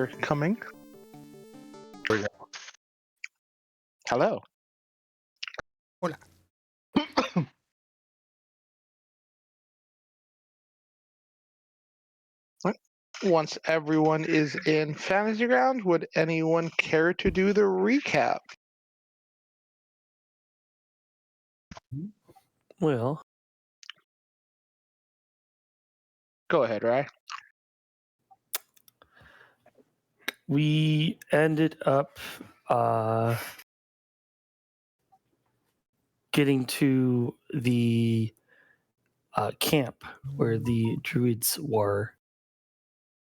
for coming. Hello. Hola. Once everyone is in Fantasy Ground, would anyone care to do the recap? Well, Go ahead, Rai. we ended up getting to the camp where the druids were.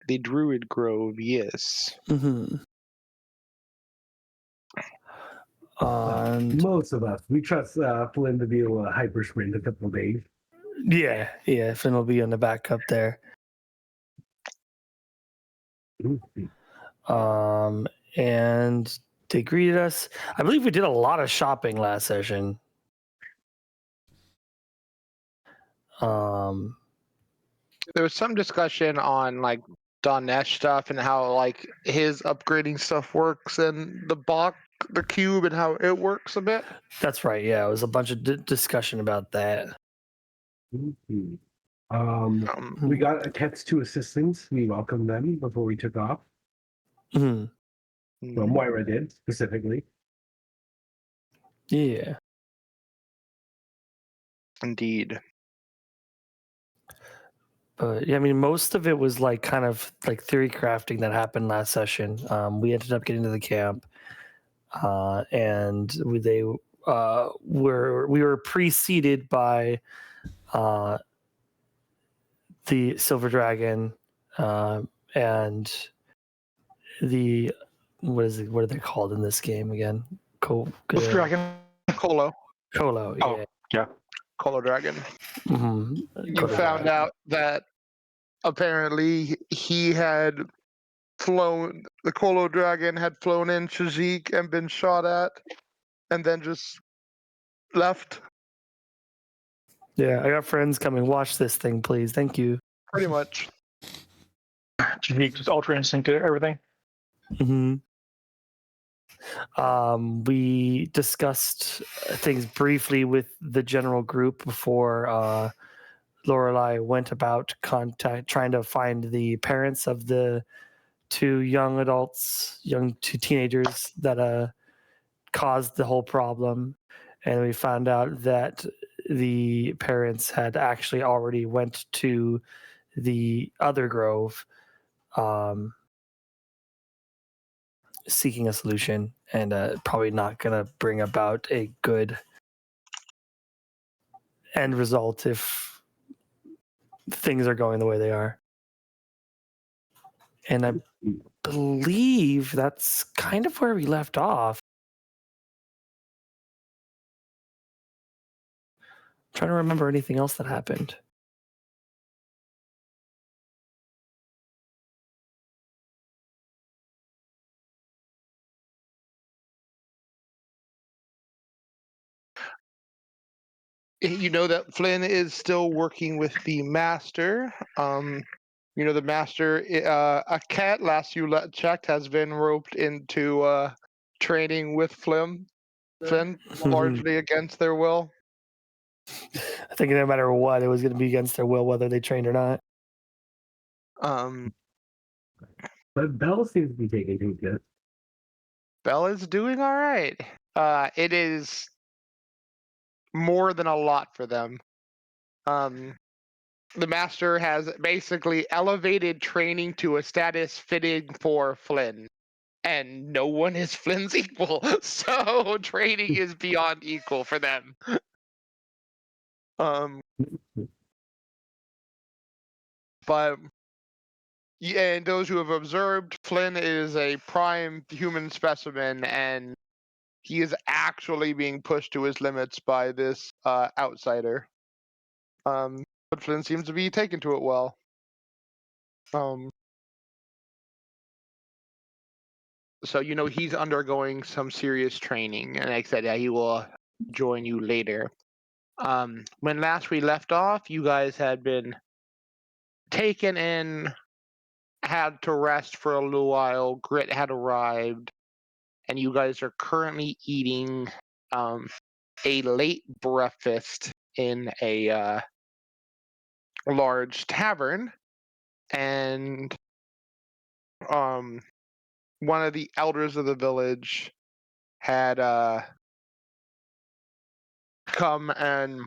The Druid Grove, yes. Mm-hmm. And Most of us. We trust Flynn to be able to hyper sprint a couple of days. yeah, Finn will be on the backup there. And they greeted us. I believe we did a lot of shopping last session. There was some discussion on like Danesh stuff and how like his upgrading stuff works and the cube and how it works a bit. That's right. Yeah, it was a bunch of discussion about that. We got a text to assistants. We welcomed them before we took off. Mm-hmm. Well, Moira did specifically. Yeah. Indeed. But yeah, I mean, most of it was like kind of like theory crafting that happened last session. We ended up getting to the camp, and we were preceded by the Silver Dragon and the what are they called in this game again? Wolf Dragon. Colo. Colo. Oh, yeah. Colo Dragon. Mm-hmm. You found out that apparently he had flown, the Colo Dragon had flown in Shazik and been shot at, and then just left. Yeah, I got friends coming. Watch this thing, please. Thank you. Pretty much. Shazik just ultra instinct everything. Mm-hmm. We discussed things briefly with the general group before Lorelei went about trying to find the parents of the two teenagers that caused the whole problem, and we found out that the parents had actually already went to the other grove seeking a solution, and probably not going to bring about a good end result if things are going the way they are. And I believe that's kind of where we left off. I'm trying to remember anything else that happened. You know that Flynn is still working with the master. You know the master, a cat, last you checked, has been roped into training with Flynn, largely against their will. I think no matter what, it was going to be against their will, whether they trained or not. But Belle seems to be taking things good. Bella's doing all right. It is more than a lot for them. The master has basically elevated training to a status fitting for Flynn, and no one is Flynn's equal, so training is beyond equal for them. But yeah, and those who have observed, Flynn is a prime human specimen, and he is actually being pushed to his limits by this outsider. But Flynn seems to be taken to it well. So you know he's undergoing some serious training, and like I said, yeah, he will join you later. When last we left off, you guys had been taken in had to rest for a little while. Grit had arrived, and you guys are currently eating a late breakfast in a large tavern, and one of the elders of the village had come and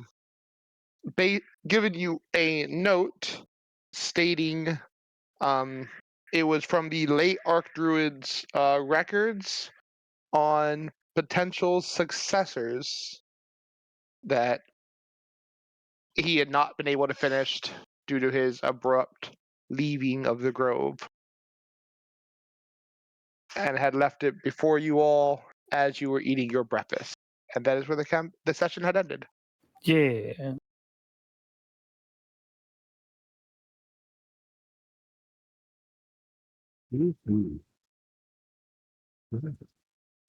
given you a note stating it was from the late Archdruid's records on potential successors that he had not been able to finish due to his abrupt leaving of the grove, and had left it before you all as you were eating your breakfast. And that is where the session had ended. Yeah.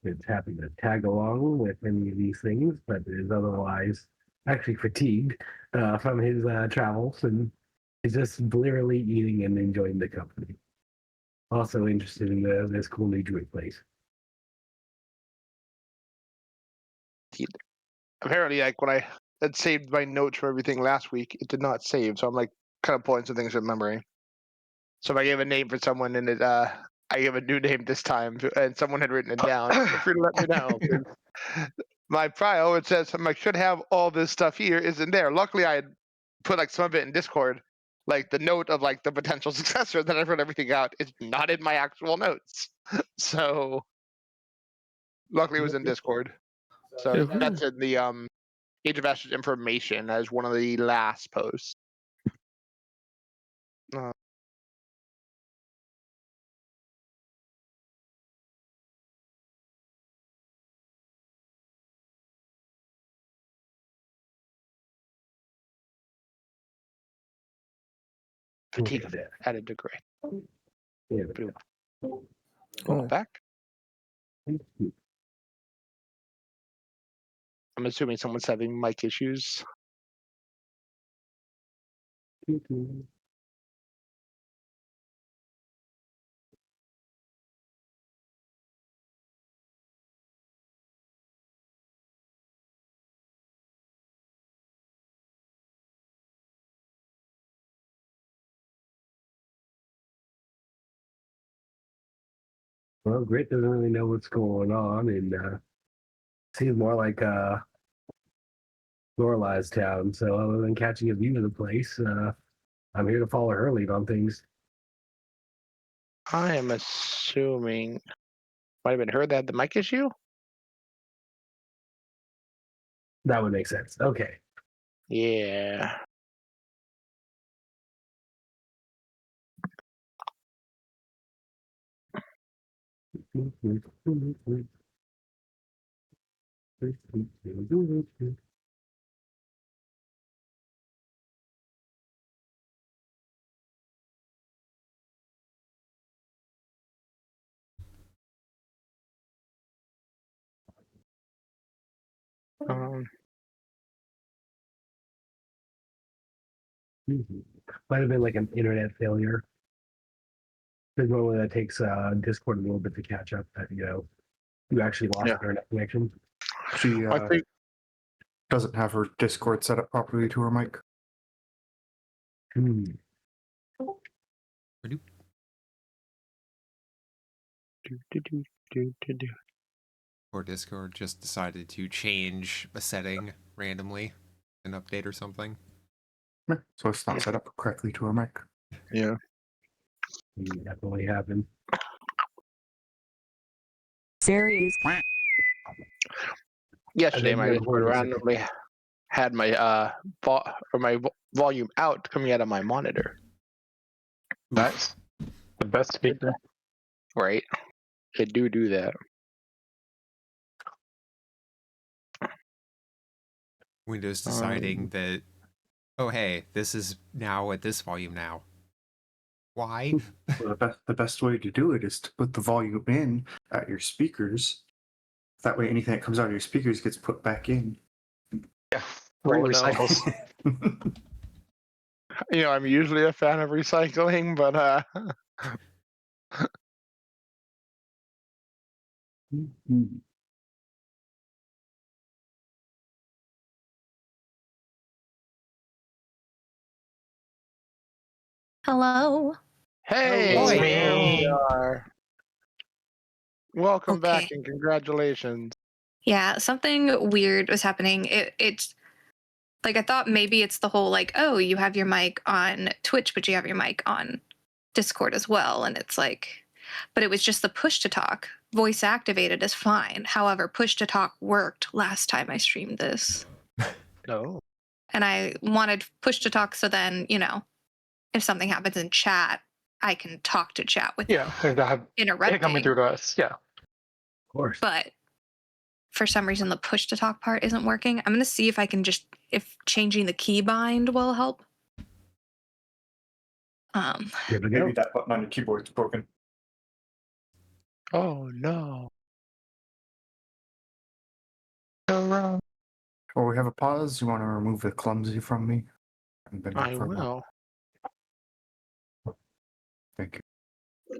It's happy to tag along with any of these things, but is otherwise actually fatigued from his travels, and is just literally eating and enjoying the company. Also interested in this cool new druid place. Apparently, like when I had saved my notes from everything last week, it did not save, so I'm like kind of pulling some things from memory. So if I gave a name for someone and it I gave a new name this time, and someone had written it down, feel free to let me know. My file, it says I should have all this stuff here, isn't there. Luckily, I had put like some of it in Discord, like the note of like the potential successor that I've written everything out is not in my actual notes. So luckily, it was in Discord. So that's in the Age of Ashes information as one of the last posts. Fatigue of added degree. Yeah. Welcome back. I'm assuming someone's having mic issues. Well, Grit doesn't really know what's going on, and seems more like Lorelai's town. So other than catching a view of the place, I'm here to follow her lead on things. I am assuming might have been her that had the mic issue. That would make sense. Okay. Yeah. Might have been like an internet failure. There's normally that takes Discord a little bit to catch up. That you actually lost internet connection. She I think doesn't have her Discord set up properly to her mic. Or Discord just decided to change a setting randomly, an update or something. So it's not set up correctly to her mic. Yeah. Definitely happened. Series. Yesterday, my Discord randomly had my volume out coming out of my monitor. Nice. The best speaker. Right. It do that. Windows deciding that, oh hey, this is now at this volume now. Why? Well, the best way to do it is to put the volume in at your speakers. That way, anything that comes out of your speakers gets put back in. Yeah. Right, recycles. I'm usually a fan of recycling, but Hello. Hey, Oi. here we are. Welcome back Okay. and congratulations. Yeah, something weird was happening. It's like I thought maybe it's the whole like, oh, you have your mic on Twitch, but you have your mic on Discord as well. And it's like, but it was just the push to talk. Voice activated is fine. However, push to talk worked last time I streamed this. No. And I wanted push to talk so then, if something happens in chat, I can talk to chat with Yeah, they have it interrupting. coming through to us. Yeah. Of course. But for some reason the push to talk part isn't working. I'm going to see if I can if changing the keybind will help. Here we go. Maybe that button on your keyboard is broken. Oh no. Or we have a pause. You want to remove the clumsy from me? Haven't been I here for a while. will. Thank you. We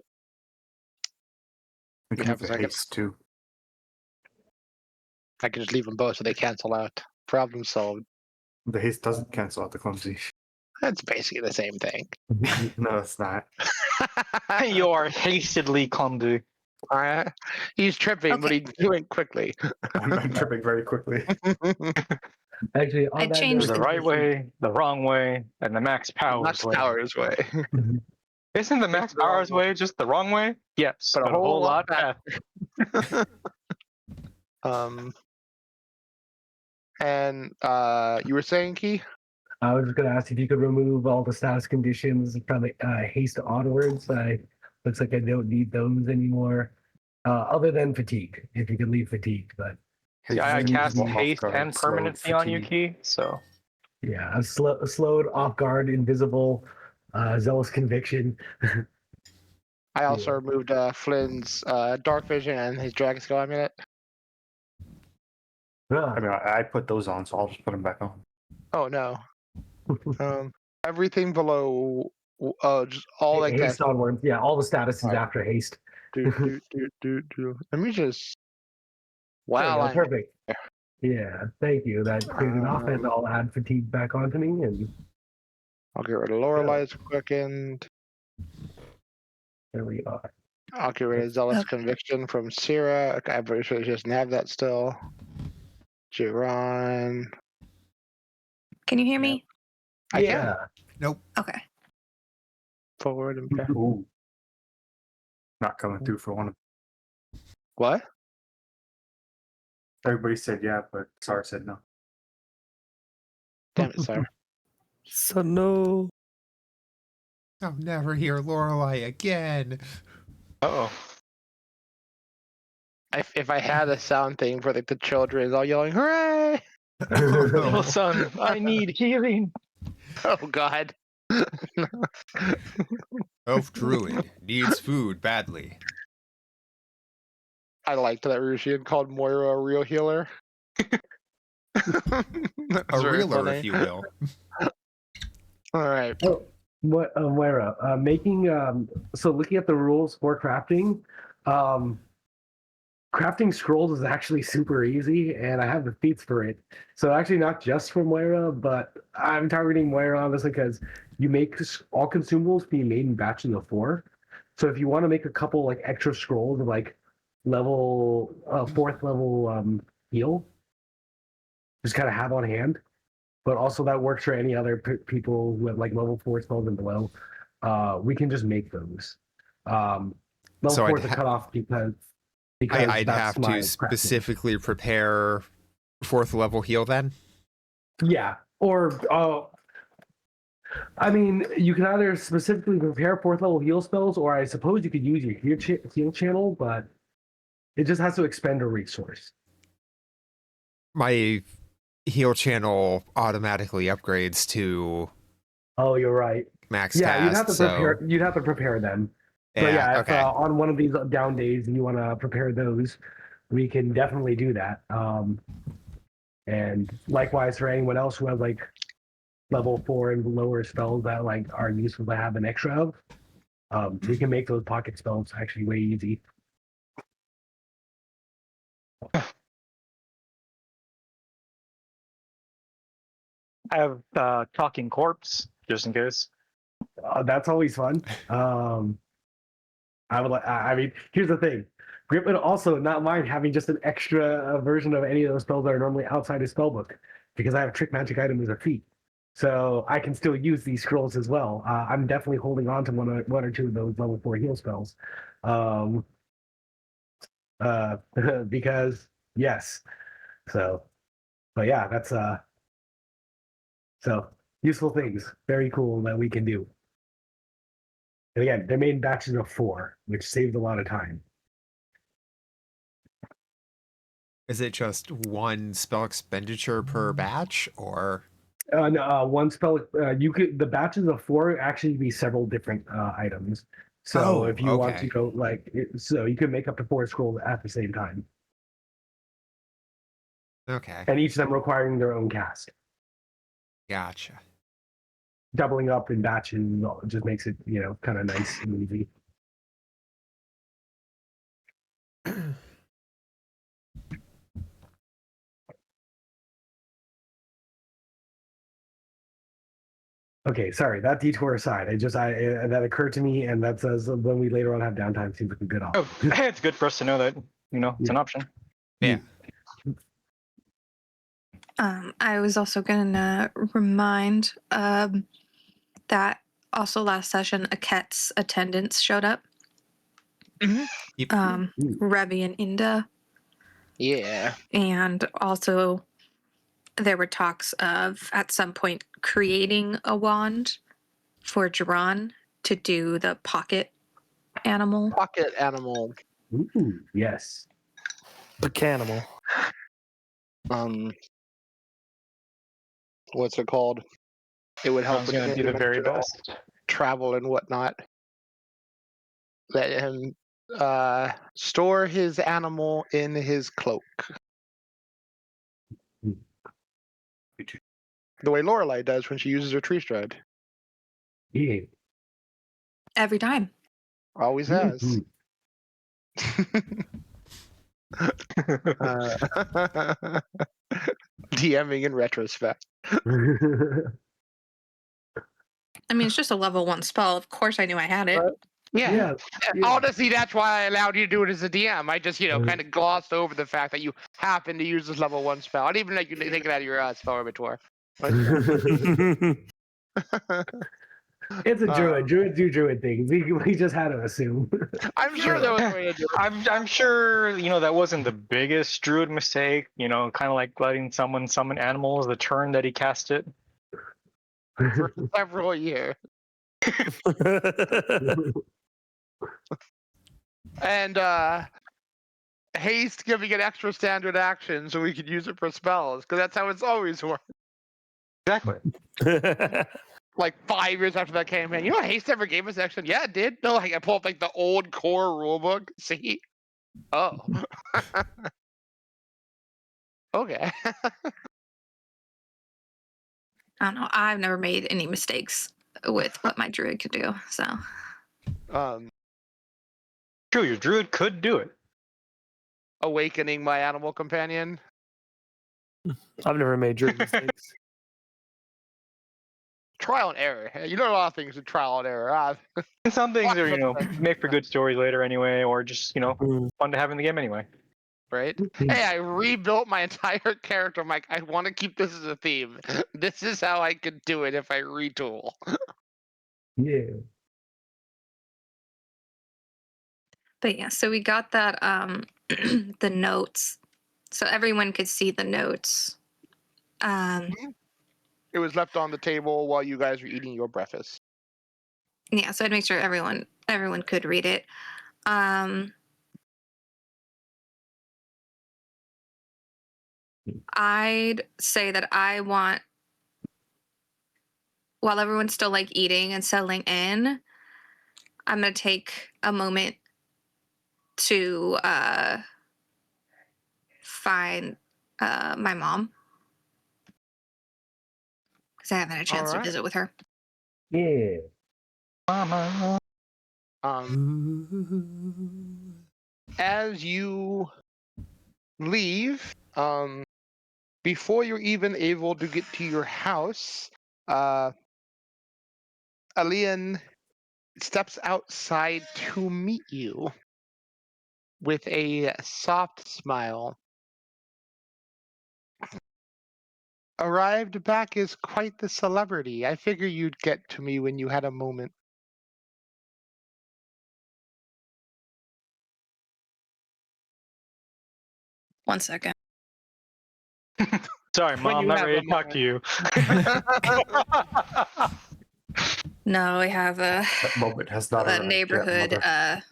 You can have move a the second? haste too. I can just leave them both so they cancel out. Problem solved. The haste doesn't cancel out the clumsy. That's basically the same thing. No, it's not. You are hastily clumsy. He's tripping, but Okay. he's doing quickly. I'm tripping very quickly. Actually, I on that changed note, The right way, the wrong way, and the max powers Max way. Powers way. Isn't the max Just the wrong powers way just the wrong way? Yes, But a but a whole whole lot lot faster. And you were saying, Key? I was just going to ask if you could remove all the status conditions from the haste onwards. Looks like I don't need those anymore, other than fatigue. If you could leave fatigue, but Yeah, I cast Off haste guard, and slowed, permanency on you, fatigue. Key. So yeah, I'm slowed, off guard, invisible, zealous conviction. I also removed Flynn's dark vision and his dragon skill amulet. Ah, I mean, I put those on, so I'll just put them back on. Oh no. Everything below, just all like that. haste onwards. Yeah, all the statuses Alright. after haste. Do. Let me just. There you Wow, go, I'm perfect. Yeah, thank you. That cleared it off, and I'll add fatigue back onto me. And I'll get rid of Lorelei's quickened. there we are. I'll get rid of Zealous Okay. Conviction from Syrah. Okay, I'm pretty sure she doesn't have that still. Jiran. Can you hear me? I can. Okay. Forward and back. Ooh. Not coming through for one of What? Everybody said yeah, but Sar said no. Damn it, sir. So no. I'll never hear Lorelei again. oh, If I had a sound thing for like the children all yelling, hooray! little son, I need healing. Oh God. Elf druid needs food badly. I liked that Russian called Moira a real healer. A reeler, if you will. All right. Oh, what, Moira, making so looking at the rules for crafting, crafting scrolls is actually super easy, and I have the feats for it. So actually, not just for Moira, but I'm targeting Moira obviously because you make all consumables be made in batches of 4. So if you want to make a couple like extra scrolls of like level 4th level heal, just kind of have on hand. But also that works for any other people who have like level 4 spells and below. We can just make those. Level So 4 is a cutoff because I'd that's have my to specifically prepare 4th level heal then? Yeah. Or I mean, you can either specifically prepare 4th level heal spells, or I suppose you could use your heal channel, but it just has to expend a resource. My heal channel automatically upgrades to Oh, you're right. max Yeah, cast, you'd have to so prepare. You'd have to prepare them. yeah, But yeah, if okay. on one of these down days you want to prepare those, we can definitely do that. And likewise for anyone else who has like level 4 and lower spells that like are useful to have an extra of, So you can make those pocket spells actually way easy. I have talking corpse just in case. That's always fun. I would like. I mean, here's the thing. Grip would also not mind having just an extra version of any of those spells that are normally outside his spellbook, because I have trick magic item as a feat, so I can still use these scrolls as well. I'm definitely holding on to one or two of those level 4 heal spells, because yes. So, but yeah, that's so useful things. Very cool that we can do. And again, they're made in batches of 4, which saves a lot of time. Is it just one spell expenditure per batch, or? No, one spell. You could the batches of 4 actually be several different items. So Oh, if you want okay. to go so you can make up to 4 scrolls at the same time, Okay, and each of them requiring their own cast. gotcha. Doubling up in batches just makes it kind of nice and easy. Okay, sorry, that detour aside, that occurred to me, and that says when we later on have downtime, seems like a good option. Oh, hey, it's good for us to know that it's an option. Yeah. I was also gonna remind that also last session, Aket's attendants showed up. Yep. Revi and Inda. Yeah. And also there were talks of at some point creating a wand for Jiran to do the pocket animal. Pocket animal. Ooh, yes. Bacanimal. What's it called? It would help Sounds gonna be the very best. travel and whatnot. Let him store his animal in his cloak. The way Lorelei does when she uses her tree stride. Yeah. Every time. Always has. DMing in retrospect. I mean, it's just a level 1 spell. Of course I knew I had it. Yeah. Yeah. Honestly, that's why I allowed you to do it as a DM. I just, kind of glossed over the fact that you happen to use this level 1 spell. I didn't even let you take it out of your spell repertoire. It's a druid. Druids do druid things. We just had to assume. I'm sure there was a way to do it. I'm sure that wasn't the biggest druid mistake. Kind of like letting someone summon animals the turn that he cast it. For several years. And haste giving it extra standard action so we could use it for spells, because that's how it's always worked. Exactly. Like 5 years after that campaign, haste ever gave us action? Yeah, it did. No, I pull up the old core rulebook. See? Oh. Okay. I don't know. I've never made any mistakes with what my druid could do. So True, your druid could do it. Awakening my animal companion. I've never made druid mistakes. Trial and error. You learn a lot of things in trial and error. And some things are, make for good stories later anyway, or just, fun to have in the game anyway. Right? Hey, I rebuilt my entire character. I'm like, I want to keep this as a theme. This is how I could do it if I retool. Yeah. But yeah, so we got that the notes. So everyone could see the notes. It was left on the table while you guys were eating your breakfast. Yeah, so I'd make sure everyone could read it. I'd say that I want, while everyone's still eating and settling in, I'm gonna take a moment to find my mom, because I haven't had a chance to visit with her. Yeah. Mama. As you leave, before you're even able to get to your house, Alian steps outside to meet you with a soft smile. Arrived back is quite the celebrity. I figure you'd get to me when you had a moment. One second. Sorry, When Mom, I'm you not have ready a to talk to you. No, we have a That moment has not arrived yet, neighborhood Mother.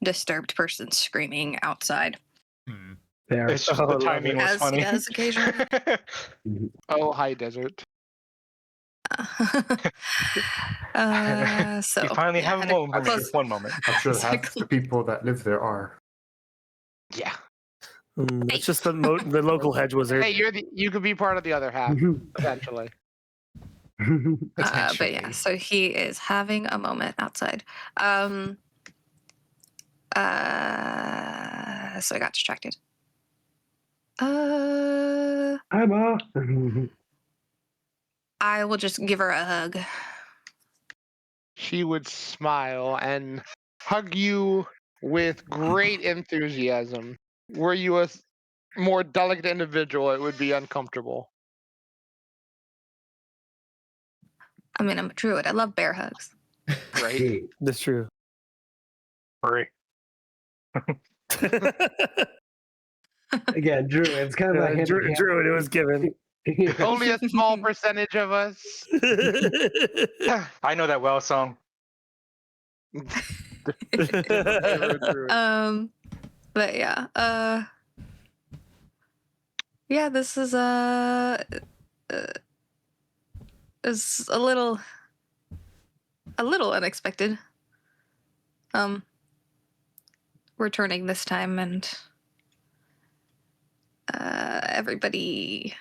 disturbed person screaming outside, Hmm. There. It's just Oh, the love timing it. was as he funny. does occasionally. Oh, hi, Desert. So You finally yeah, have a had to moment for me. close- Just one moment. I'm sure half Exactly. the people that live there are. Yeah. It's just the local hedge wizard. Hey, you could be part of the other half eventually. But yeah, Potentially. so he is having a moment outside. So I got distracted. Hi, Ma. I will just give her a hug. She would smile and hug you with great enthusiasm. Were you a more delicate individual, it would be uncomfortable. I mean, I'm a druid. I love bear hugs. Right? Hey, That's true. Hurry. again, Drew, it's kind of a hand in hand. Druid, it was given. Only a small percentage of us. I know that well song. But yeah, yeah, this is is a little unexpected. Returning this time and everybody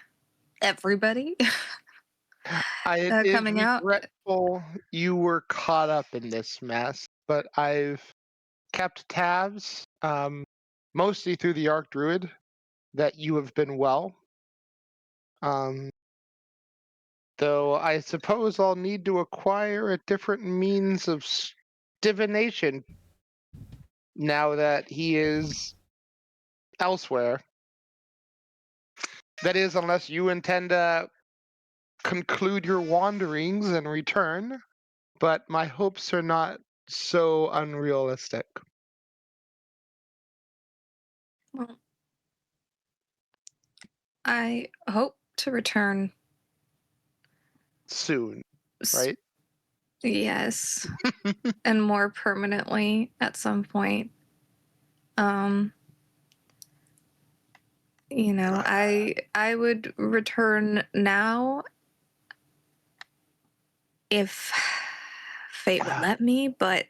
It is coming out. regretful you were caught up in this mess, but I've kept tabs, mostly through the Arc Druid, that you have been well. Though I suppose I'll need to acquire a different means of divination now that he is elsewhere. That is, unless you intend to conclude your wanderings and return, but my hopes are not so unrealistic. Well, I hope to return Soon, s- right? Yes, and more permanently at some point. You know, I would return now if fate would let me, but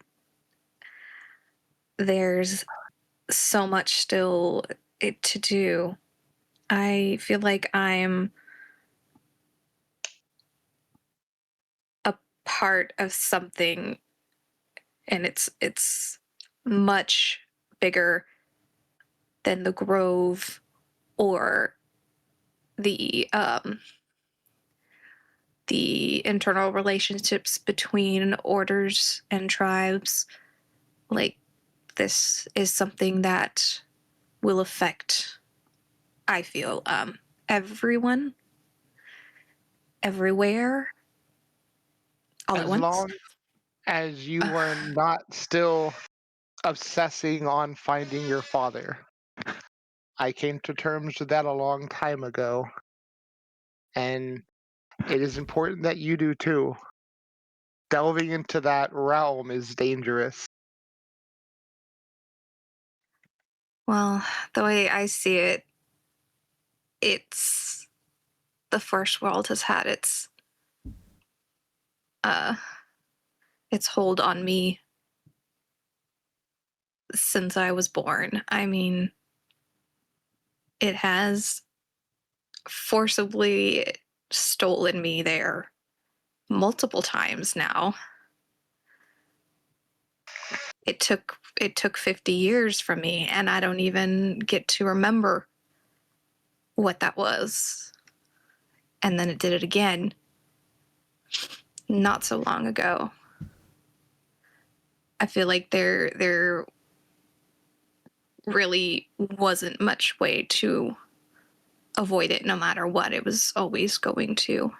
there's so much still to do. I feel like I'm a part of something, and it's much bigger than the Grove or the internal relationships between orders and tribes. Like, this is something that will affect, I feel, everyone, everywhere, all at As once. long as you were not still obsessing on finding your father. I came to terms with that a long time ago. And it is important that you do too. Delving into that realm is dangerous. Well, the way I see it, it's the first world has had its hold on me since I was born. I mean, it has forcibly stolen me there multiple times now. it took 50 years from me, and I don't even get to remember what that was. And then it did it again not so long ago. I feel like there really wasn't much way to avoid it. No matter what, it was always going to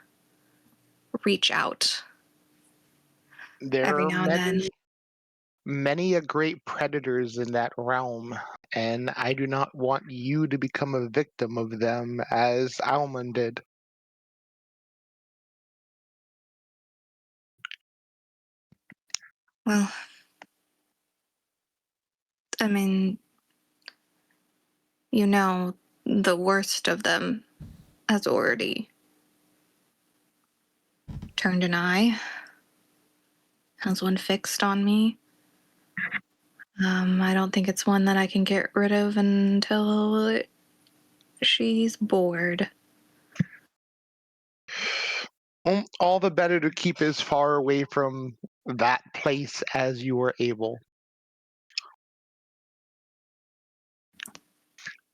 reach out There every are now and then. many a great predators in that realm, and I do not want you to become a victim of them as Almond did. Well, I mean, you know, the worst of them has already turned an eye, has one fixed on me. I don't think it's one that I can get rid of until she's bored. All the better to keep as far away from that place as you are able.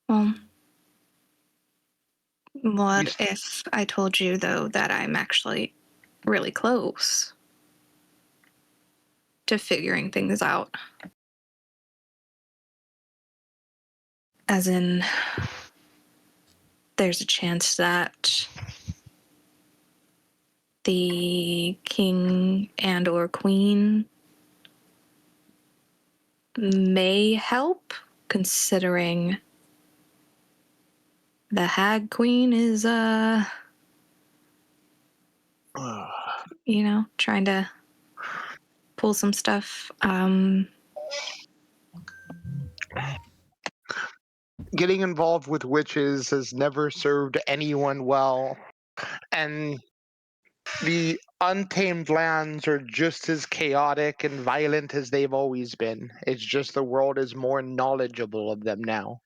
Well, what You- if I told you, though, that I'm actually really close to figuring things out? As in, there's a chance that the king and or queen may help, considering the hag queen is trying to pull some stuff. Getting involved with witches has never served anyone well, and the untamed lands are just as chaotic and violent as they've always been. It's just the world is more knowledgeable of them now.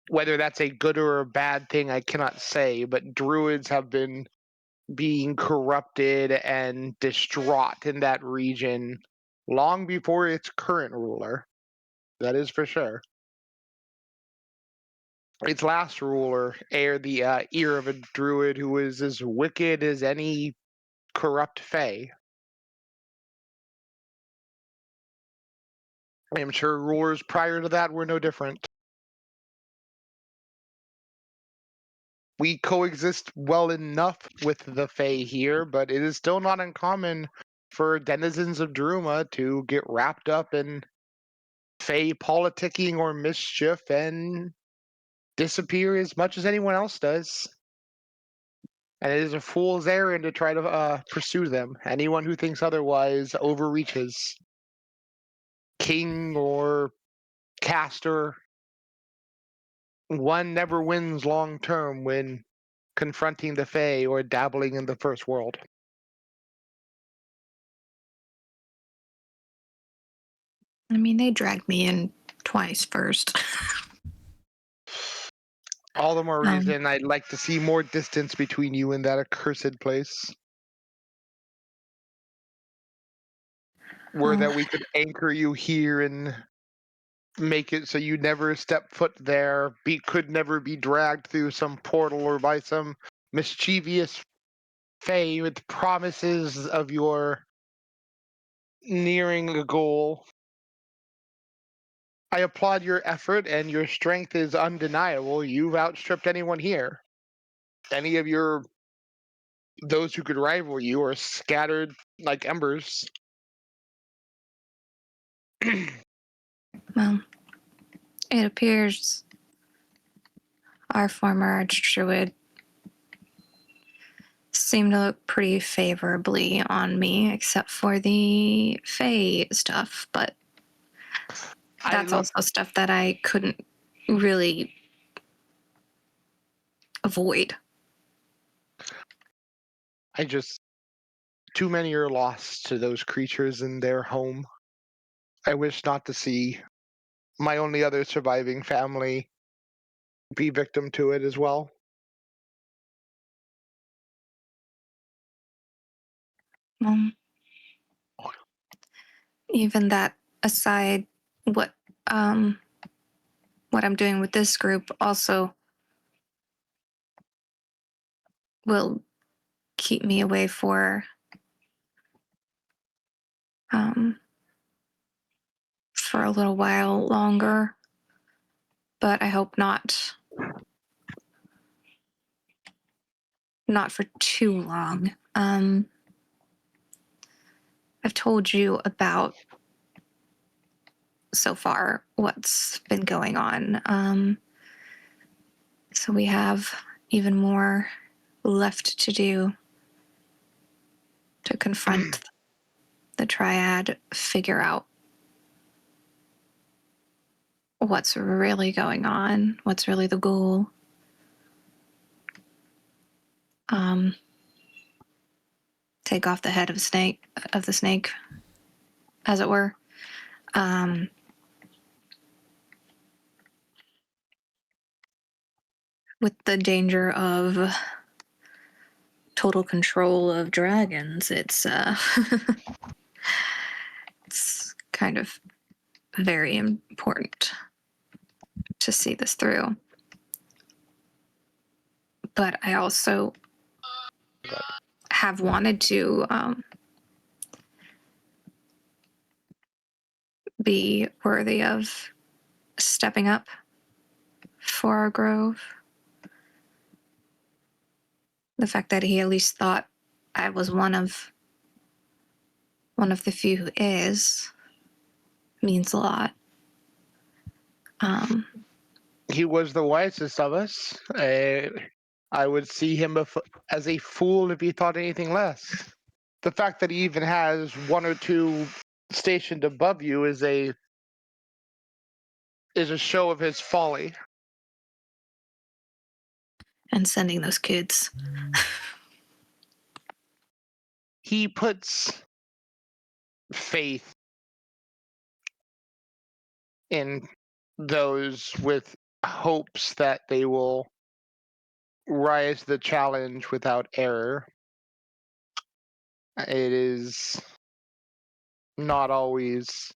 Whether that's a good or a bad thing, I cannot say, but druids have been being corrupted and distraught in that region long before its current ruler. That is for sure. Its last ruler aired the ear of a druid who was as wicked as any corrupt fae. I am sure rulers prior to that were no different. We coexist well enough with the fae here, but it is still not uncommon for denizens of Druma to get wrapped up in fae politicking or mischief and disappear as much as anyone else does. And it is a fool's errand to try to pursue them. Anyone who thinks otherwise overreaches. King or caster, one never wins long term when confronting the Fae or dabbling in the first world. I mean, they dragged me in twice first. All the more reason I'd like to see more distance between you and that accursed place. Were that we could anchor you here and make it so you never step foot there, could never be dragged through some portal or by some mischievous Fae with promises of your nearing a goal. I applaud your effort, and your strength is undeniable. You've outstripped anyone here. Any of those who could rival you are scattered like embers. Well, it appears our former archdruid seemed to look pretty favorably on me, except for the Fae stuff, but that's also stuff that I couldn't really avoid. Too many are lost to those creatures in their home. I wish not to see my only other surviving family be victim to it as well. even that aside, what I'm doing with this group also will keep me away for a little while longer, but I hope not for too long. I've told you about so far what's been going on. So we have even more left to do to confront the triad, figure out what's really going on, what's really the goal. Take off the head of the snake, as it were. With the danger of total control of dragons, it's it's kind of very important to see this through. But I also have wanted to be worthy of stepping up for our grove. The fact that he at least thought I was one of the few who is means a lot. He was the wisest of us. I would see him as a fool if he thought anything less. The fact that he even has one or two stationed above you is a show of his folly. And sending those kids. He puts faith in those with hopes that they will rise the challenge without error. It is not always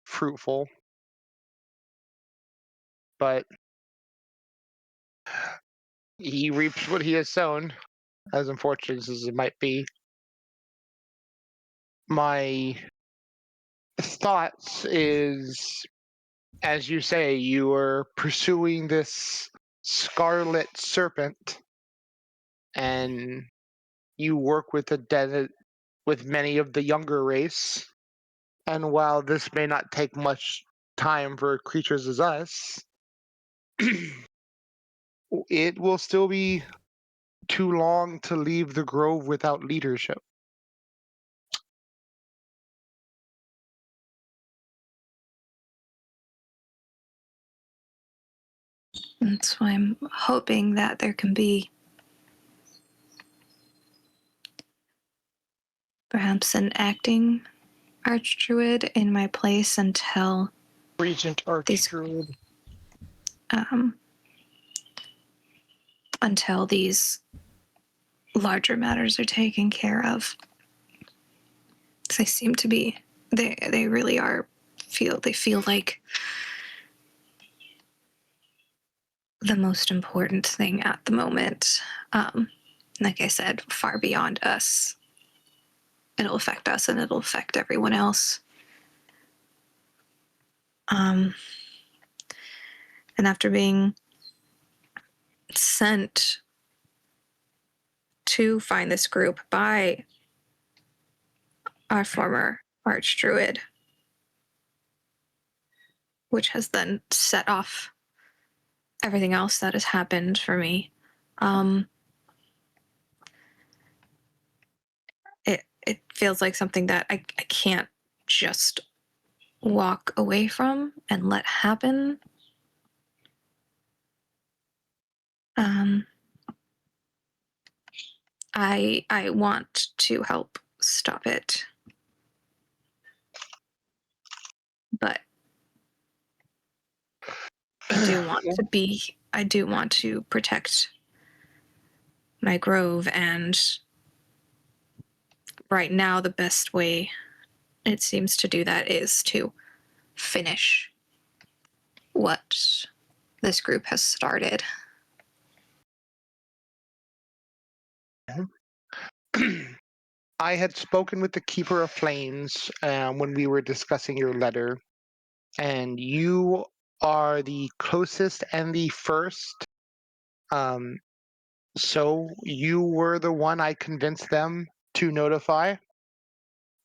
fruitful, but he reaps what he has sown, as unfortunate as it might be. My thoughts is, as you say, you are pursuing this scarlet serpent, and you work with with many of the younger race. And while this may not take much time for creatures as us, it will still be too long to leave the grove without leadership. That's why I'm hoping that there can be perhaps an acting archdruid in my place until Regent Archdruid. Until these larger matters are taken care of. They seem to be, they really are, they feel like the most important thing at the moment. Like I said, far beyond us. It'll affect us and it'll affect everyone else. And after being sent to find this group by our former archdruid, which has then set off everything else that has happened for me, it feels like something that I can't just walk away from and let happen. I want to help stop it, but I do want to protect my grove, and right now the best way it seems to do that is to finish what this group has started. I had spoken with the Keeper of Flames when we were discussing your letter, and you are the closest and the first. So you were the one I convinced them to notify.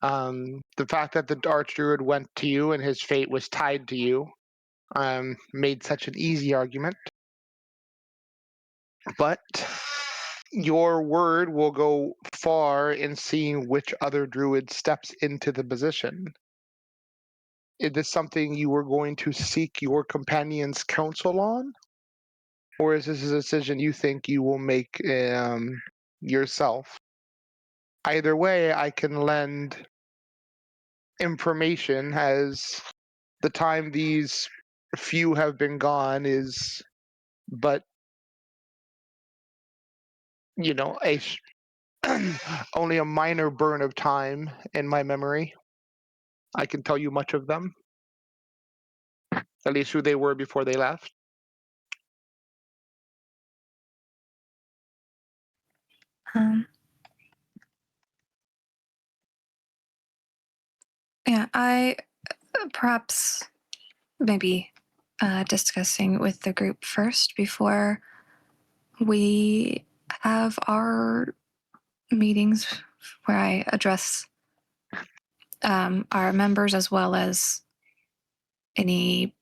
The fact that the Archdruid went to you and his fate was tied to you made such an easy argument. But your word will go far in seeing which other druid steps into the position. Is this something you were going to seek your companion's counsel on? Or is this a decision you think you will make yourself? Either way, I can lend information, as the time these few have been gone is but, only a minor burn of time in my memory. I can tell you much of them, at least who they were before they left. Yeah, I perhaps maybe discussing with the group first before we have our meetings where I address our members as well as any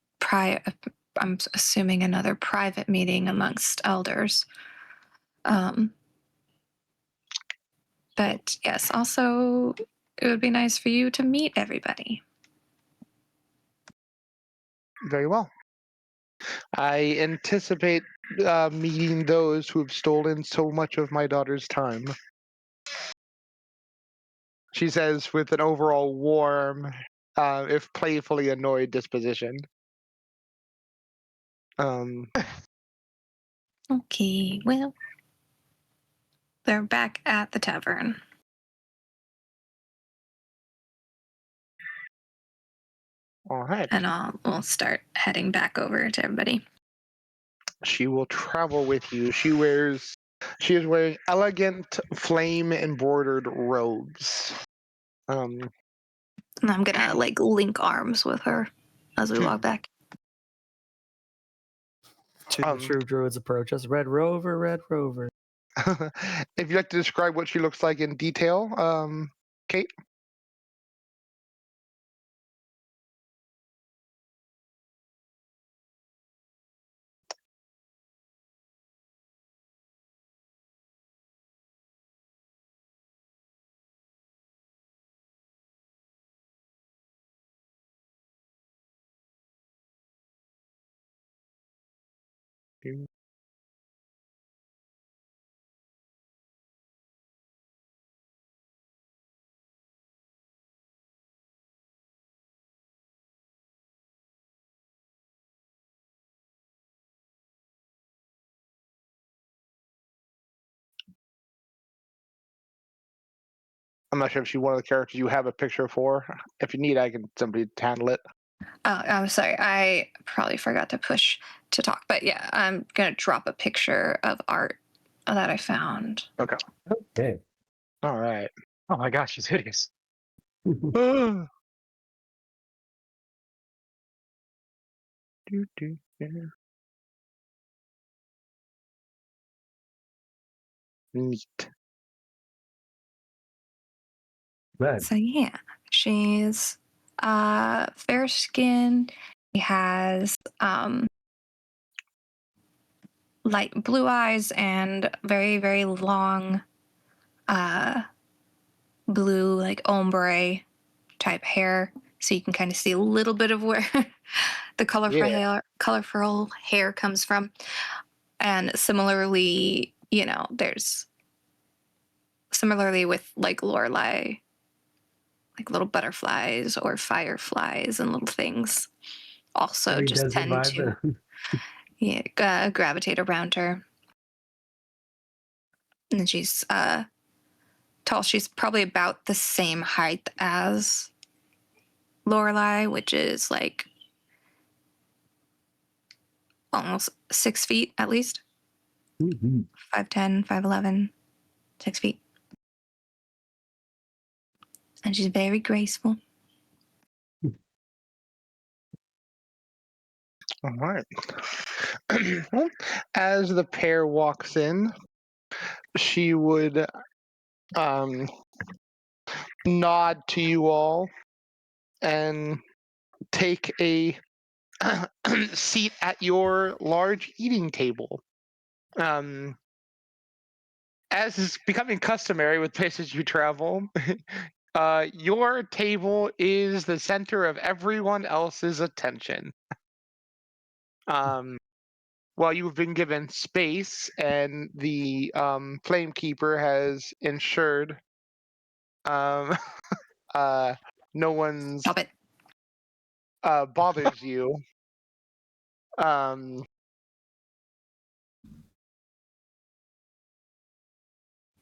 I'm assuming another private meeting amongst elders. But yes, also it would be nice for you to meet everybody. Very well. I anticipate meeting those who have stolen so much of my daughter's time. She says with an overall warm, if playfully annoyed disposition. Okay, well, they're back at the tavern. All right. And we'll start heading back over to everybody. She will travel with you. She is wearing elegant flame embroidered robes. And I'm gonna link arms with her as we walk back. Two true druids approach us. Red Rover, Red Rover. If you'd like to describe what she looks like in detail, Kate? I'm not sure if she's one of the characters you have a picture for. If you need, I can somebody handle it. Oh, I'm sorry. I probably forgot to push to talk. But yeah, I'm going to drop a picture of art that I found. Okay. Okay. All right. Oh my gosh, she's hideous. Neat. Good. So yeah, she's fair skinned. She has light blue eyes and very, very long blue ombre type hair. So you can kind of see a little bit of where the colorful hair comes from. And similarly, there's with Lorelei, little butterflies or fireflies and little things also He just does tend survive to gravitate around her. And she's tall. She's probably about the same height as Lorelai, which is like almost 6 feet at least. Mhm. 5'10", 5'11", 6 feet. And she's very graceful. All right. Well, as the pair walks in, she would nod to you all and take a seat at your large eating table. As is becoming customary with places you travel, your table is the center of everyone else's attention. While you've been given space and the Flamekeeper has ensured no one's Stop it. bothers you.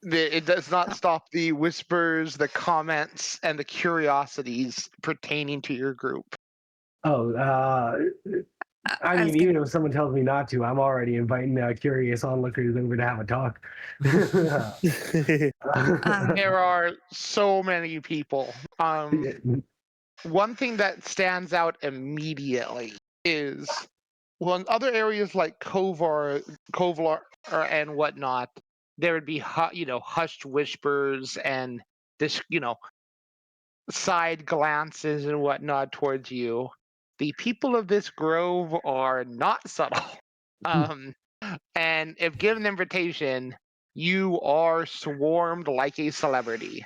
It does not stop the whispers, the comments, and the curiosities pertaining to your group. Oh, I was mean, even if someone tells me not to, I'm already inviting curious onlookers over to have a talk. There are so many people. One thing that stands out immediately is, well, in other areas like Kovlar and whatnot, there would be hushed whispers and this side glances and whatnot towards you. The people of this grove are not subtle. And if given invitation, you are swarmed like a celebrity.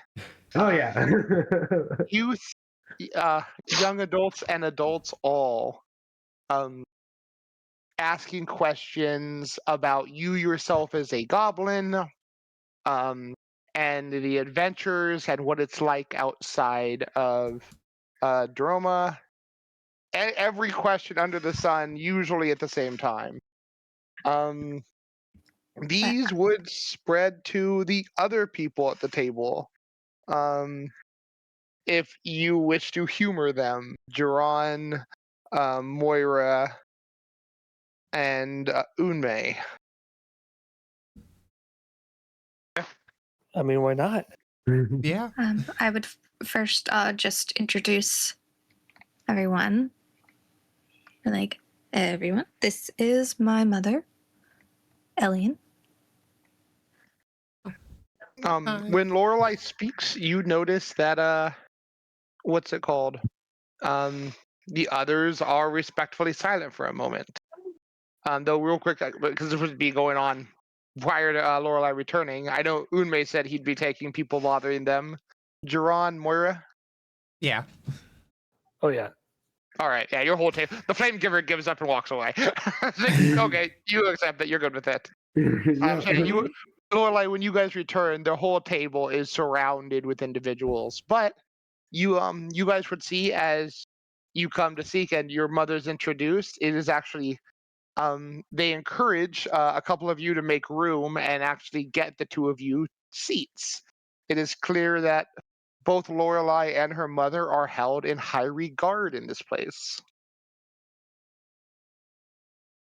Oh yeah. Youth, young adults, and adults all asking questions about you yourself as a goblin, and the adventures and what it's like outside of Droma. Every question under the sun, usually at the same time. These would spread to the other people at the table. If you wish to humor them, Jiran, Moira, and Unmei. I mean, why not? Yeah. I would first just introduce everyone. Like, everyone, this is my mother, Elian. When Lorelai speaks, you notice that what's it called? The others are respectfully silent for a moment. Though real quick, because this would be going on prior to Lorelai returning. I know Unmei said he'd be taking people bothering them. Jiran, Moira. Yeah. Oh yeah. All right, yeah, your whole table. The flame giver gives up and walks away. Okay, you accept that. You're good with it. I'm saying you, Lorelai, when you guys return, the whole table is surrounded with individuals. But you guys would see as you come to seek and your mother's introduced, it is actually they encourage a couple of you to make room and actually get the two of you seats. It is clear that both Lorelai and her mother are held in high regard in this place.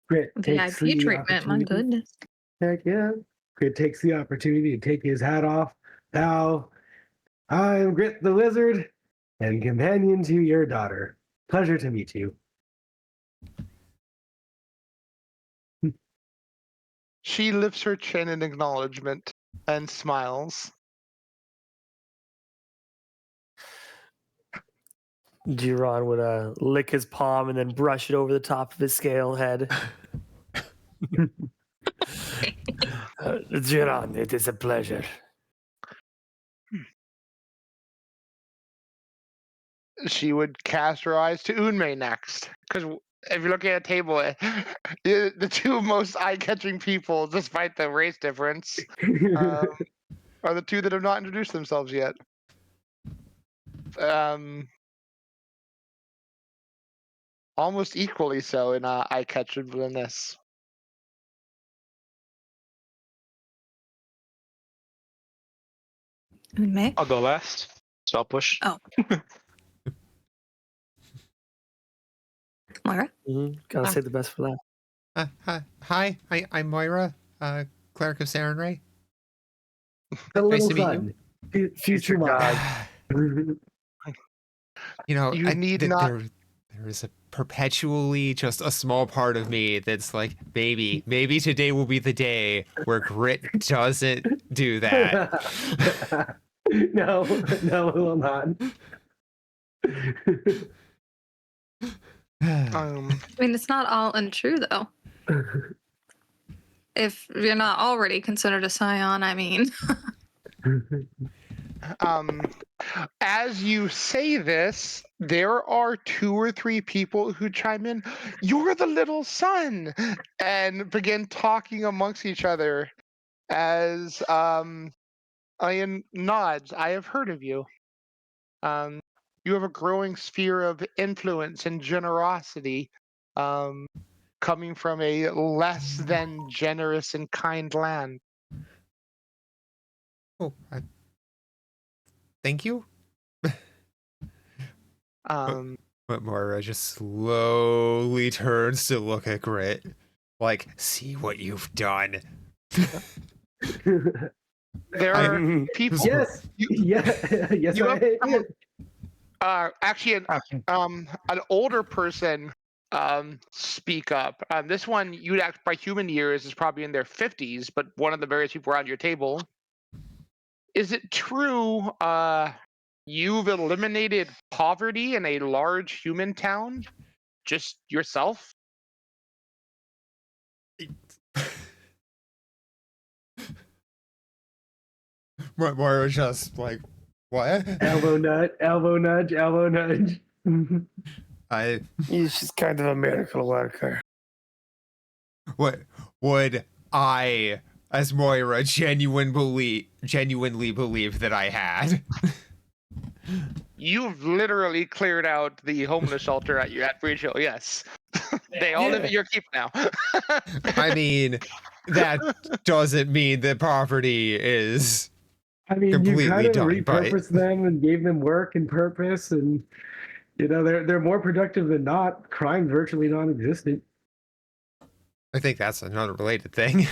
Grit takes VIP the treatment, my opportunity. goodness. Heck yeah. Grit takes the opportunity to take his hat off. Bow. I am Grit the Wizard and companion to your daughter. Pleasure to meet you. She lifts her chin in acknowledgement and smiles. Giron would lick his palm and then brush it over the top of his scale head. Giron, it is a pleasure. She would cast her eyes to Unmei next. Because if you're looking at a table, the two most eye-catching people, despite the race difference, are the two that have not introduced themselves yet. Almost equally so in eye-catchingness. Unmei? I'll go last. So I'll push. Oh. Moira? Gotta say the best for that. Hi, I'm Moira, cleric of Sarenrae. The Nice little to meet son. Future god. You know, You need not. there is a perpetually just a small part of me that's like, maybe today will be the day where grit doesn't do that. No, it will not. I mean, it's not all untrue, though. If you're not already considered a scion, I mean. As you say this, there are 2 or 3 people who chime in. You're the little son, and begin talking amongst each other. As Ian nods, I have heard of you. You have a growing sphere of influence and generosity, coming from a less than generous and kind land. Oh, thank you. But Moira just slowly turns to look at Grit, like, see what you've done. There are people. Yes. Yes. You have actually an older person speak up. This one you'd act by human years is probably in their 50s, but one of the various people around your table. Is it true you've eliminated poverty in a large human town? Just yourself? Moira just like, what? Elbow nudge. She's kind of a miracle worker. What would I, as Moira, genuinely believe that I had? You've literally cleared out the homeless shelter at Breach Hill, yes. They all live at your keep now. I mean, that doesn't mean that poverty is I mean, you completely kind of done, but repurposed them and gave them work and purpose, and they're more productive than not. Crime virtually non-existent. I think that's another related thing.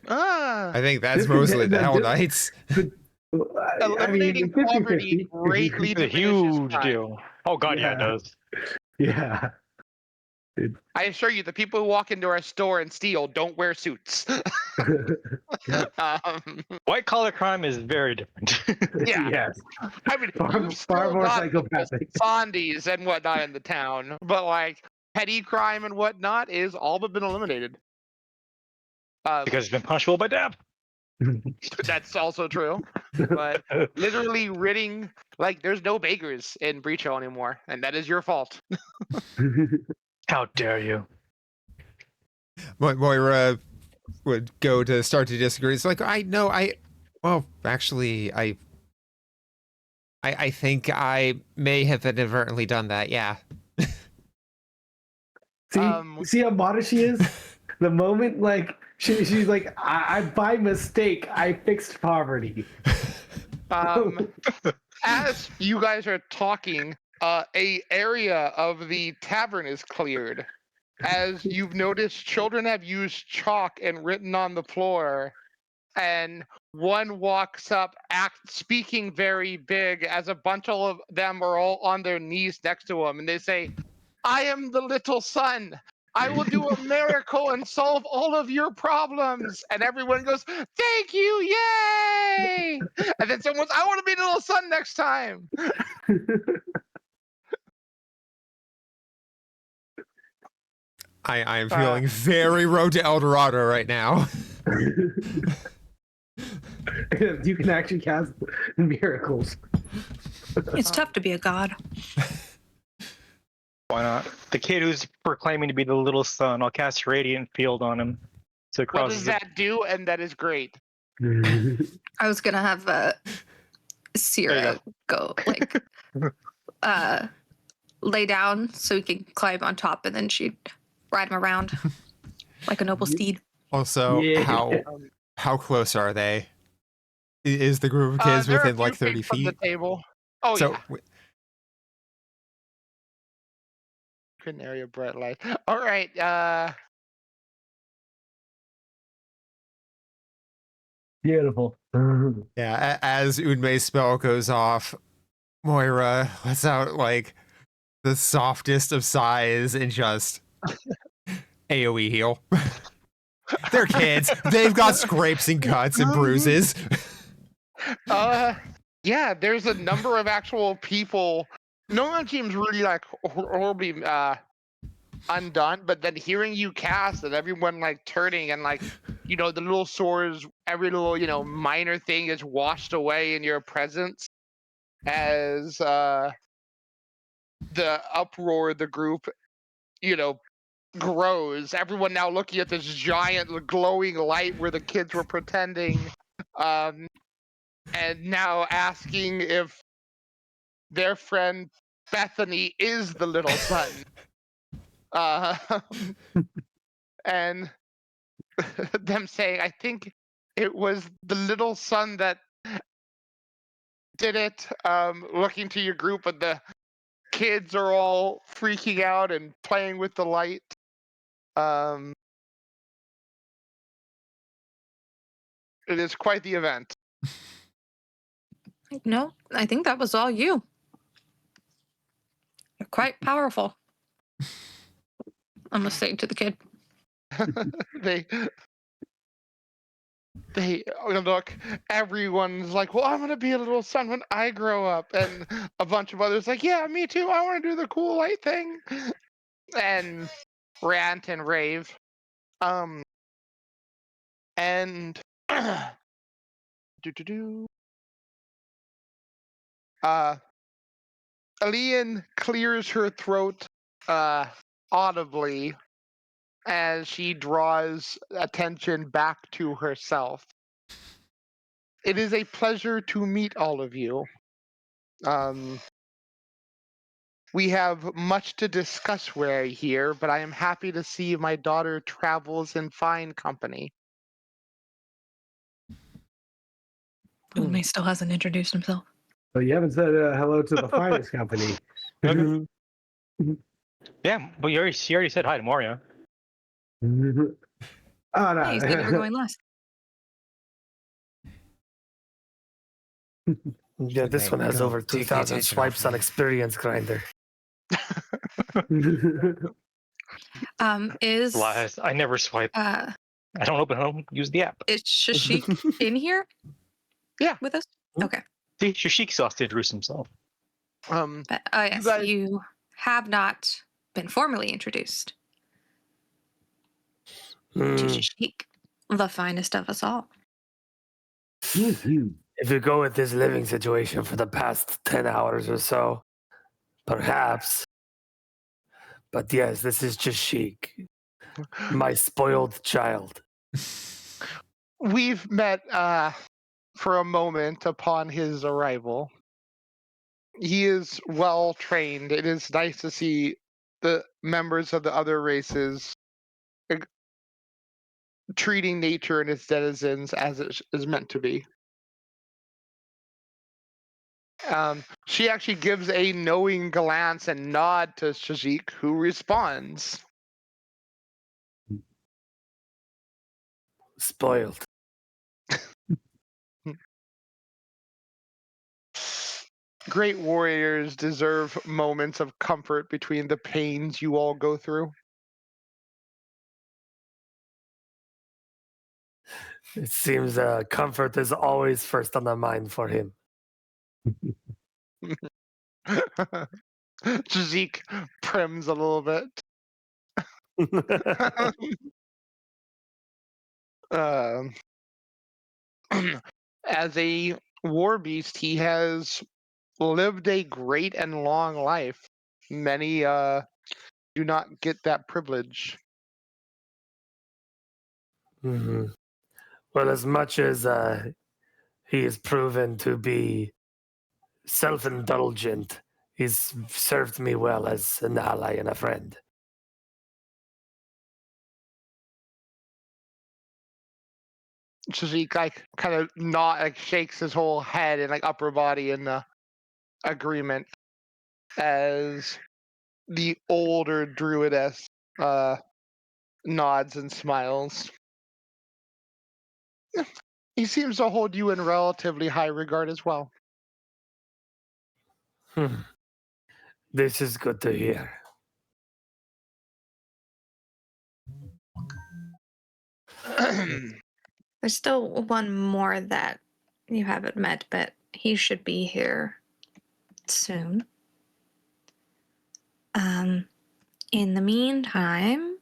Ah, I think that's mostly the Hell Knights. eliminating poverty greatly It's a diminishes huge crime. deal. Oh god, yeah, it does. Yeah. I assure you, the people who walk into our store and steal don't wear suits. Yeah. White collar crime is very different. Yeah. Yes. I mean, Far you've still more got the psychopathic. Sondies and whatnot in the town, but like petty crime and whatnot is all but been eliminated. Because it's been punishable by death. That's also true. But literally ridding, like, there's no beggars in Breach Hill anymore, and that is your fault. How dare you? Moira would go to start to disagree. It's like, I think I may have inadvertently done that. Yeah. See how modest she is? The moment, like, she's like, I by mistake, I fixed poverty. As you guys are talking, a area of the tavern is cleared. As you've noticed, children have used chalk and written on the floor, and one walks up, speaking very big, as a bunch of them are all on their knees next to him, and they say, "I am the little son. I will do a miracle and solve all of your problems." And everyone goes, "Thank you, yay!" And then someone's, "I want to be the little son next time." I am feeling very Road to El Dorado right now. You can actually cast miracles. It's tough to be a god. Why not? The kid who's proclaiming to be the little son, I'll cast Radiant Field on him. So it What crosses does that do? And that is great. I was gonna have Sierra go like lay down so he can climb on top, and then she'd ride him around like a noble steed. Also, Yeah. how close are they? Is the group of kids They're within a few like 30 from the feet? table. Oh So yeah. open area bright light. All right. Beautiful. Yeah, as Unmei's spell goes off, Moira lets out like the softest of sighs and just AoE heal. They're kids. They've got scrapes and cuts and bruises. Yeah, there's a number of actual people. No one seems really like horribly undone, but then hearing you cast and everyone like turning and like, the little swords, every little, minor thing is washed away in your presence as the uproar of the group, grows. Everyone now looking at this giant glowing light where the kids were pretending, and now asking if their friend Bethany is the little son. And them saying, I think it was the little son that did it, looking to your group, and the kids are all freaking out and playing with the light. It is quite the event. No, I think that was all you. You're quite powerful. I'm gonna say to the kid. They look, everyone's like, well, I'm gonna be a little son when I grow up, and a bunch of others like, yeah, me too, I want to do the cool light thing, and rant and rave. And Elian clears her throat audibly as she draws attention back to herself. It is a pleasure to meet all of you. We have much to discuss where here, but I am happy to see my daughter travels in fine company. Unmei still hasn't introduced himself. But you haven't said hello to the finest company. Yeah, but you already said hi to Moria. Oh, no. Hey, you said you were going last. Yeah, this one has over 2,000 swipes on Experience Grinder. Is Lies. I never swipe. I don't use the app. is Shashik in here? Yeah. With us? Okay. See, Shashik still has to introduce himself. But, yes, guys- you have not been formally introduced to Shashik, the finest of us all. If you go with this living situation for the past 10 hours or so, perhaps. But yes, this is Jashik, my spoiled child. We've met for a moment upon his arrival. He is well trained. It is nice to see the members of the other races treating nature and its denizens as it is meant to be. She actually gives a knowing glance and nod to Shajik, who responds. Spoiled. Great warriors deserve moments of comfort between the pains you all go through. It seems comfort is always first on the mind for him. Shajik prims a little bit. As a war beast, he has lived a great and long life. Many do not get that privilege. Mm-hmm. Well, as much as he is proven to be self-indulgent, he's served me well as an ally and a friend. Shajik kind of shakes his whole head and upper body in agreement as the older druidess nods and smiles. He seems to hold you in relatively high regard as well. This is good to hear. There's still one more that you haven't met, but he should be here soon. In the meantime,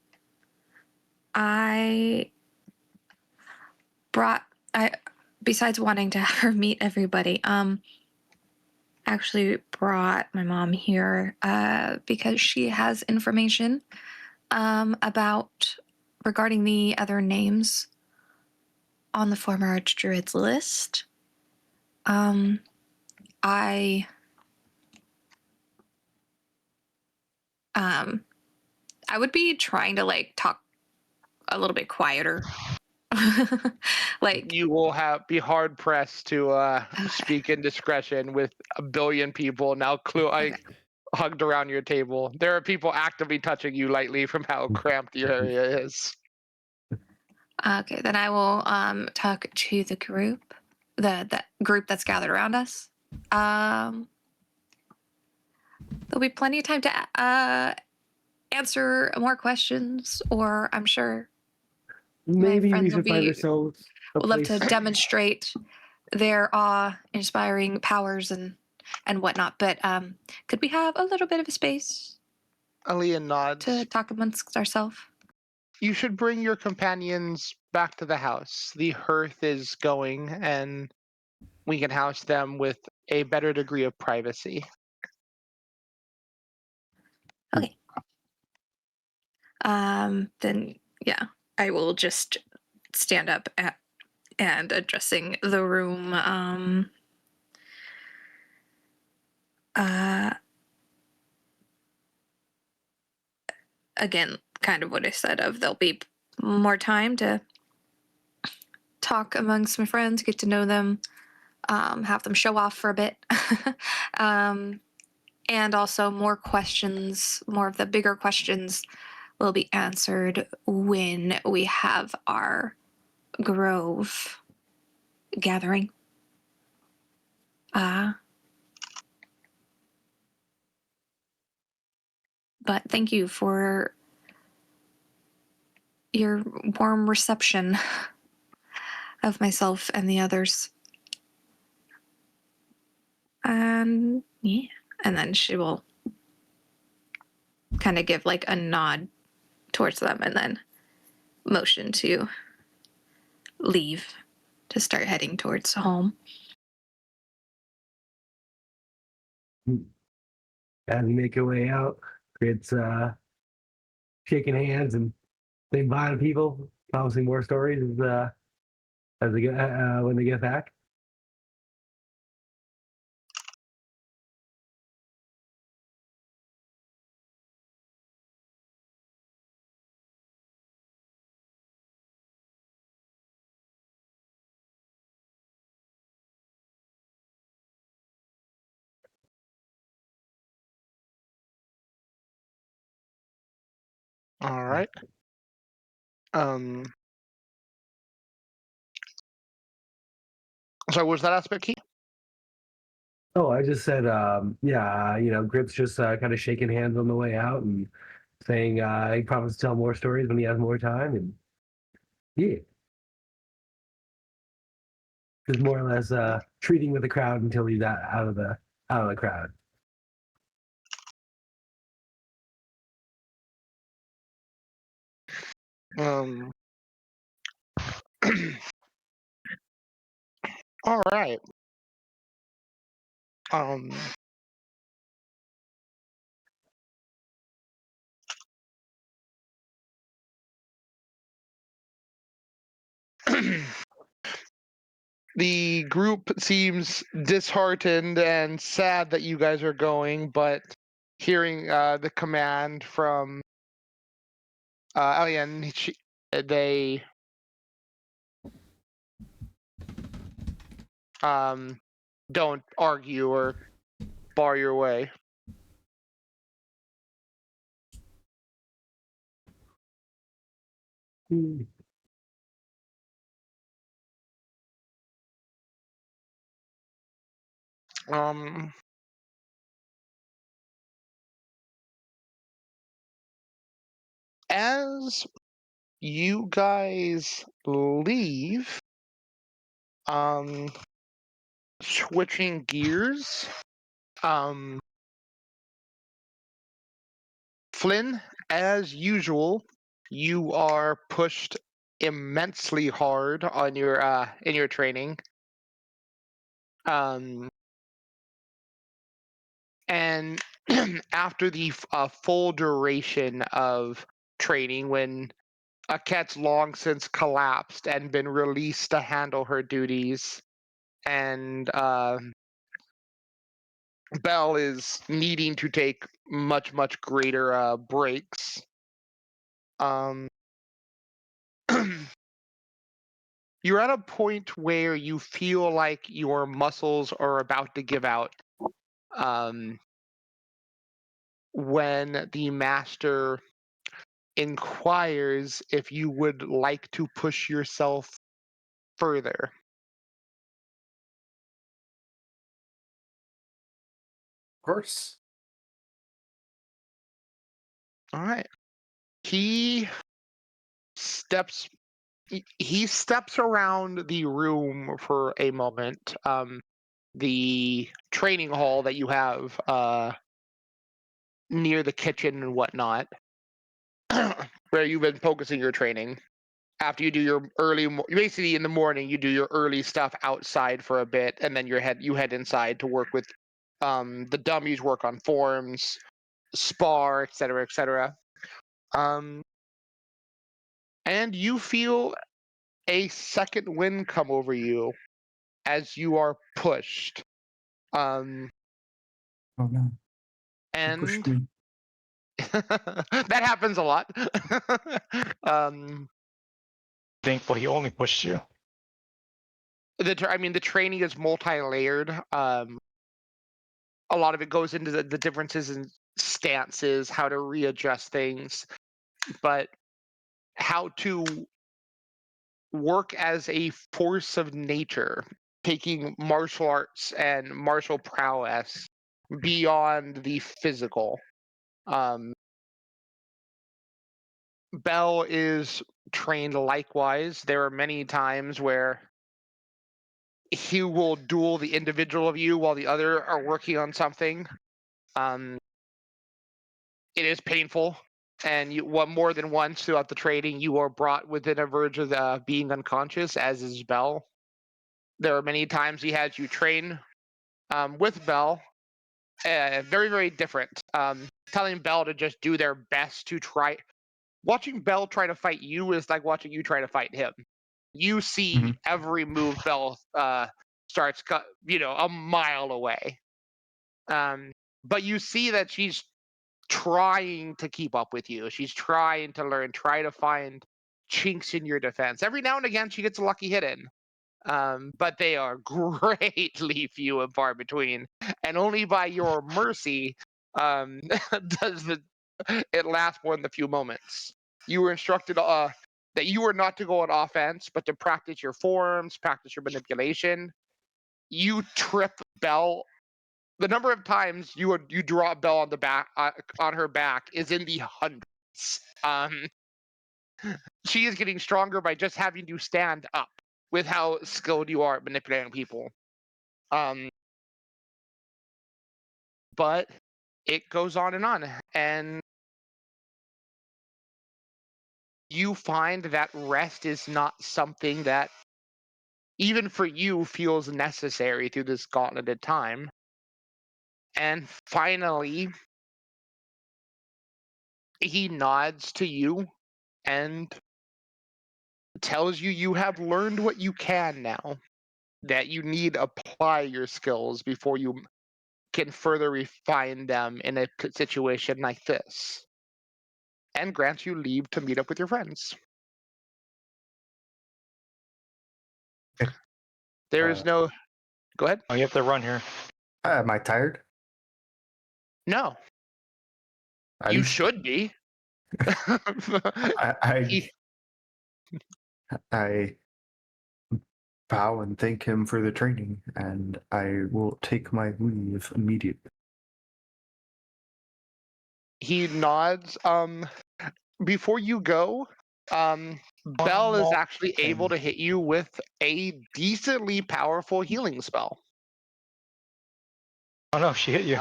I besides wanting to have her meet everybody, actually brought my mom here because she has information about regarding the other names on the former Archdruid's list. I would be trying to like talk a little bit quieter. Like You will be hard pressed to speak in discretion with a billion people now hugged around your table. There are people actively touching you lightly from how cramped your area is. Okay, then I will talk to the group, the group that's gathered around us. There'll be plenty of time to answer more questions, or I'm sure Maybe we friends will should find be- ourselves a would love to place. demonstrate their awe-inspiring powers and whatnot. But could we have a little bit of a space Aaliyah nods. to talk amongst ourselves? You should bring your companions back to the house. The hearth is going, and we can house them with a better degree of privacy. Okay. Then yeah, I will just stand up and addressing the room. Again, kind of what I said of there'll be more time to talk amongst my friends, get to know them, have them show off for a bit. And also more questions, more of the bigger questions will be answered when we have our grove gathering. But thank you for your warm reception of myself and the others. And yeah, and then she will kind of give like a nod towards them and then motion to leave to start heading towards home. As we make our way out, it's shaking hands and saying bye to people, promising more stories as they get when they get back. All right. So was that aspect key? Oh, I just said, Grip's just kind of shaking hands on the way out and saying he promised to tell more stories when he has more time, and yeah, just more or less treating with the crowd until he's out of the crowd. All right. The group seems disheartened and sad that you guys are going, but hearing the command from Alien, they don't argue or bar your way. Um, as you guys leave, switching gears, Flynn, as usual, you are pushed immensely hard on your in your training. And after the full duration of training, when Aket's long since collapsed and been released to handle her duties, and Belle is needing to take much greater breaks. You're at a point where you feel like your muscles are about to give out. When the master inquires if you would like to push yourself further. Of course. All right. He steps around the room for a moment. The training hall that you have near the kitchen and whatnot, where you've been focusing your training. After you do your basically in the morning, you do your early stuff outside for a bit, and then you head inside to work with the dummies, work on forms, spar, etc., etc. And you feel a second wind come over you as you are pushed. Oh no. And Pushed me. that happens a lot. Thankful he only pushed you. The training is multi-layered. A lot of it goes into the differences in stances, how to readjust things, but how to work as a force of nature, taking martial arts and martial prowess beyond the physical. Belle is trained likewise. There are many times where he will duel the individual of you while the other are working on something. It is painful, and more than once throughout the training, you are brought within a verge of being unconscious, as is Belle. There are many times he has you train with Belle. Very different. Telling Belle to just do their best to try. Watching Belle try to fight you is like watching you try to fight him. You see every move Belle starts, a mile away. But you see that she's trying to keep up with you. She's trying to learn, try to find chinks in your defense. Every now and again, she gets a lucky hit in. But they are greatly few and far between. And only by your mercy does it last more than a few moments. You were instructed that you were not to go on offense, but to practice your forms, practice your manipulation. You trip Belle. The number of times you drop Belle on the back on her back is in the hundreds. She is getting stronger by just having to stand up with how skilled you are at manipulating people. But it goes on, and you find that rest is not something that even for you feels necessary through this gauntleted time. And finally, he nods to you and tells you have learned what you can now, that you need to apply your skills before you can further refine them in a situation like this, and grants you leave to meet up with your friends. Okay. There is no... Go ahead. Oh, you have to run here. Am I tired? No. At You least should be. I I bow and thank him for the training, and I will take my leave immediately. He nods. Before you go, Belle is more actually able to hit you with a decently powerful healing spell. Oh no, she hit you.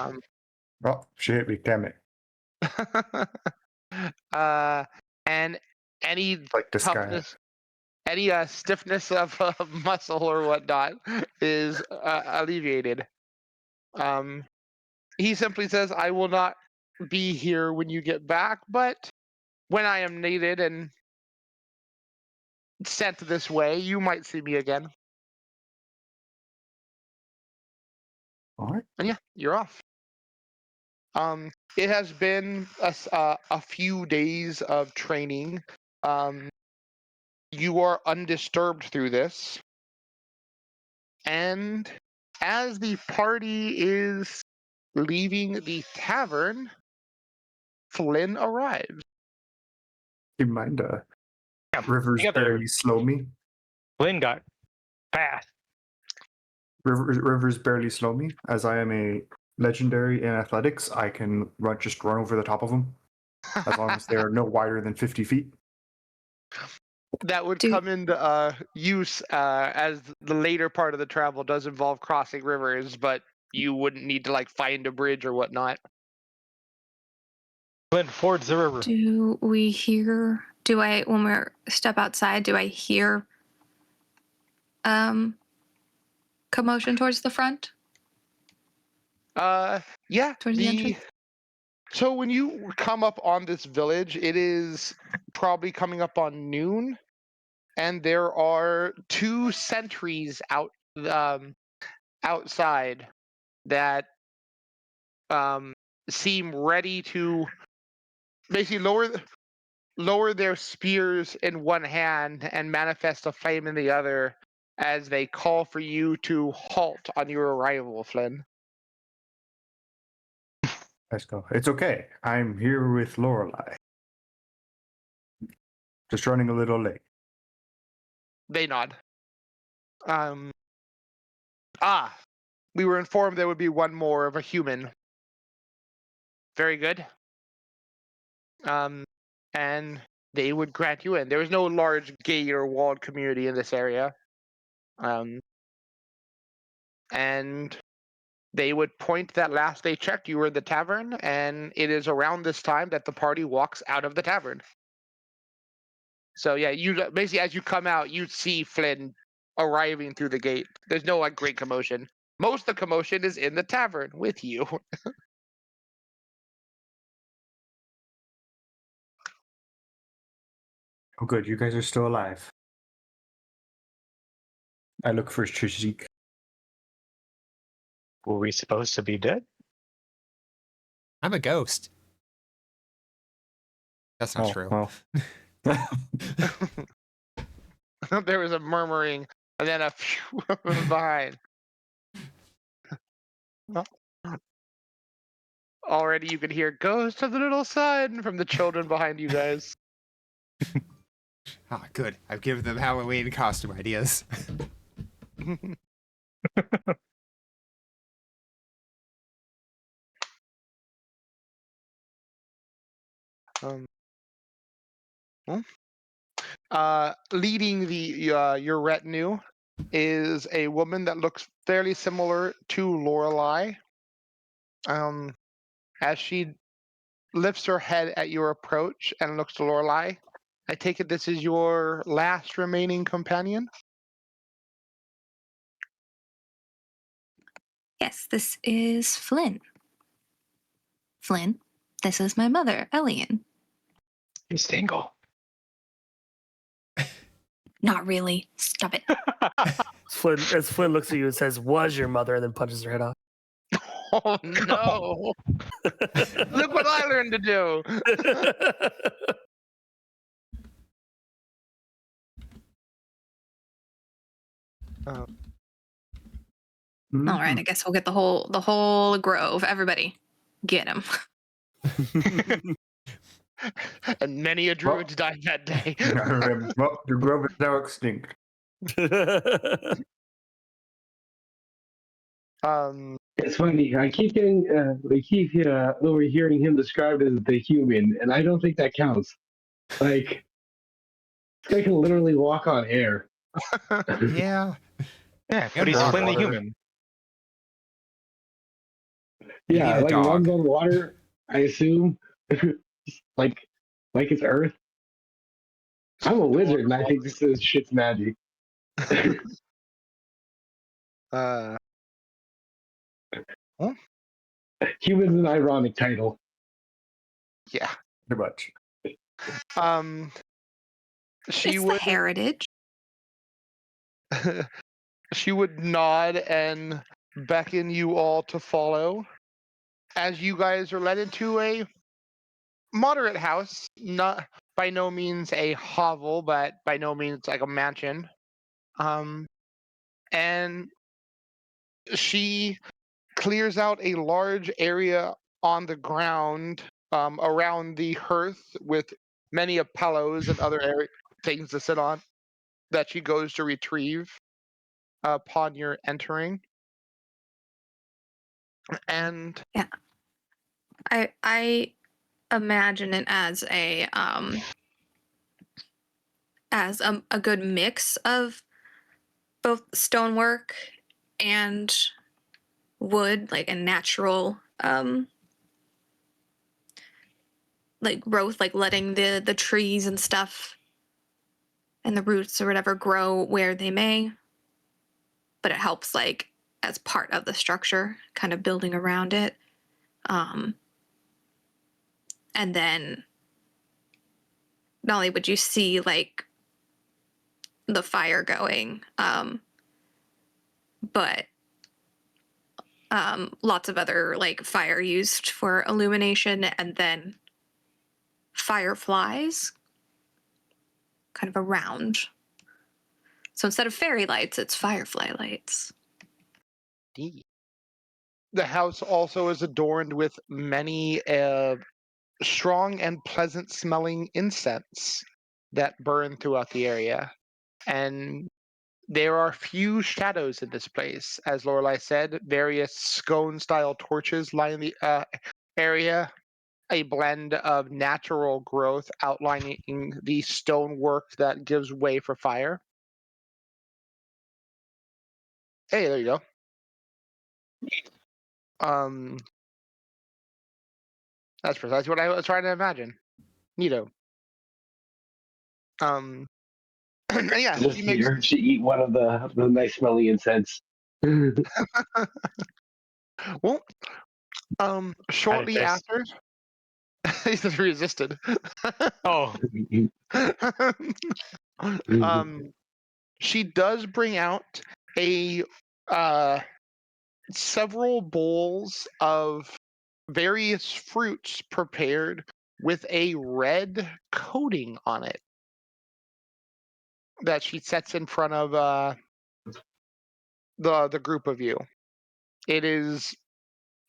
Oh, she hit me, damn it. And any Like this guy. toughness, any stiffness of muscle or whatnot is alleviated. He simply says, "I will not be here when you get back, but when I am needed and sent this way, you might see me again." All right. And yeah, you're off. It has been a few days of training. You are undisturbed through this. And as the party is leaving the tavern, Flynn arrives. Keep in mind, Yeah, Rivers together. barely slow me. Flynn got fast. Rivers barely slow me. As I am a legendary in athletics, I can just run over the top of them, as long as they are no wider than 50 feet. That would Do- come into use as the later part of the travel does involve crossing rivers, but you wouldn't need to like find a bridge or whatnot. Flynn fords the river. Do we hear? Do I when we step outside? Do I hear commotion towards the front? Yeah. Towards the entrance? So when you come up on this village, it is probably coming up on noon, and there are 2 sentries outside that seem ready to basically lower their spears in one hand and manifest a flame in the other as they call for you to halt on your arrival, Flynn. Let's go. It's okay. I'm here with Lorelei. Just running a little late. They nod. We were informed there would be one more of a human. Very good. And they would grant you in. There was no large gate or walled community in this area. And they would point that last they checked, you were in the tavern, and it is around this time that the party walks out of the tavern. So yeah, you basically as you come out, you see Flynn arriving through the gate. There's no like great commotion. Most of the commotion is in the tavern with you. Oh, good. You guys are still alive. I look for Shajik. Were we supposed to be dead? I'm a ghost. That's not true. Well. There was a murmuring and then a phew behind. Already you could hear "Ghost of the Little Sun" from the children behind you guys. Ah, good. I've given them Halloween costume ideas. Leading the your retinue is a woman that looks fairly similar to Lorelei. As she lifts her head at your approach and looks to Lorelei, I take it this is your last remaining companion? Yes, this is Flynn. Flynn, this is my mother, Elian. He's single. Not really. Stop it. As Flynn looks at you and says, "Was your mother?" and then punches her head off. Oh no! Look what I learned to do. All right, I guess we'll get the whole grove. Everybody, get him. And many a druid died that day. Well, your grove is now extinct. It's funny. I keep getting, they keep overhearing him described as the human, and I don't think that counts. Like, this guy can literally walk on air. Yeah. Yeah, Yeah, but he's bro. Flynn the Water. human. You Yeah, need a like dog. runs on water, I assume. like it's Earth. I'm a wizard, and I think this is shit's magic. uh, Human's an ironic title. yeah. Pretty much. She It's the would heritage. she would nod and beckon you all to follow as you guys are led into a moderate house, not by no means a hovel, but by no means like a mansion. And she clears out a large area on the ground around the hearth with many of pillows and other things to sit on that she goes to retrieve upon your entering. And I imagine it as a good mix of both stonework and wood, like a natural like growth, like letting the trees and stuff and the roots or whatever grow where they may, but it helps like as part of the structure, kind of building around it. And then not only would you see like the fire going, but lots of other like fire used for illumination, and then fireflies kind of around. So instead of fairy lights, it's firefly lights. the house also is adorned with many strong and pleasant smelling incense that burn throughout the area. And there are few shadows in this place. As Lorelai said, various scone-style torches line the area, a blend of natural growth outlining the stonework that gives way for fire. Hey, there you go. That's precisely what I was trying to imagine. Neato. And yeah, Just she makes she eat one of the nice smelling incense. well. Shortly taste. after, he just resisted. Oh, She does bring out a several bowls of various fruits prepared with a red coating on it that she sets in front of the group of you. It is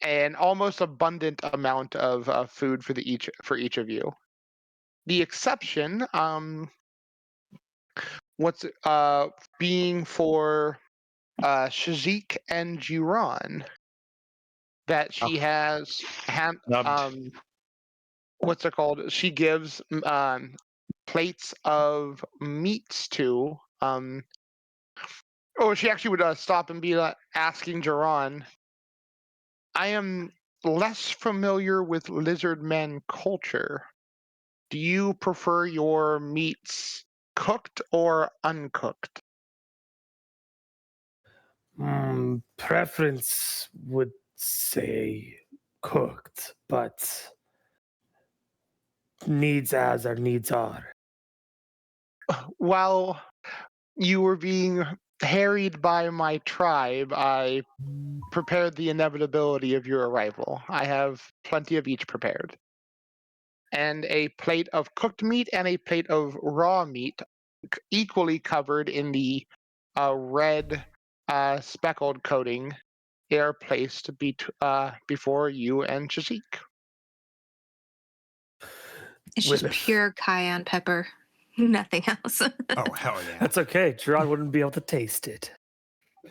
an almost abundant amount of food for each of you. The exception, what's being for Shazik and Jiran, that she has nubbed. what's it called? She gives plates of meats to. She actually would stop and be asking Jiran. I am less familiar with lizard men culture. Do you prefer your meats cooked or uncooked? Preference would say cooked, but needs as our needs are. While you were being harried by my tribe, I prepared the inevitability of your arrival. I have plenty of each prepared. And a plate of cooked meat and a plate of raw meat, equally covered in the red speckled coating, are placed before you and Shazik. It's With just it. pure cayenne pepper, nothing else. Oh hell yeah! That's okay. Gerard wouldn't be able to taste it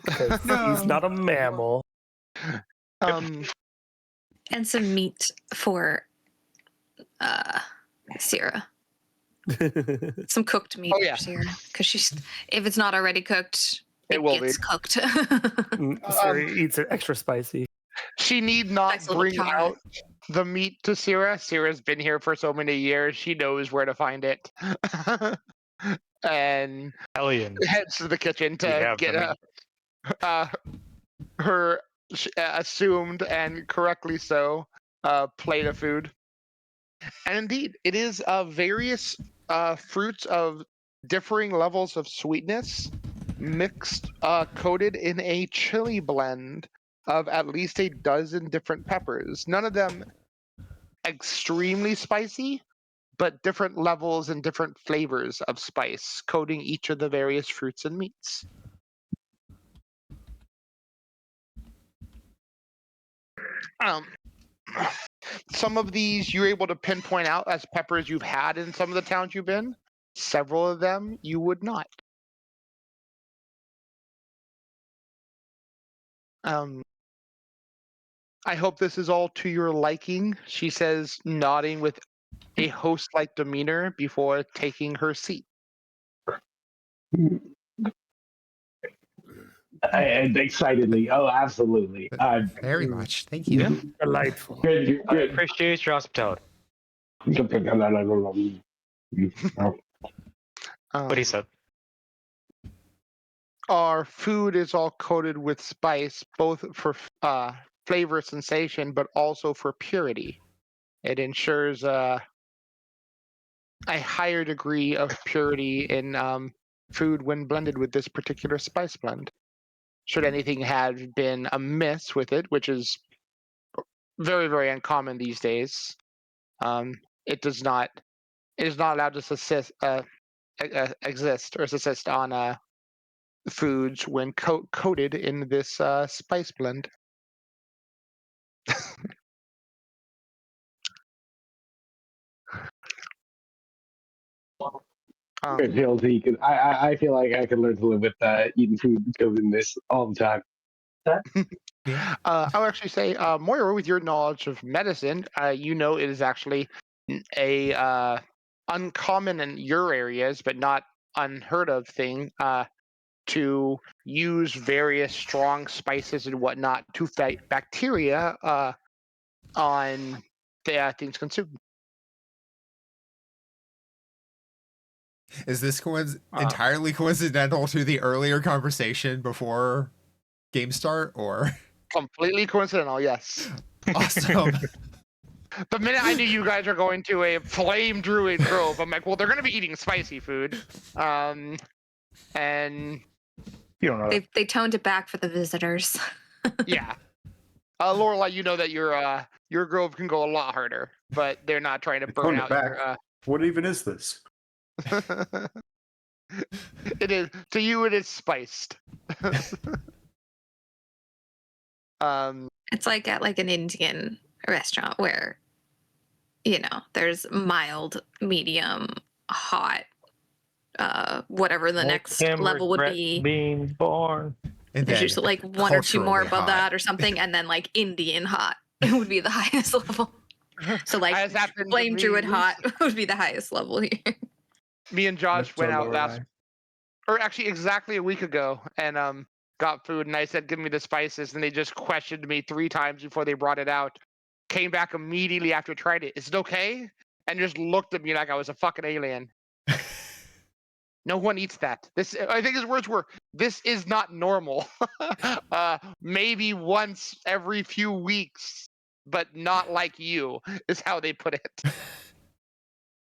because he's not a mammal. Um, And some meat for Sierra. Some cooked meat Oh, yeah. for Sierra. Because if it's not already cooked, It it will gets be. cooked. Sarah eats it extra spicy. she need not Nice little bring char. out the meat to Sierra. Sierra's been here for so many years; she knows where to find it, and Hellions. heads to the kitchen We to have get the her assumed and correctly so plate of food. And indeed, it is various fruits of differing levels of sweetness mixed, coated in a chili blend of at least a dozen different peppers. None of them extremely spicy, but different levels and different flavors of spice, coating each of the various fruits and meats. Um, some of these you're able to pinpoint out as peppers you've had in some of the towns you've been. Several of them you would not. I hope this is all to your liking, she says, nodding with a host-like demeanor before taking her seat. And excitedly, oh, absolutely. Very much. Thank you. Yeah. Delightful. Good, I good. appreciate your hospitality. What he said. Our food is all coated with spice, both for flavor sensation, but also for purity. It ensures a higher degree of purity in food when blended with this particular spice blend. Should anything have been amiss with it, which is very, very uncommon these days, it is not allowed to exist or subsist on foods when coated in this spice blend. Good guilty, 'cause I feel like I could learn to live with eating food because in this all the time. I would actually say, Moira, with your knowledge of medicine, you know it is actually a uncommon in your areas, but not unheard of thing to use various strong spices and whatnot to fight bacteria on the things consumed. Is this entirely coincidental to the earlier conversation before game start, or Completely coincidental, yes. awesome? The minute I knew you guys are going to a flame druid grove, I'm like, well, they're going to be eating spicy food, and You don't know that. They toned it back for the visitors. yeah, Lorelai, you know that your grove can go a lot harder, but they're not trying to They burn toned it out back. your. What even is this? It is to you. It is spiced. It's like at an Indian restaurant where, there's mild, medium, hot, whatever the next Make him level would regret be. being born. And There's then usually one or two more culturally above hot. that or something, and then Indian hot would be the highest level. So As happened to flame me druid hot recently. would be the highest level here. Me and Josh Mr. went out Lorelai. or actually exactly a week ago, and got food, and I said, "Give me the spices," and they just questioned me 3 times before they brought it out. Came back immediately after tried it. Is it okay? And just looked at me like I was a fucking alien. No one eats that. This, I think his words were, "This is not normal." Maybe once every few weeks, but not like you, is how they put it.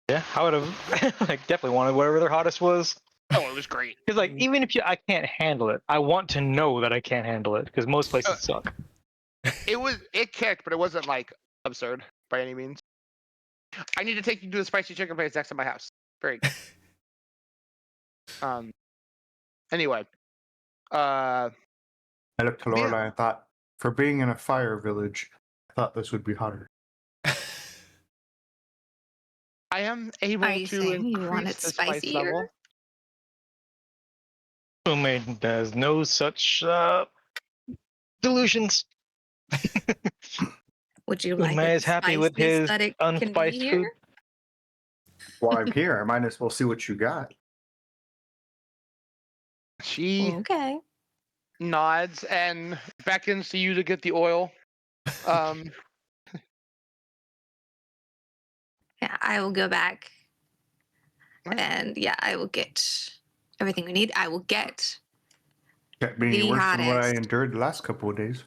Yeah, I would have definitely wanted whatever their hottest was. Oh, it was great. Because even if I can't handle it, I want to know that I can't handle it because most places suck. It kicked, but it wasn't absurd by any means. I need to take you to the spicy chicken place next to my house. Very good. Anyway, I looked to Yeah. Lorelai and thought, for being in a fire village, I thought this would be hotter. I am able Are you to saying you want increase it the spice spicier? level. Ume has no such delusions. Would you Ume like it is happy with spiciest his that it can be unspiced here? food. While I'm here, I might as well see what you got. She Okay. nods and beckons to you to get the oil. Um, Yeah, I will go back. And yeah, I will get everything we need. I will get Can't be any the worse than what I hottest. endured the last couple of days.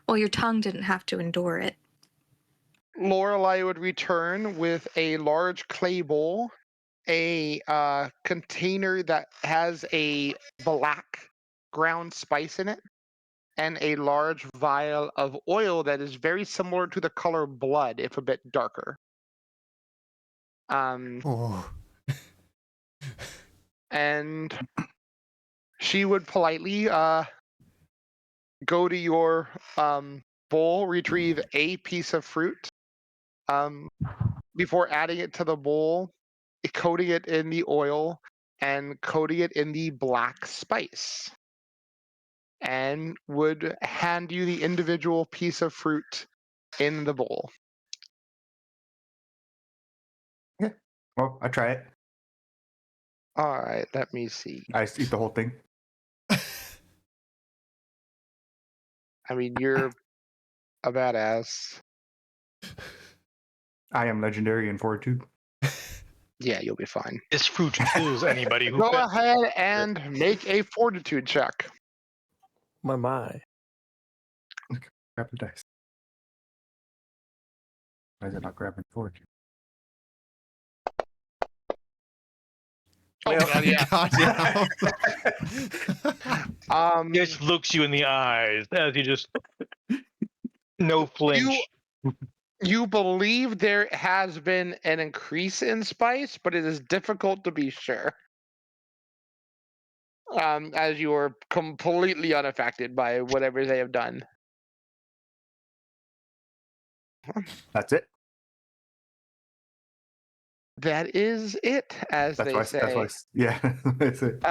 Well, your tongue didn't have to endure it. Lorelei would return with a large clay bowl, a container that has a black ground spice in it, and a large vial of oil that is very similar to the color blood, if a bit darker. Oh. And she would politely go to your bowl, retrieve a piece of fruit, before adding it to the bowl, coating it in the oil, and coating it in the black spice, and would hand you the individual piece of fruit in the bowl. Well, I try it. All right, let me see. I just eat the whole thing. I mean, you're a badass. I am legendary in fortitude. Yeah, you'll be fine. This fruit kills anybody who Go fed. ahead and make a fortitude check. My. Grab the dice. Why is it not grabbing fortitude? Oh, God, yeah. Goddamn. Just looks you in the eyes as you just no flinch. You believe there has been an increase in spice, but it is difficult to be sure. As you are completely unaffected by whatever they have done. That's it. That is it, as That's they why. say. That's why. Yeah. That's it.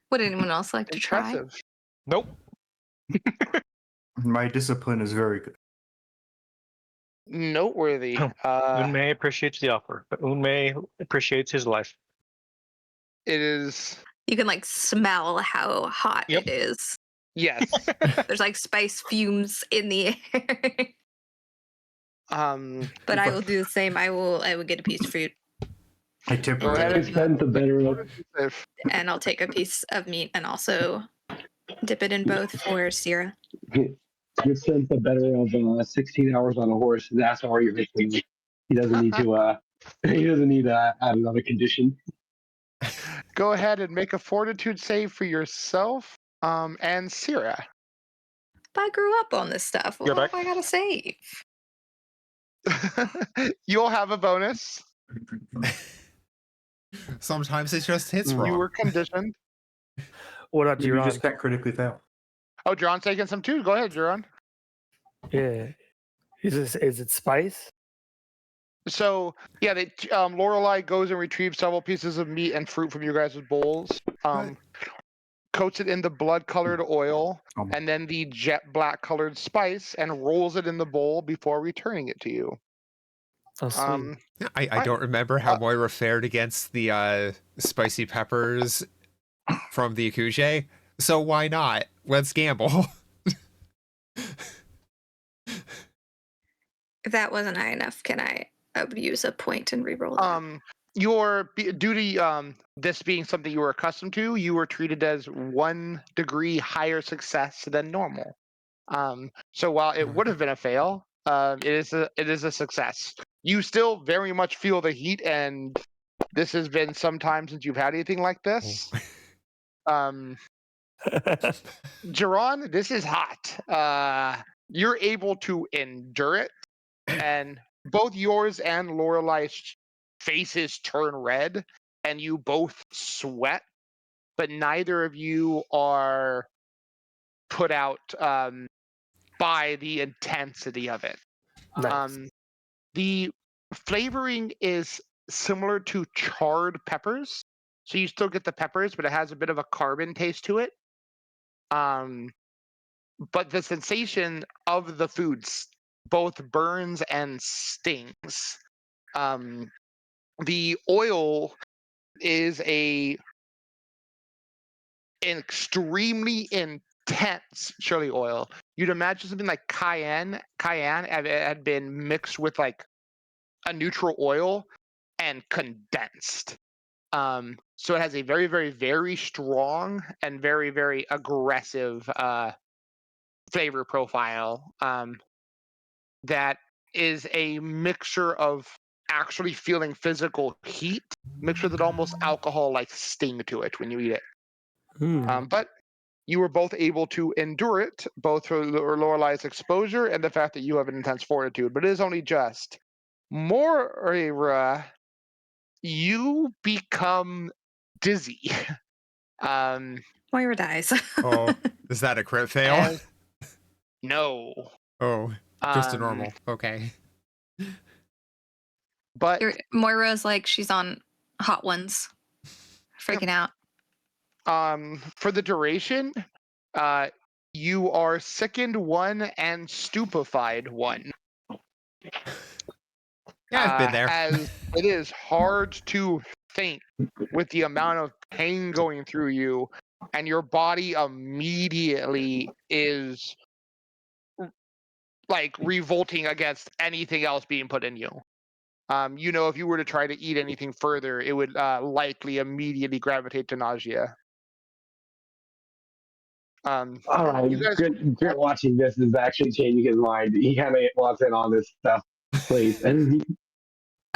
Would anyone else like to try? Impressive. Nope. My discipline is very good. Noteworthy. Unmei appreciates the offer, but Unmei appreciates his life. It is. You can like smell how hot Yep. it is. Yes. There's like spice fumes in the air. But I will do the same. I will get a piece of fruit I tip Go her. ahead It's been the better of. and I'll take a piece of meat and also dip it in both for Sierra. You spent the better of 16 hours on a horse. That's all you're missing. He doesn't need to. He doesn't need to add another condition. Go ahead and make a fortitude save for yourself, and Sierra. But I grew up on this stuff. You're What back. do I gotta save? You'll have a bonus. Sometimes it just hits You wrong. You were conditioned. What about You Duran? just can't critically fail. Oh, Duran's taking some too. Go ahead, Duran. Yeah. Is it spice? So yeah, Lorelei goes and retrieves several pieces of meat and fruit from your guys' bowls. Coats it in the blood-colored oil, and then the jet black-colored spice, and rolls it in the bowl before returning it to you. Oh, sweet. I don't remember how Moira fared against the spicy peppers from the Akuje, so why not? Let's gamble. If that wasn't high enough, I would use a point and re-roll that. Due to this being something you were accustomed to, you were treated as 1 degree higher success than normal. So while it would have been a fail, it is a success. You still very much feel the heat, and this has been some time since you've had anything like this. Jerron, this is hot. You're able to endure it, and both yours and Lorelei's faces turn red, and you both sweat, but neither of you are put out by the intensity of it. Nice. The flavoring is similar to charred peppers, so you still get the peppers, but it has a bit of a carbon taste to it. But the sensation of the foods both burns and stings. The oil is an extremely intense chili oil. You'd imagine something like cayenne had been mixed with like a neutral oil and condensed. So it has a very, very, very strong and very, very aggressive flavor profile that is a mixture of actually feeling physical heat mixed with an almost alcohol-like sting to it when you eat it. But you were both able to endure it, both through Lorelai's exposure and the fact that you have an intense fortitude. But it is only just. Moira, you become dizzy. Moira dies. Oh, is that a crit fail? as- no. Oh, just a Um, normal. Okay. But Moira's like she's on hot ones, freaking out. for the duration, you are sickened 1 and stupefied 1. Yeah, I've been there. As it is hard to think with the amount of pain going through you, and your body immediately is like revolting against anything else being put in you. You know, if you were to try to eat anything further, it would likely immediately gravitate to nausea. All right, you guys, Grit watching this is actually changing his mind. He kind of wants in on this stuff, please.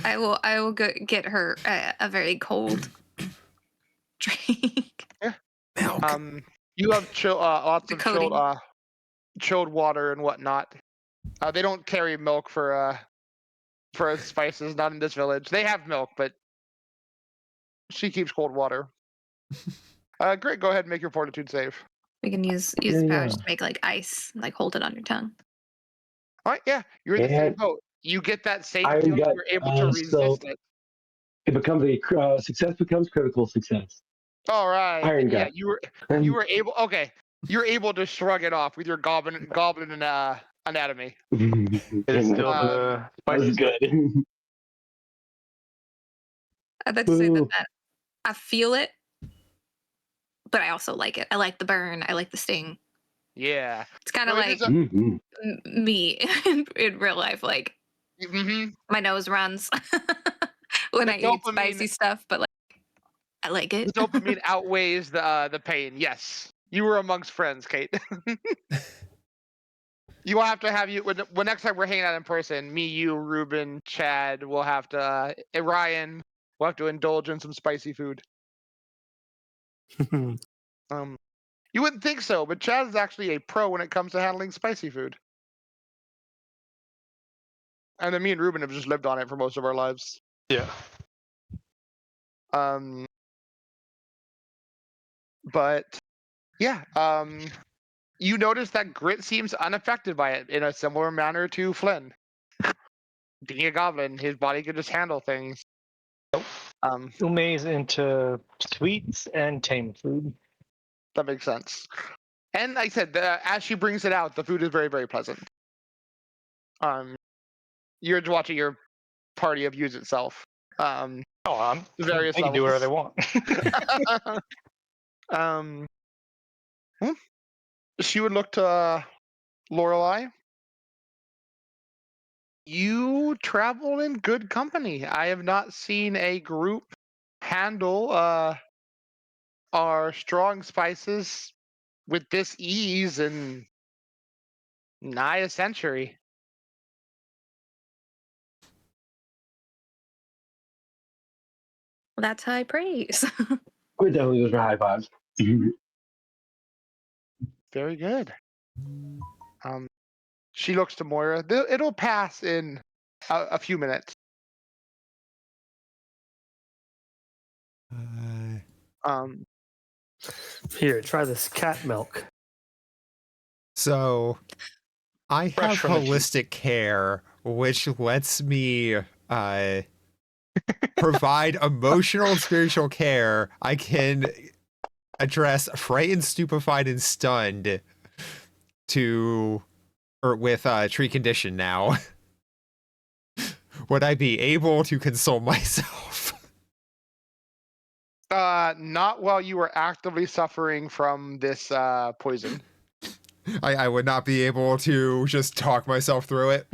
I will go get her a very cold drink. Milk. you have lots The of coating. chilled water and whatnot. They don't carry milk for spices, not in this village. They have milk, but she keeps cold water. Great, go ahead and make your fortitude save. We can use Yeah, powers yeah. to make like ice, like hold it on your tongue. All right, yeah, you're in the same And boat. You get that same I feeling. got You're able to so resist it. it becomes a success becomes critical success. All right, Iron yeah, gut. you were able. Okay, you're able to shrug it off with your goblin anatomy. It's still the That was spicy stuff. good. I'd like to say that, Boo. that I feel it, but I also like it. I like the burn. I like the sting. Yeah, It's kind of No, it like is a- Mhm. me in real life. Like mhm. my nose runs when The I eat dopamine- spicy stuff, but like I like The it. dopamine outweighs the pain. Yes, you were amongst friends, Kate. You will have to have you when next time we're hanging out in person. Me, you, Ruben, Chad. We'll have to Ryan. We'll have to indulge in some spicy food. You wouldn't think so, but Chad is actually a pro when it comes to handling spicy food. And then me and Ruben have just lived on it for most of our lives. Yeah. But yeah, you notice that Grit seems unaffected by it in a similar manner to Flynn. Being a goblin, his body can just handle things. Ume's into sweets and tame food. That makes sense. And like I said, as she brings it out, the food is very, very pleasant. You're just watching your party abuse itself. Oh, Various they can do whatever levels. they want. She would look to Lorelai. You travel in good company. I have not seen a group handle our strong spices with this ease in nigh a century. Well, that's high praise. Grit definitely goes for high fives. Very good. She looks to Moira. It'll pass in a few minutes. Here, try this cat milk. So I Fresh have from the holistic care which lets me provide emotional and spiritual care. I can address frightened, stupefied, and stunned with tree condition now. Would I be able to console myself? Not while you were actively suffering from this poison. I would not be able to just talk myself through it.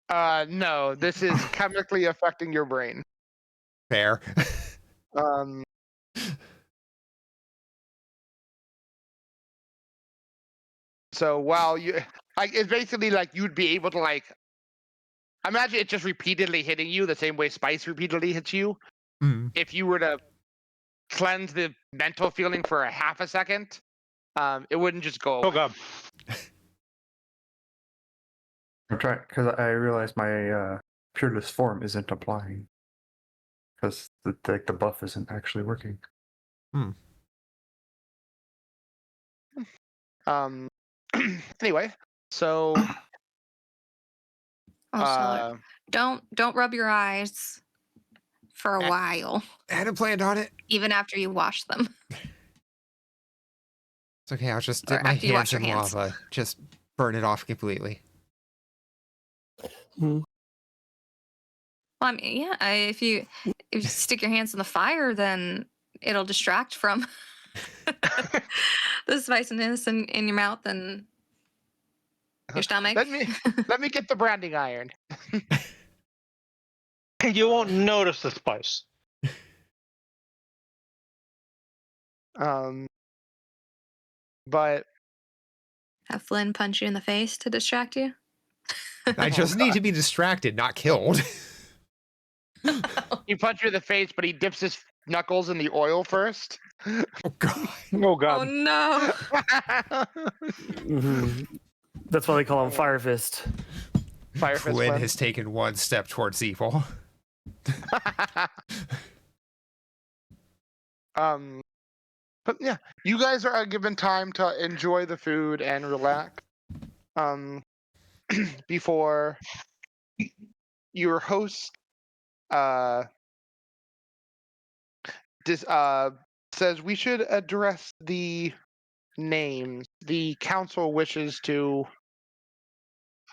No, this is chemically affecting your brain. Fair. Um, so while you, like, it's basically like you'd be able to like, imagine it just repeatedly hitting you the same way spice repeatedly hits you. Mm. If you were to cleanse the mental feeling for a half a second, it wouldn't just go away. Oh god. I'm trying because I realize my peerless form isn't applying because the buff isn't actually working. Anyway, so Don't rub your eyes for a while, I hadn't planned on it. even after you wash them. It's okay, I'll just Or dip my after you wash hands in your hands. lava. Just burn it off completely. Well, I mean, yeah, if you stick your hands in the fire, then it'll distract from the spiciness in your mouth and your stomach. let me get the branding iron. You won't notice the spice. But Have Flynn punch you in the face to distract you. I just need to be distracted, not killed. he punched you in the face, but he dips his knuckles in the oil first. Oh god. Oh Oh god. no! That's why they call him Fire Fist. Fire Fist Flynn Flynn. has taken one step towards evil. But yeah, you guys are given time to enjoy the food and relax. Before your host says we should address the names. The council wishes to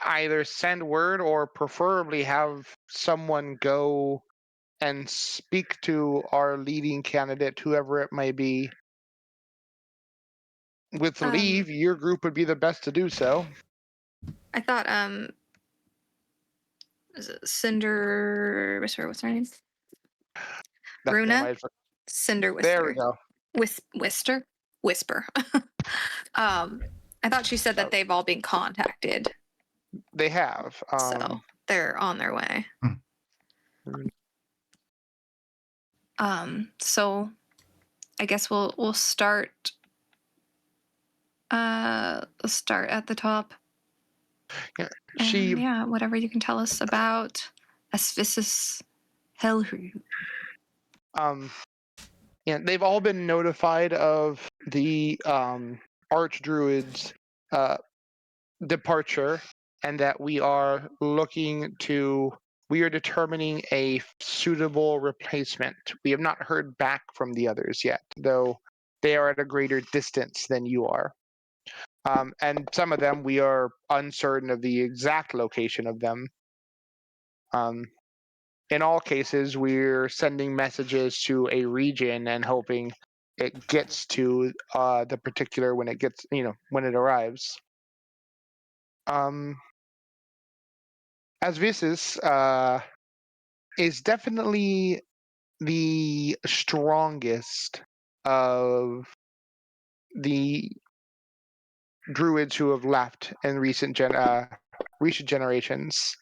either send word or preferably have someone go and speak to our leading candidate, whoever it may be. With leave, your group would be the best to do so. I thought is it Cinder Whisper? What's her name? That's Runa? my- Cinder Whisper. There we go. Whisper. I thought she said that they've all been contacted, They have. so they're on their way. So I guess we'll start. Let's start at the top. Yeah, And whatever you can tell us about Asphysis Helhu. Yeah, they've all been notified of the Archdruid's departure, and that we are determining a suitable replacement. We have not heard back from the others yet, though they are at a greater distance than you are. And some of them, we are uncertain of the exact location of them. In all cases, we're sending messages to a region and hoping it gets to the particular when it arrives. Asvisis is definitely the strongest of the druids who have left in recent generations.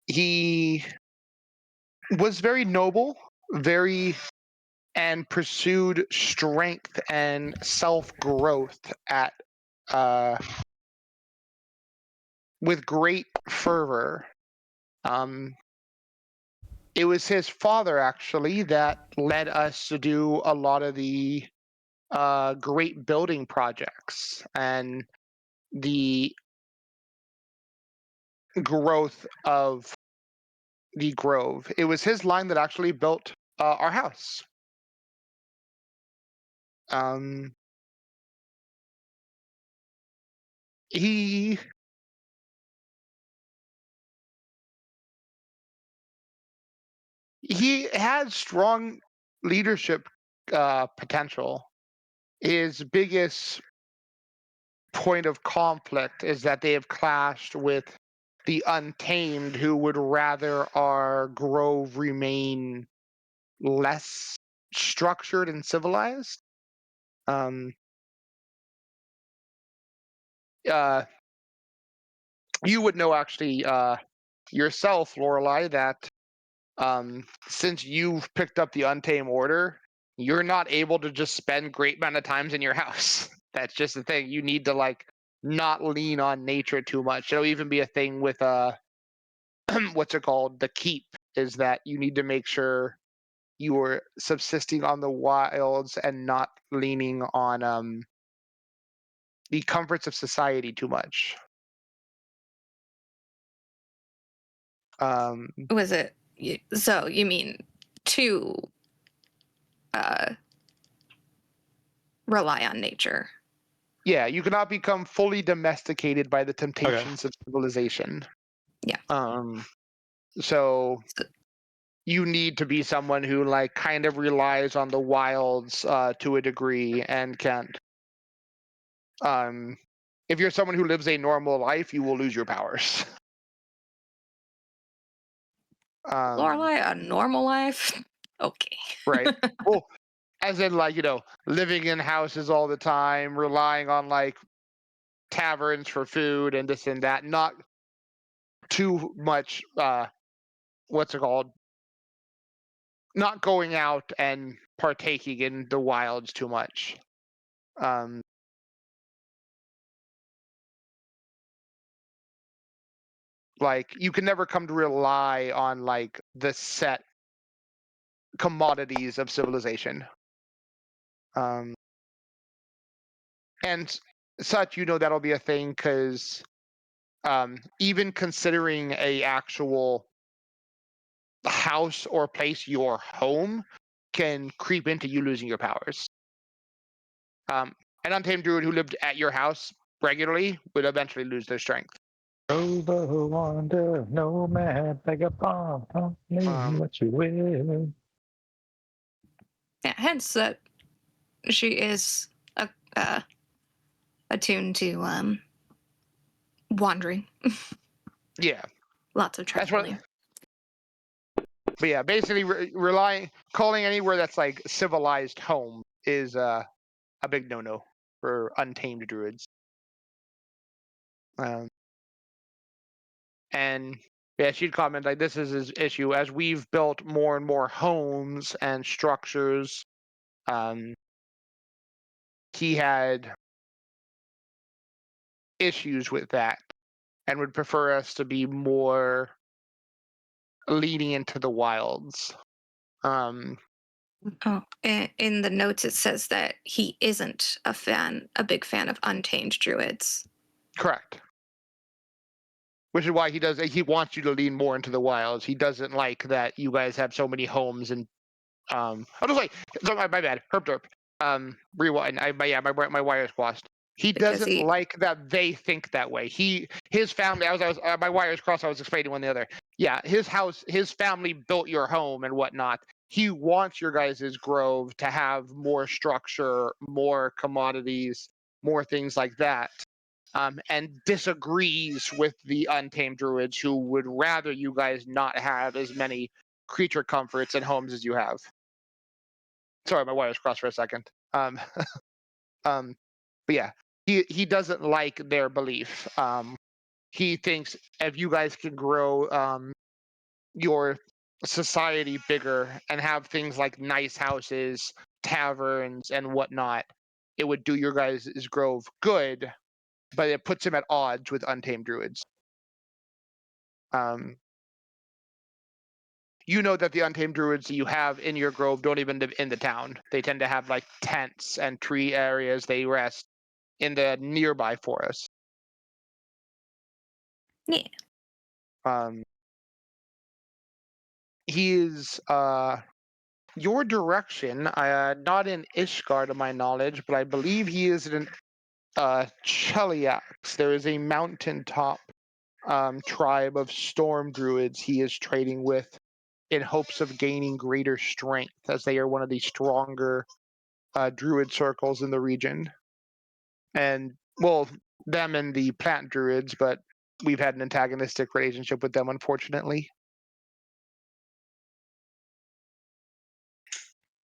He was very noble, and pursued strength and self-growth with great fervor. It was his father, actually, that led us to do a lot of the great building projects, and the growth of the grove. It was his line that actually built our house. He had strong leadership potential. His biggest point of conflict is that they have clashed with the Untamed, who would rather our grove remain less structured and civilized. You would know actually yourself, Lorelei, that since you've picked up the Untamed Order, you're not able to just spend great amount of times in your house. That's just the thing. You need to like not lean on nature too much. It'll even be a thing with what's it called? The keep, is that you need to make sure you are subsisting on the wilds and not leaning on the comforts of society too much. Was it so? You mean to rely on nature? Yeah, you cannot become fully domesticated by the temptations of civilization. Yeah. So you need to be someone who like kind of relies on the wilds to a degree and can't. If you're someone who lives a normal life, you will lose your powers. Lorelei, a normal life? Okay. Right. Well, as in like, living in houses all the time, relying on like taverns for food and this and that, not too much what's it called? Not going out and partaking in the wilds too much. Like you can never come to rely on like the set commodities of civilization. And such, that'll be a thing because even considering a actual house or place your home can creep into you losing your powers. An untamed druid who lived at your house regularly would eventually lose their strength. Robo wander, nomad, vagabond, name what you will. Yeah, hence that she is attuned to wandering. Yeah. Lots of traveling. But yeah, basically calling anywhere that's like civilized home is a big no-no for untamed druids. And yeah, she'd comment like this is his issue as we've built more and more homes and structures. He had issues with that and would prefer us to be more leaning into the wilds. In the notes it says that he isn't a big fan of untamed druids. Correct. Which is why he wants you to lean more into the wilds. He doesn't like that you guys have so many homes and I was like, my bad, herp derp. Rewind. My wires crossed. He doesn't like that they think that way. His family. My wires crossed. I was explaining one the other. Yeah, his family built your home and whatnot. He wants your guys' grove to have more structure, more commodities, more things like that. And disagrees with the untamed druids who would rather you guys not have as many creature comforts and homes as you have. Sorry, my wires crossed for a second. But yeah, he doesn't like their belief. He thinks if you guys can grow your society bigger and have things like nice houses, taverns, and whatnot, it would do your guys' grove good, but it puts him at odds with untamed druids. You know that the untamed druids that you have in your grove don't even live in the town. They tend to have like tents and tree areas they rest in the nearby forest. Yeah. He is your direction, not in Ishgard to my knowledge, but I believe he is in Cheliax. There is a mountaintop tribe of storm druids he is trading with in hopes of gaining greater strength, as they are one of the stronger druid circles in the region. And, well, them and the plant druids, but we've had an antagonistic relationship with them, unfortunately.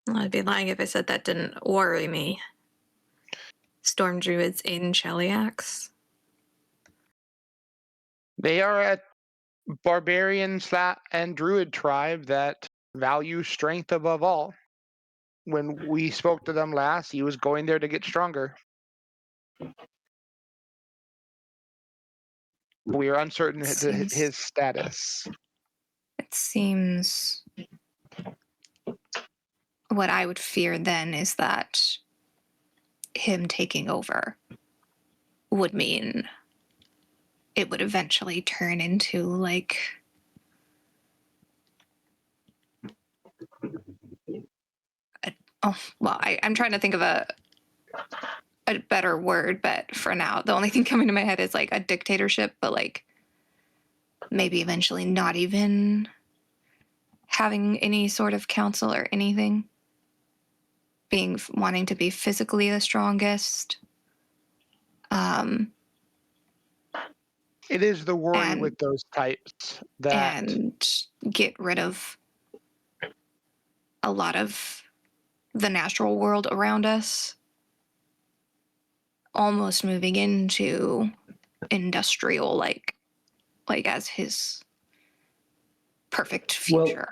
Well, I'd be lying if I said that didn't worry me. Storm druids in Cheliax. They are a barbarian and druid tribe that value strength above all. When we spoke to them last, he was going there to get stronger. We are uncertain his status. It seems what I would fear then is that him taking over would mean it would eventually turn into like I'm trying to think of a better word, but for now the only thing coming to my head is like a dictatorship, but like maybe eventually not even having any sort of council or anything, wanting to be physically the strongest. It is the worry with those types that and get rid of a lot of the natural world around us, almost moving into industrial, like as his perfect future.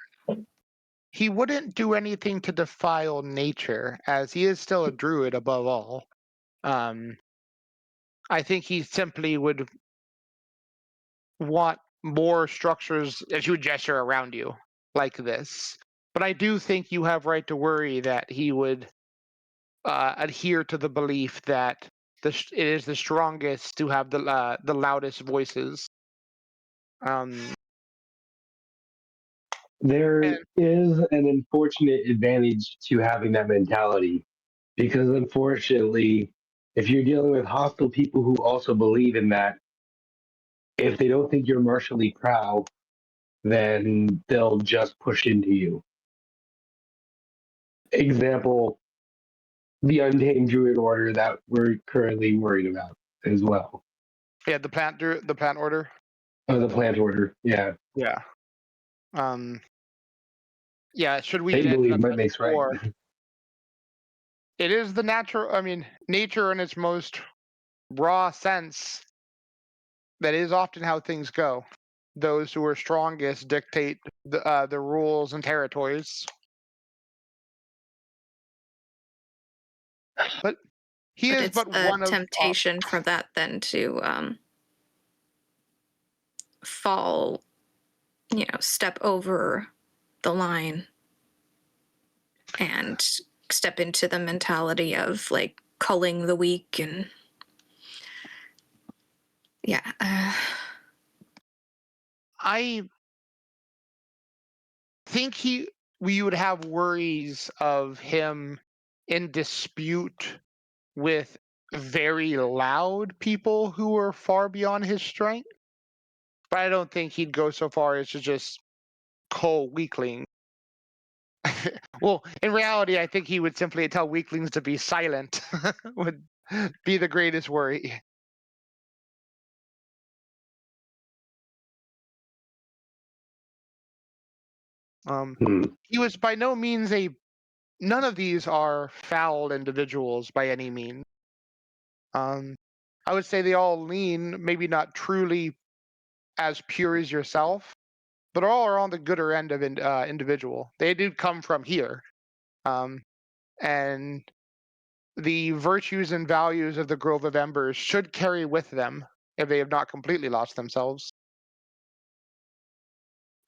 he wouldn't do anything to defile nature, as he is still a druid above all. I think he simply would want more structures, as you would gesture, around you like this. But I do think you have right to worry that he would adhere to the belief that it is the strongest to have the loudest voices. There is an unfortunate advantage to having that mentality, because unfortunately, if you're dealing with hostile people who also believe in that, if they don't think you're martially proud, then they'll just push into you. Example, the Untamed Druid Order that we're currently worried about as well. Yeah, the plant order. Oh, the Plant Order, yeah. Yeah. Yeah, should we They end believe up might in makes right. war, it is the nature in its most raw sense. That is often how things go. Those who are strongest dictate the rules and territories. But he is it's but a one of temptation for that then to fall, step over the line and step into the mentality of like culling the weak and I think we would have worries of him in dispute with very loud people who are far beyond his strength. But I don't think he'd go so far as to just cull weakling. Well, in reality, I think he would simply tell weaklings to be silent. Would be the greatest worry. He was by no means none of these are foul individuals by any means. I would say they all lean, maybe not truly as pure as yourself, but all are on the gooder end of individual. They do come from here. And the virtues and values of the Grove of Embers should carry with them if they have not completely lost themselves.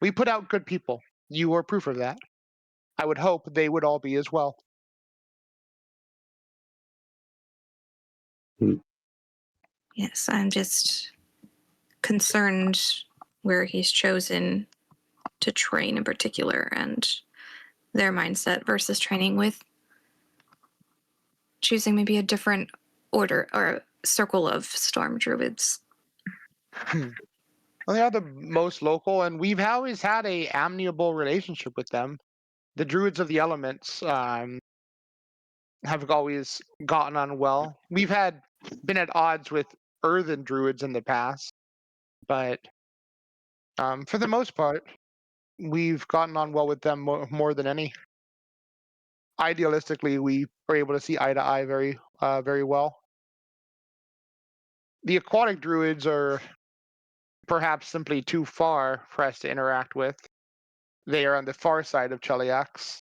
We put out good people. You are proof of that. I would hope they would all be as well. Yes, I'm just concerned where he's chosen to train in particular and their mindset versus training with choosing maybe a different order or circle of storm druids. Well, they are the most local, and we've always had a amiable relationship with them. The druids of the elements have always gotten on well. We've been at odds with earthen druids in the past, but for the most part, we've gotten on well with them more than any. Idealistically, we are able to see eye to eye very well. The aquatic druids are perhaps simply too far for us to interact with. They are on the far side of Cheliax,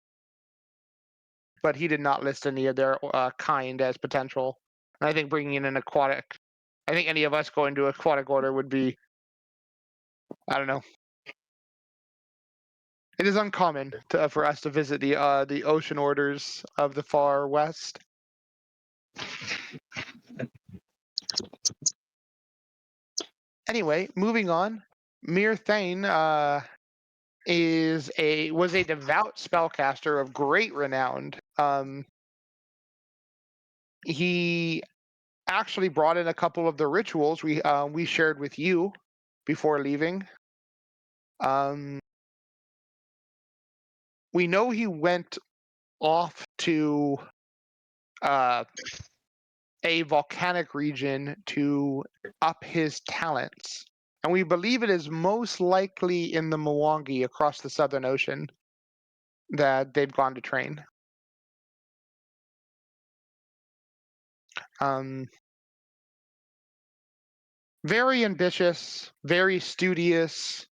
but he did not list any of their kind as potential. And I think bringing in an aquatic, I think any of us going to aquatic order would be, I don't know. It is uncommon for us to visit the ocean orders of the far west. Anyway, moving on. Mir Thane was a devout spellcaster of great renown. He actually brought in a couple of the rituals we shared with you before leaving. We know he went off to a volcanic region to up his talents. And we believe it is most likely in the Mwangi across the Southern Ocean that they've gone to train. Very ambitious, very studious,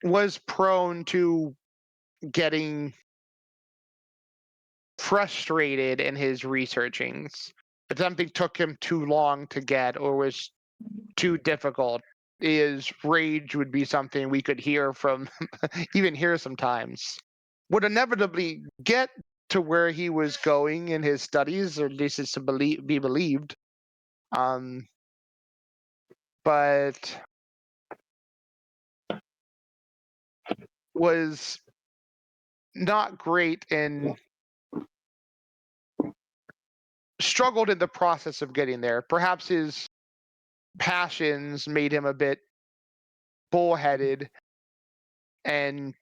was prone to getting frustrated in his researchings. If something took him too long to get or was too difficult, his rage would be something we could hear from, even hear sometimes. Would inevitably get to where he was going in his studies, or at least it's to be believed. But was not great and struggled in the process of getting there. Perhaps his passions made him a bit bullheaded, and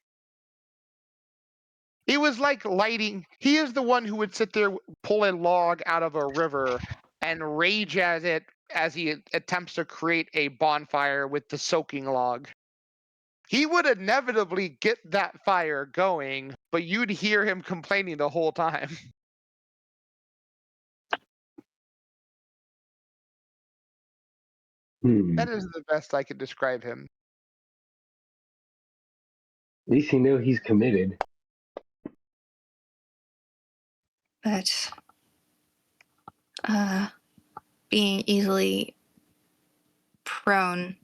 it was like lighting. He is the one who would sit there, pull a log out of a river, and rage at it as he attempts to create a bonfire with the soaking log. He would inevitably get that fire going, but you'd hear him complaining the whole time. That is the best I could describe him. At least you know he's committed. But being easily prone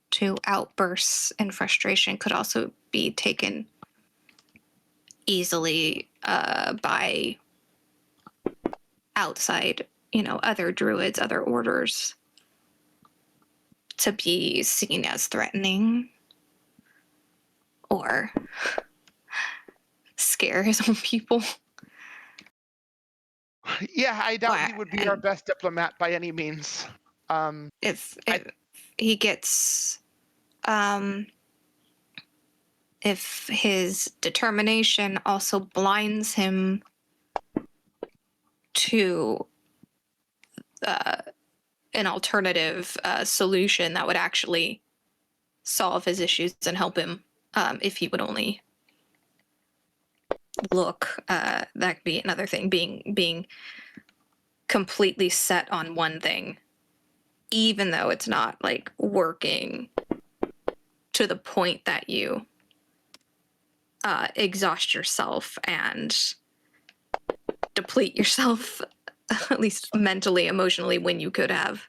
to outbursts and frustration could also be taken easily by outside, other druids, other orders, to be seen as threatening or scare his own people. Yeah, I doubt he would be our best diplomat by any means. If he gets, if his determination also blinds him to an alternative solution that would actually solve his issues and help him, if he would only look, that could be another thing. Being completely set on one thing, even though it's not like working to the point that you exhaust yourself and deplete yourself, at least mentally, emotionally, when you could have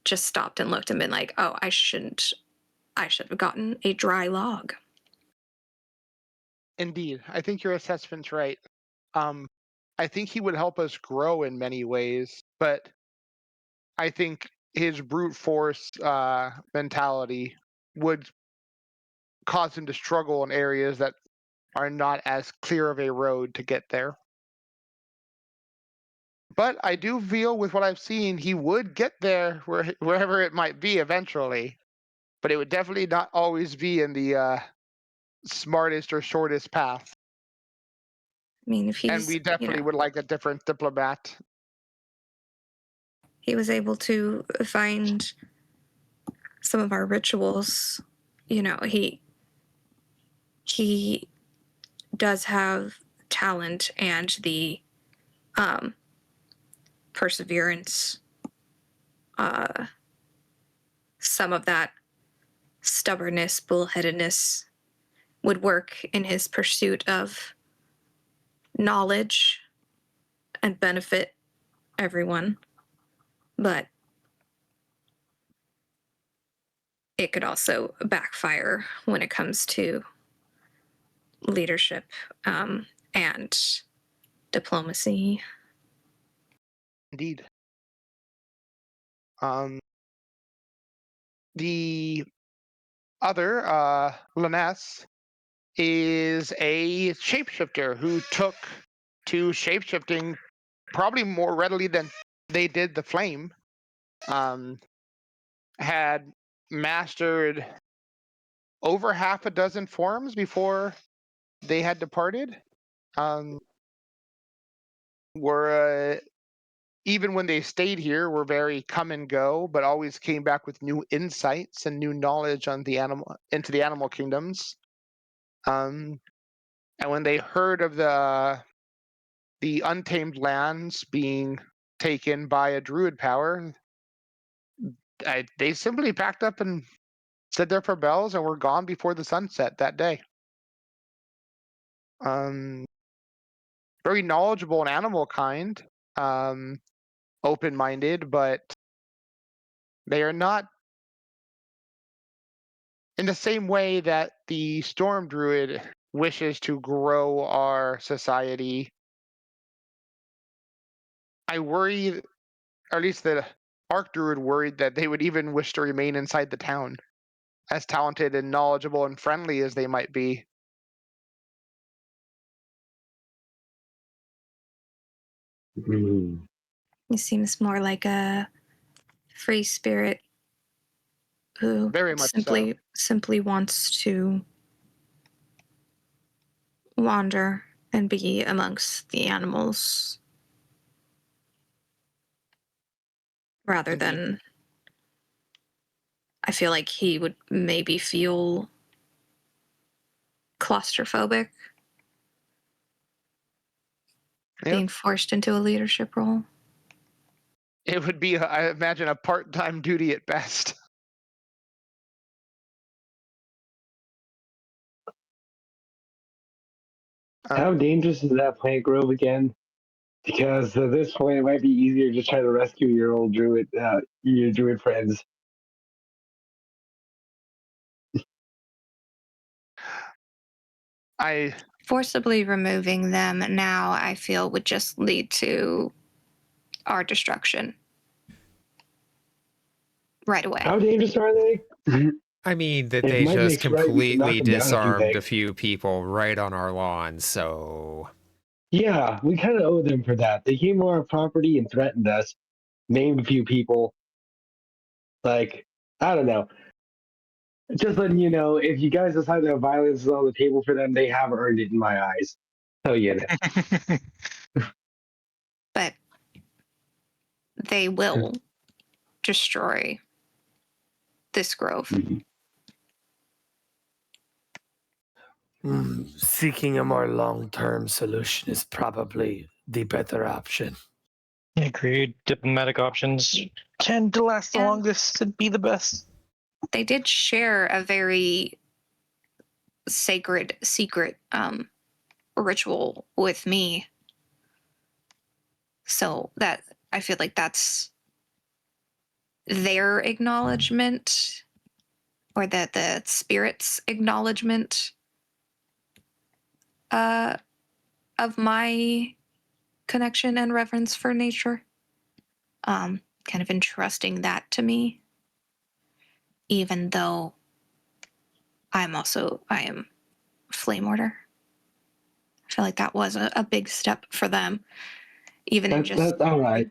just stopped and looked and been like, oh, I should have gotten a dry log. Indeed, I think your assessment's right. I think he would help us grow in many ways, but I think his brute force mentality would cause him to struggle in areas that are not as clear of a road to get there. But I do feel with what I've seen, he would get there wherever it might be eventually. But it would definitely not always be in the smartest or shortest path. I mean, if And we definitely would like a different diplomat. he was able to find some of our rituals, he does have talent and the perseverance, some of that stubbornness, bullheadedness would work in his pursuit of knowledge and benefit everyone, but it could also backfire when it comes to leadership and diplomacy. Indeed. The other, Liness, is a shapeshifter who took to shapeshifting probably more readily than they did the flame. Had mastered over half a dozen forms before they had departed. Were even when they stayed here, were very come and go, but always came back with new insights and new knowledge on the animal kingdoms. And when they heard of the untamed lands being taken by a druid power, they simply packed up and said their farewells and were gone before the sunset that day. Very knowledgeable in animal kind, open-minded, but they are not in the same way that the storm druid wishes to grow our society. I worry, or at least the arc druid worried, that they would even wish to remain inside the town, as talented and knowledgeable and friendly as they might be. He seems more like a free spirit who Very much so. simply wants to wander and be amongst the animals rather Indeed. than, I feel like he would maybe feel claustrophobic being forced into a leadership role. It would be, I imagine, a part-time duty at best. How dangerous is that plant grove again? Because at this point, it might be easier to try to rescue your old druid, your druid friends. Forcibly removing them now, I feel, would just lead to our destruction right away. How dangerous are they? I mean, that If they Mike just makes right, we can knock completely them down if you disarmed think. a few people right on our lawn, so... Yeah, we kind of owe them for that. They came on our property and threatened us, named a few people. Like, I don't know. Just letting you know, if you guys decide that violence is on the table for them, they have earned it in my eyes. Oh, yeah. But they will destroy this grove. Seeking a more long-term solution is probably the better option. Agreed. Diplomatic options tend to last the longest and be the best. They did share a very sacred, secret ritual with me. So that, I feel like that's their acknowledgement, or that the spirit's acknowledgement of my connection and reverence for nature. kind of entrusting that to me, even though I am Flame Order. I feel like that was a big step for them, even in just That's all right.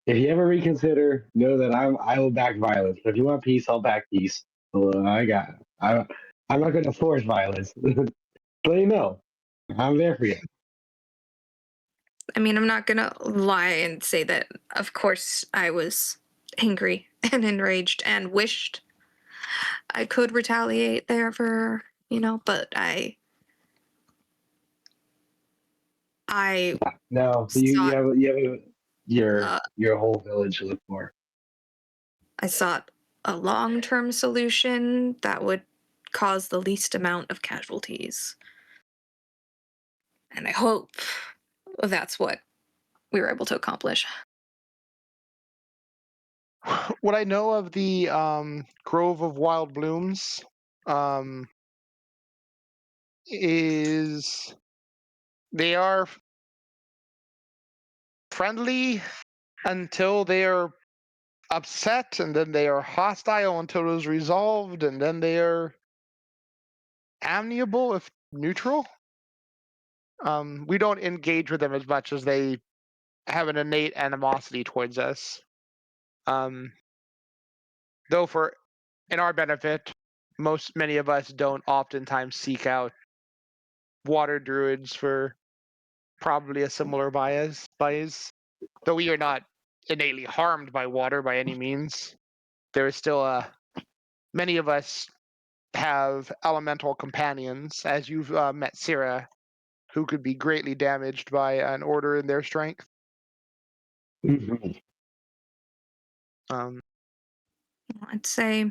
If you ever reconsider, know that I will back violence. But if you want peace, I'll back peace. Well, I'm not going to force violence. But you know, I'm there for you. I mean, I'm not gonna lie and say that, of course, I was angry and enraged and wished I could retaliate there for, but I No, sought, you have uh, your whole village to look for. I sought a long-term solution that would cause the least amount of casualties. And I hope that's what we were able to accomplish. What I know of the Grove of Wild Blooms is they are friendly until they are upset, and then they are hostile until it is resolved, and then they are amiable if neutral. We don't engage with them as much as they have an innate animosity towards us. Though in our benefit, many of us don't oftentimes seek out water druids for probably a similar bias. Though we are not innately harmed by water by any means, there is still many of us have elemental companions, as you've met Syrah, who could be greatly damaged by an order in their strength. Mhm. I'd say,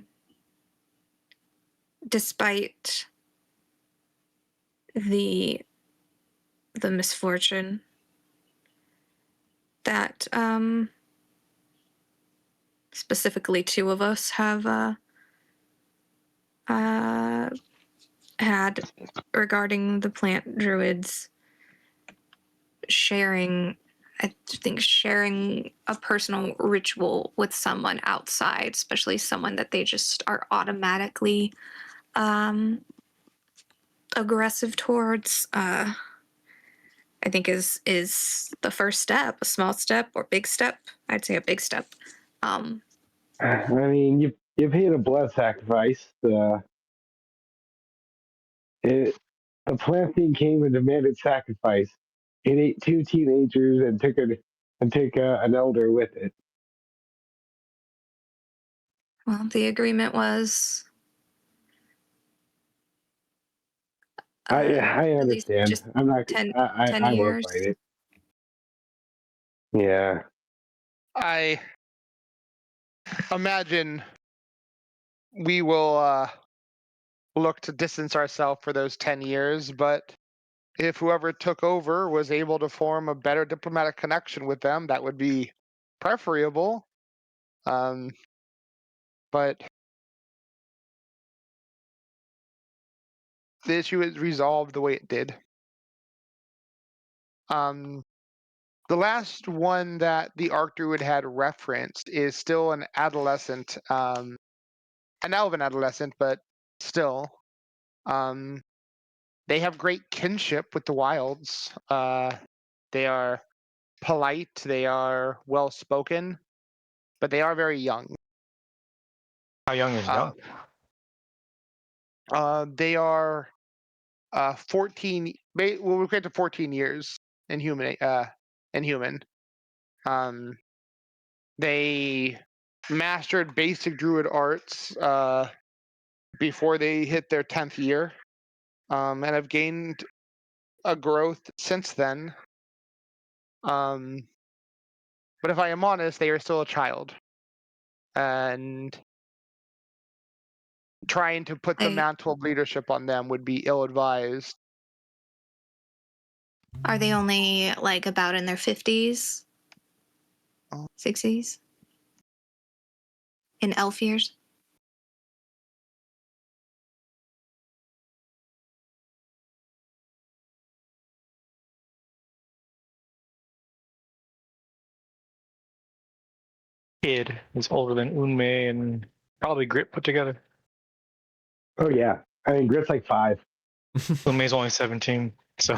despite the misfortune that specifically two of us have had regarding the plant druids, I think sharing a personal ritual with someone outside, especially someone that they just are automatically aggressive towards, I think is the first step. A small step or big step. I'd say a big step. I mean, you paid a blood sacrifice. A plant thing came and demanded sacrifice. It ate two teenagers and took an elder with it. Well, the agreement was I at least understand. just I'm not. 10, I 10 I won't years. fight it. Yeah. I imagine we will look to distance ourselves for those 10 years, but if whoever took over was able to form a better diplomatic connection with them, that would be preferable. But the issue is resolved the way it did. The last one that the Arc Druid had referenced is still an adolescent, an elven adolescent, but still. They have great kinship with the wilds. They are polite, they are well spoken, but they are very young. How young is young? They are 14. We'll get to 14 years in human. They mastered basic druid arts before they hit their 10th year, and have gained a growth since then. But if I am honest, they are still a child, and trying to put the mantle of leadership on them would be ill-advised. Are they only like about in their 50s, 60s? In elf years? kid is older than Unmei and probably Grit put together. Oh yeah, I mean Grit's like 5. Unmei's only 17, so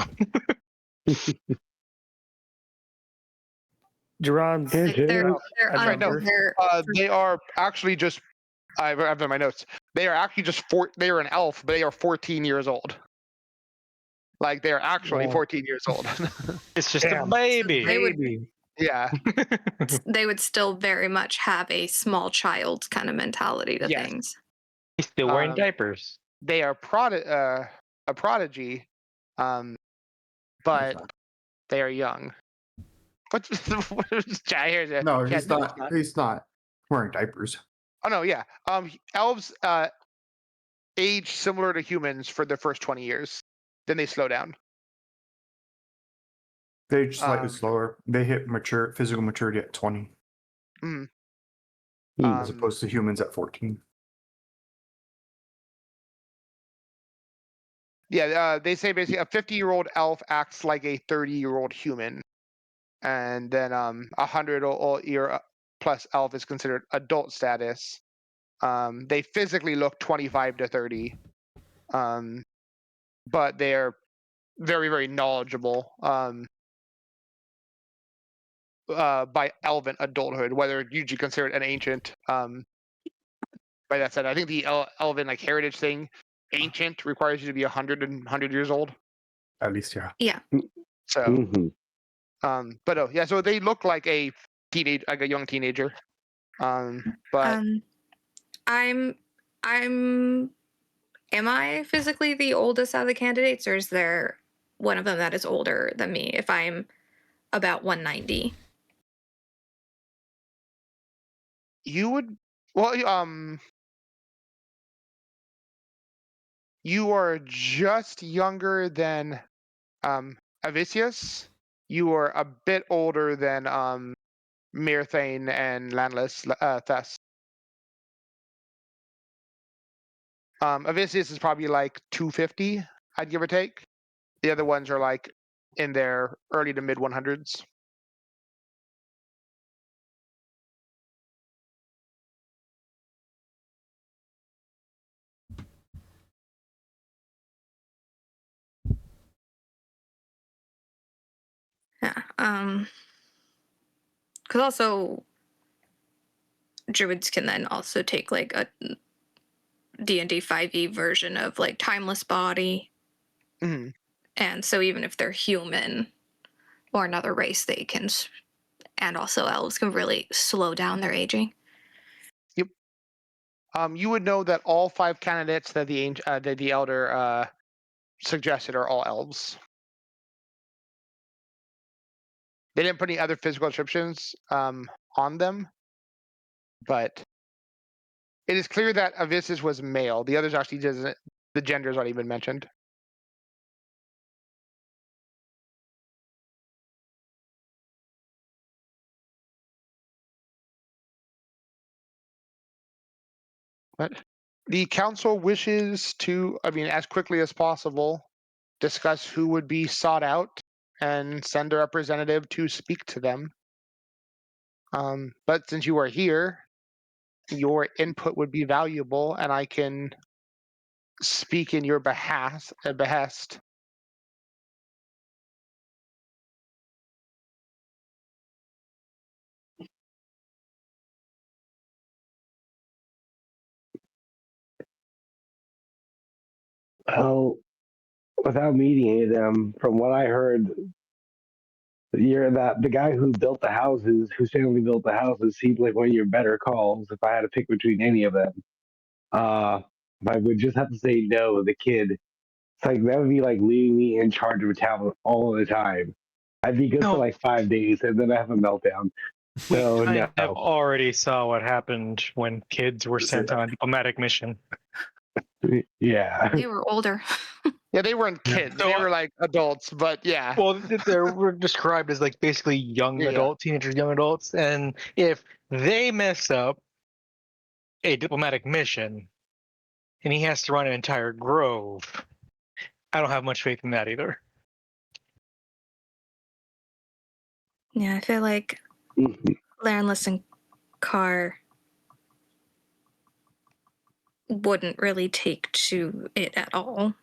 Duran's Yeah, Like they're James. they're I Right, no. they're They are actually just. I've done my notes. They are actually just They are an elf, but they are 14 years old. Like they are actually Wow. 14 years old. it's just Damn. a baby. They would- baby. Yeah. they would still very much have a small child kind of mentality to Yes. things. He's still wearing Um, diapers. They are a prodigy, but they are young. What's here's a No, yeah, he's not. He's not wearing diapers. Oh no, yeah. Elves age similar to humans for the first 20 years. Then they slow down. They're just slightly Um, slower. They hit physical maturity at 20, mm, as opposed to humans at 14. Yeah, they say basically a 50-year-old elf acts like a 30-year-old human, and then 100-year plus elf is considered adult status. They physically look 25 to 30, but they're very, very knowledgeable by elven adulthood, whether usually considered an ancient. By that said, I think the elven like heritage thing, ancient requires you to be 100 years old. At least, yeah. Yeah. So, but oh yeah, so they look like a young teenager. But I'm am I physically the oldest out of the candidates, or is there one of them that is older than me if I'm about 190? you would, well, you are just younger than Avicius. You are a bit older than Mirthane and Landless Thess. Avicius is probably like 250, I'd give or take. The other ones are like in their early to mid 100s. Yeah. Because also druids can then also take like a D&D 5e version of like timeless body. Mm-hmm. And so even if they're human or another race, they can, and also elves can really slow down their aging. Yep. You would know that all 5 candidates that the elder suggested are all elves. They didn't put any other physical descriptions on them, but it is clear that Avicius was male. The others actually doesn't. The gender's not even mentioned. But the council wishes to, as quickly as possible, discuss who would be sought out and send a representative to speak to them. But since you are here, your input would be valuable, and I can speak in your behest. Well, without meeting any of them, from what I heard, the guy who built the houses, whose family built the houses, seemed like one of your better calls. If I had to pick between any of them, I would just have to say no. The kid, it's like that would be like leaving me in charge of a town all the time. I'd be good for No. like 5 days, and then I have a meltdown. We So kind of no. already saw what happened when kids were sent on a diplomatic mission. Yeah. They were older. Yeah, they weren't kids. So, they were like adults, but yeah. Well, they were described as like basically young Yeah. adults, teenagers, young adults, and if they mess up a diplomatic mission, and he has to run an entire grove, I don't have much faith in that either. Yeah, I feel like Landless and Carr wouldn't really take to it at all.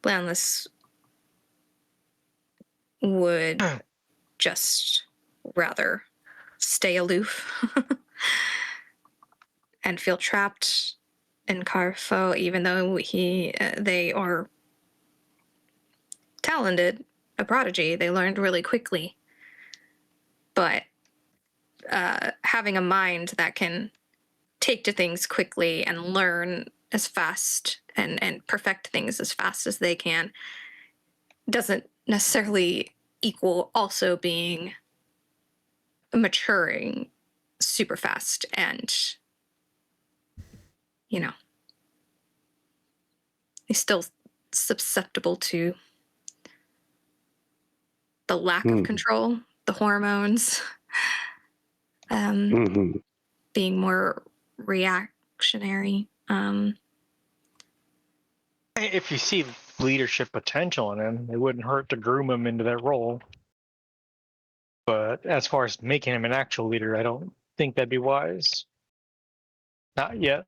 Landless would just rather stay aloof and feel trapped in Carfo, even though they are talented, a prodigy. They learned really quickly. But having a mind that can take to things quickly and learn as fast and perfect things as fast as they can doesn't necessarily equal also being maturing super fast and, you know, he's still susceptible to the lack of control, the hormones, being more reactionary. If you see leadership potential in him, it wouldn't hurt to groom him into that role. But as far as making him an actual leader, I don't think that'd be wise. Not yet.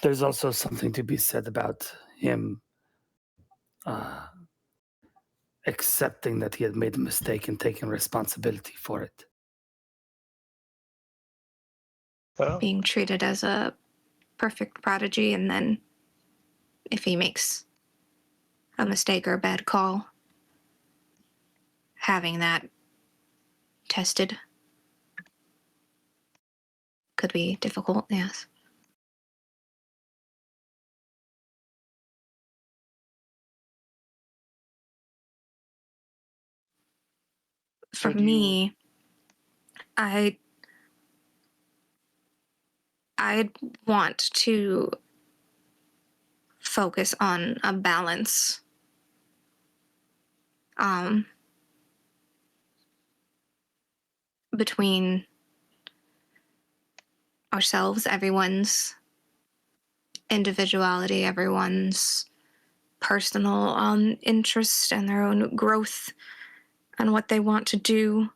There's also something to be said about him accepting that he had made a mistake and taking responsibility for it. Being treated as a perfect prodigy, and then if he makes a mistake or a bad call, having that tested could be difficult, yes. For me, I'd want to focus on a balance. Between ourselves, everyone's individuality, everyone's personal interest and their own growth and what they want to do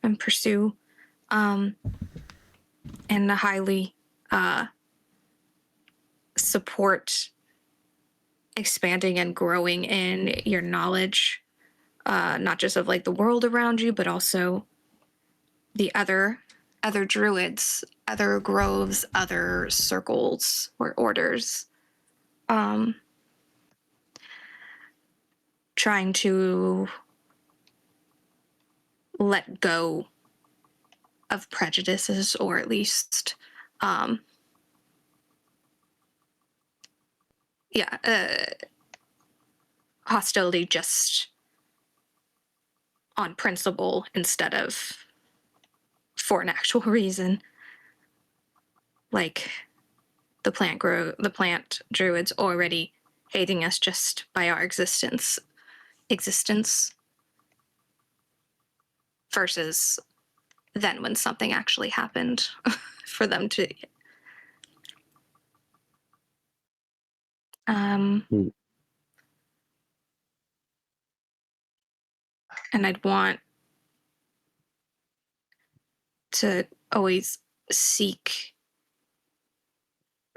and pursue, and highly support expanding and growing in your knowledge, not just of like the world around you, but also the other druids, other groves, other circles or orders. Trying to let go of prejudices, or at least hostility just on principle instead of for an actual reason. Like the plant druids already hating us just by our existence versus then when something actually happened for them to and I'd want to always seek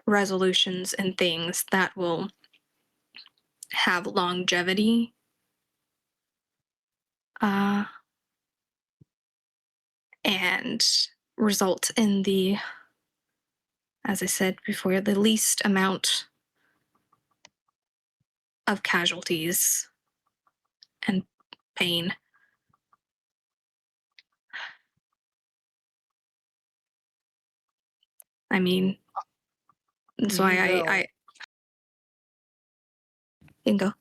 resolutions and things that will have longevity, and result in the, as I said before, the least amount of casualties and pain. I mean, that's why I Bingo.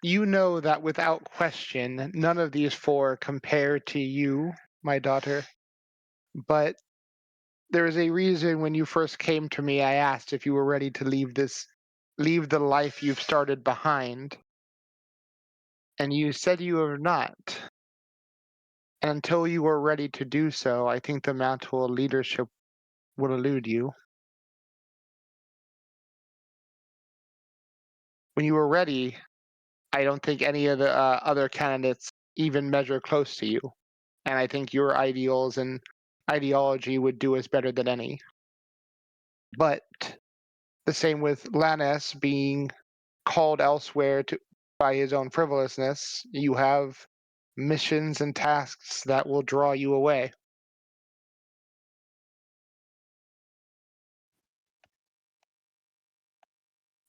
You know that without question, none of these four compare to you, my daughter. But there is a reason when you first came to me, I asked if you were ready to leave the life you've started behind. And you said you are not. And until you are ready to do so, I think the mantle of leadership will elude you. When you are ready, I don't think any of the other candidates even measure close to you. And I think your ideals and ideology would do us better than any. But the same with Lannis being called elsewhere by his own frivolousness. You have missions and tasks that will draw you away.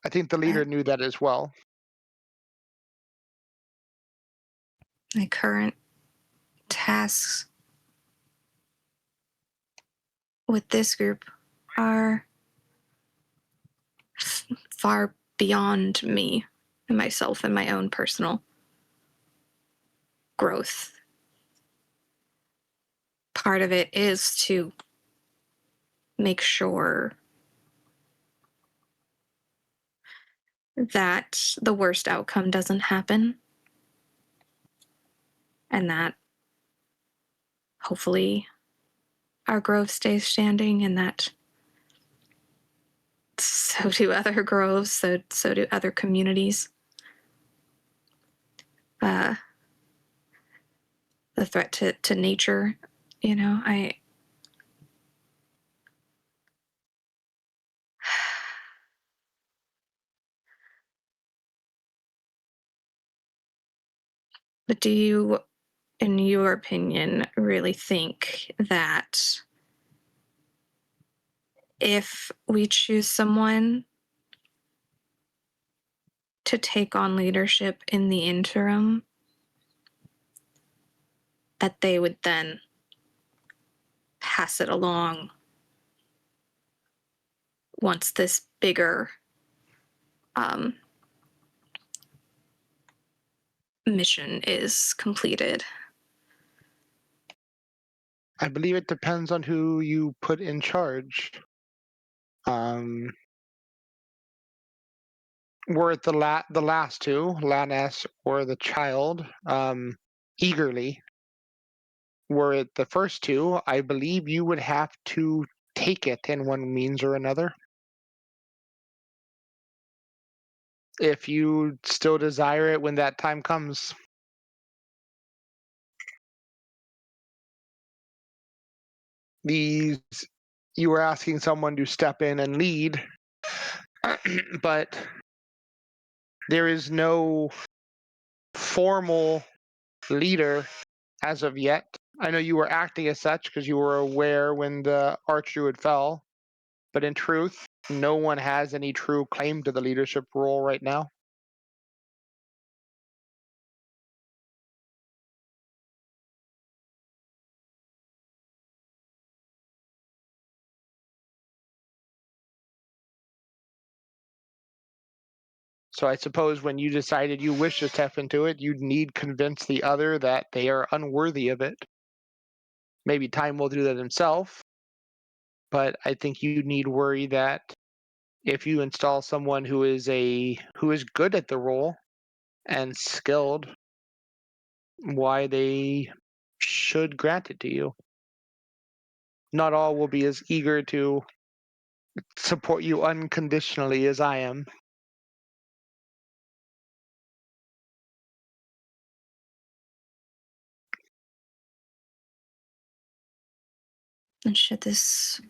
I think the leader knew that as well. My current tasks with this group are far beyond me and myself and my own personal growth. Part of it is to make sure that the worst outcome doesn't happen, and that hopefully our grove stays standing, and that so do other groves, so do other communities. The threat to nature, But do you, in your opinion, really think that if we choose someone to take on leadership in the interim, that they would then pass it along once this bigger mission is completed? I believe it depends on who you put in charge. Were it the last two, Lannis or the child, eagerly. Were it the first two, I believe you would have to take it in one means or another. If you still desire it when that time comes. You were asking someone to step in and lead, but there is no formal leader as of yet. I know you were acting as such because you were aware when the Archdruid fell, but in truth, no one has any true claim to the leadership role right now. So I suppose when you decided you wish to step into it, you'd need convince the other that they are unworthy of it. Maybe time will do that himself, but I think you need worry that if you install someone who is good at the role and skilled, why they should grant it to you. Not all will be as eager to support you unconditionally as I am. And should this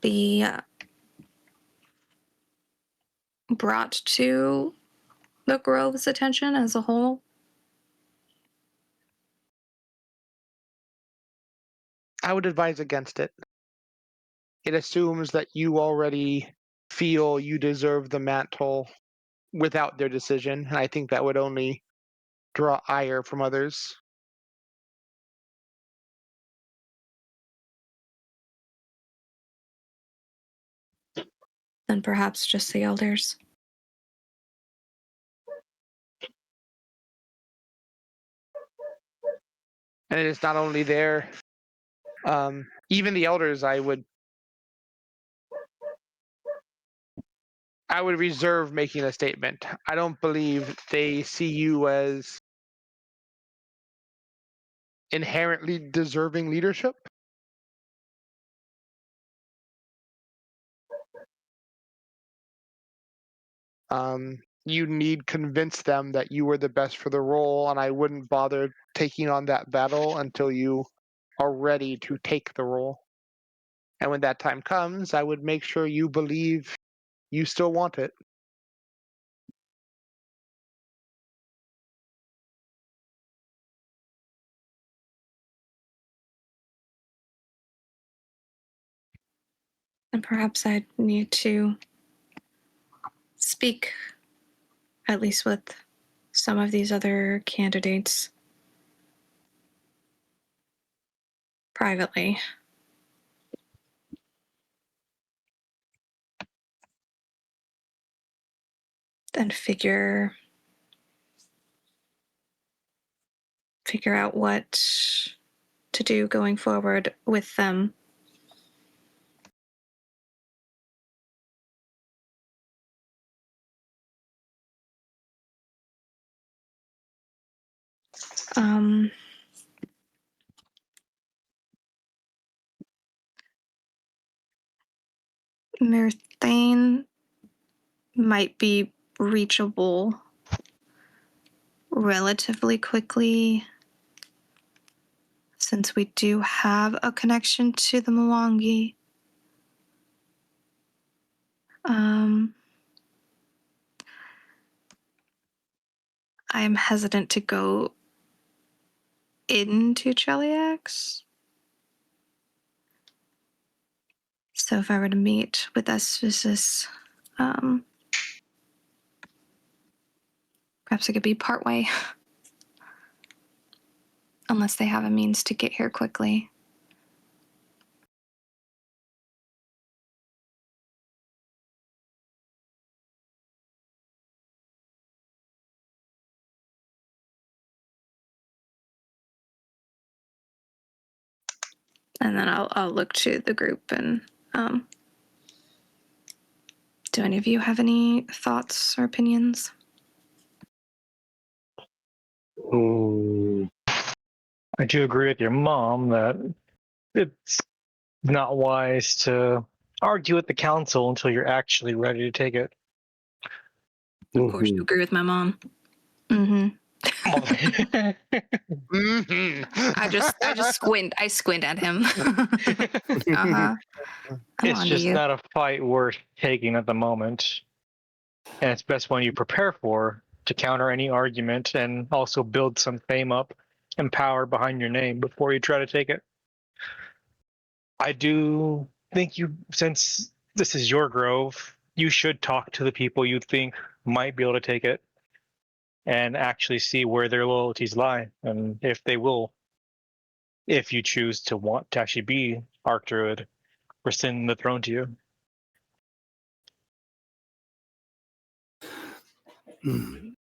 be brought to the Grove's attention as a whole? I would advise against it. It assumes that you already feel you deserve the mantle without their decision, and I think that would only draw ire from others. Then perhaps just the elders. And it is not only there, even the elders I would reserve making a statement. I don't believe they see you as inherently deserving leadership. you need convince them that you were the best for the role, and I wouldn't bother taking on that battle until you are ready to take the role. And when that time comes, I would make sure you believe you still want it. And perhaps I'd need to speak, at least with some of these other candidates, privately. And figure out what to do going forward with them. Mirthane might be reachable relatively quickly, since we do have a connection to the Mwangi. I'm hesitant to go into Cheliax. So if I were to meet with Esphysys, perhaps it could be partway. Unless they have a means to get here quickly. And then I'll look to the group and do any of you have any thoughts or opinions? I do agree with your mom that it's not wise to argue with the council until you're actually ready to take it. Of course, you agree with my mom. Mm-hmm. I just squint. I squint at him. Uh-huh. It's just not a fight worth taking at the moment. And it's best one you prepare for to counter any argument and also build some fame up and power behind your name before you try to take it. I do think since this is your grove, you should talk to the people you think might be able to take it and actually see where their loyalties lie and if they will, if you choose to want to actually be Archdruid, rescind the throne to you. And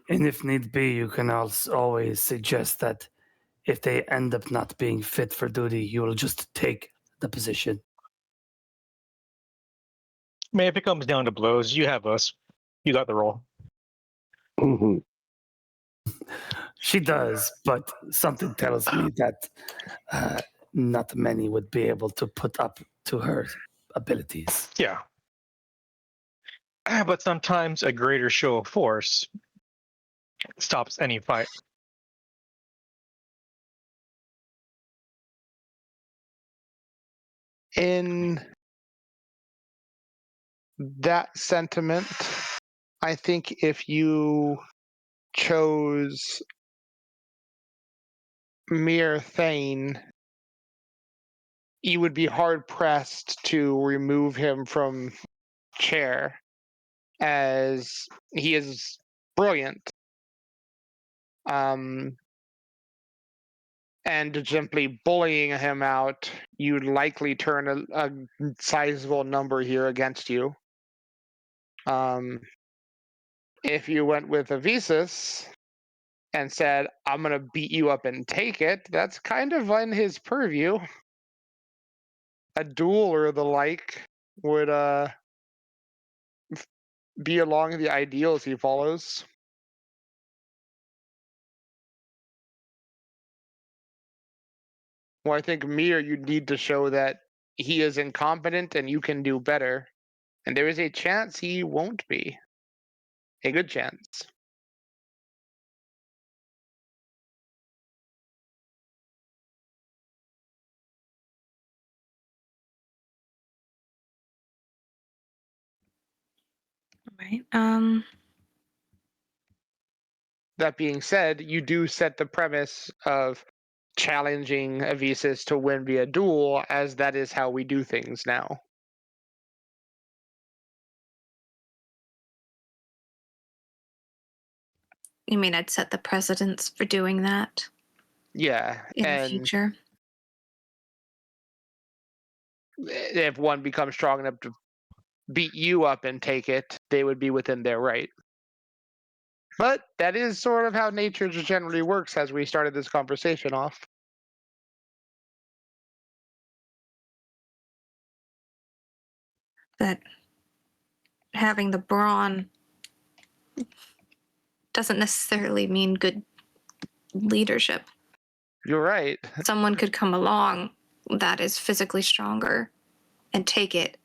if need be, you can also always suggest that if they end up not being fit for duty, you will just take the position. I mean, if it comes down to blows, you have us. You got the role. She does, but something tells me that not many would be able to put up to her abilities. Yeah. But sometimes a greater show of force stops any fight. In that sentiment, I think if you chose Mere Thane, you would be hard pressed to remove him from chair, as he is brilliant. And simply bullying him out, you'd likely turn a sizable number here against you. If you went with Avisus and said, I'm going to beat you up and take it, that's kind of in his purview. A duel or the like would be along the ideals he follows. Well, I think Mir, you need to show that he is incompetent and you can do better. And there is a chance he won't be. A good chance. Right. That being said, you do set the premise of challenging Avisis to win via duel, as that is how we do things now. You mean I'd set the precedence for doing that Yeah, in the and future? if one becomes strong enough to beat you up and take it, they would be within their right. But that is sort of how nature just generally works as we started this conversation off. That having the brawn doesn't necessarily mean good leadership. You're right. Someone could come along that is physically stronger and take it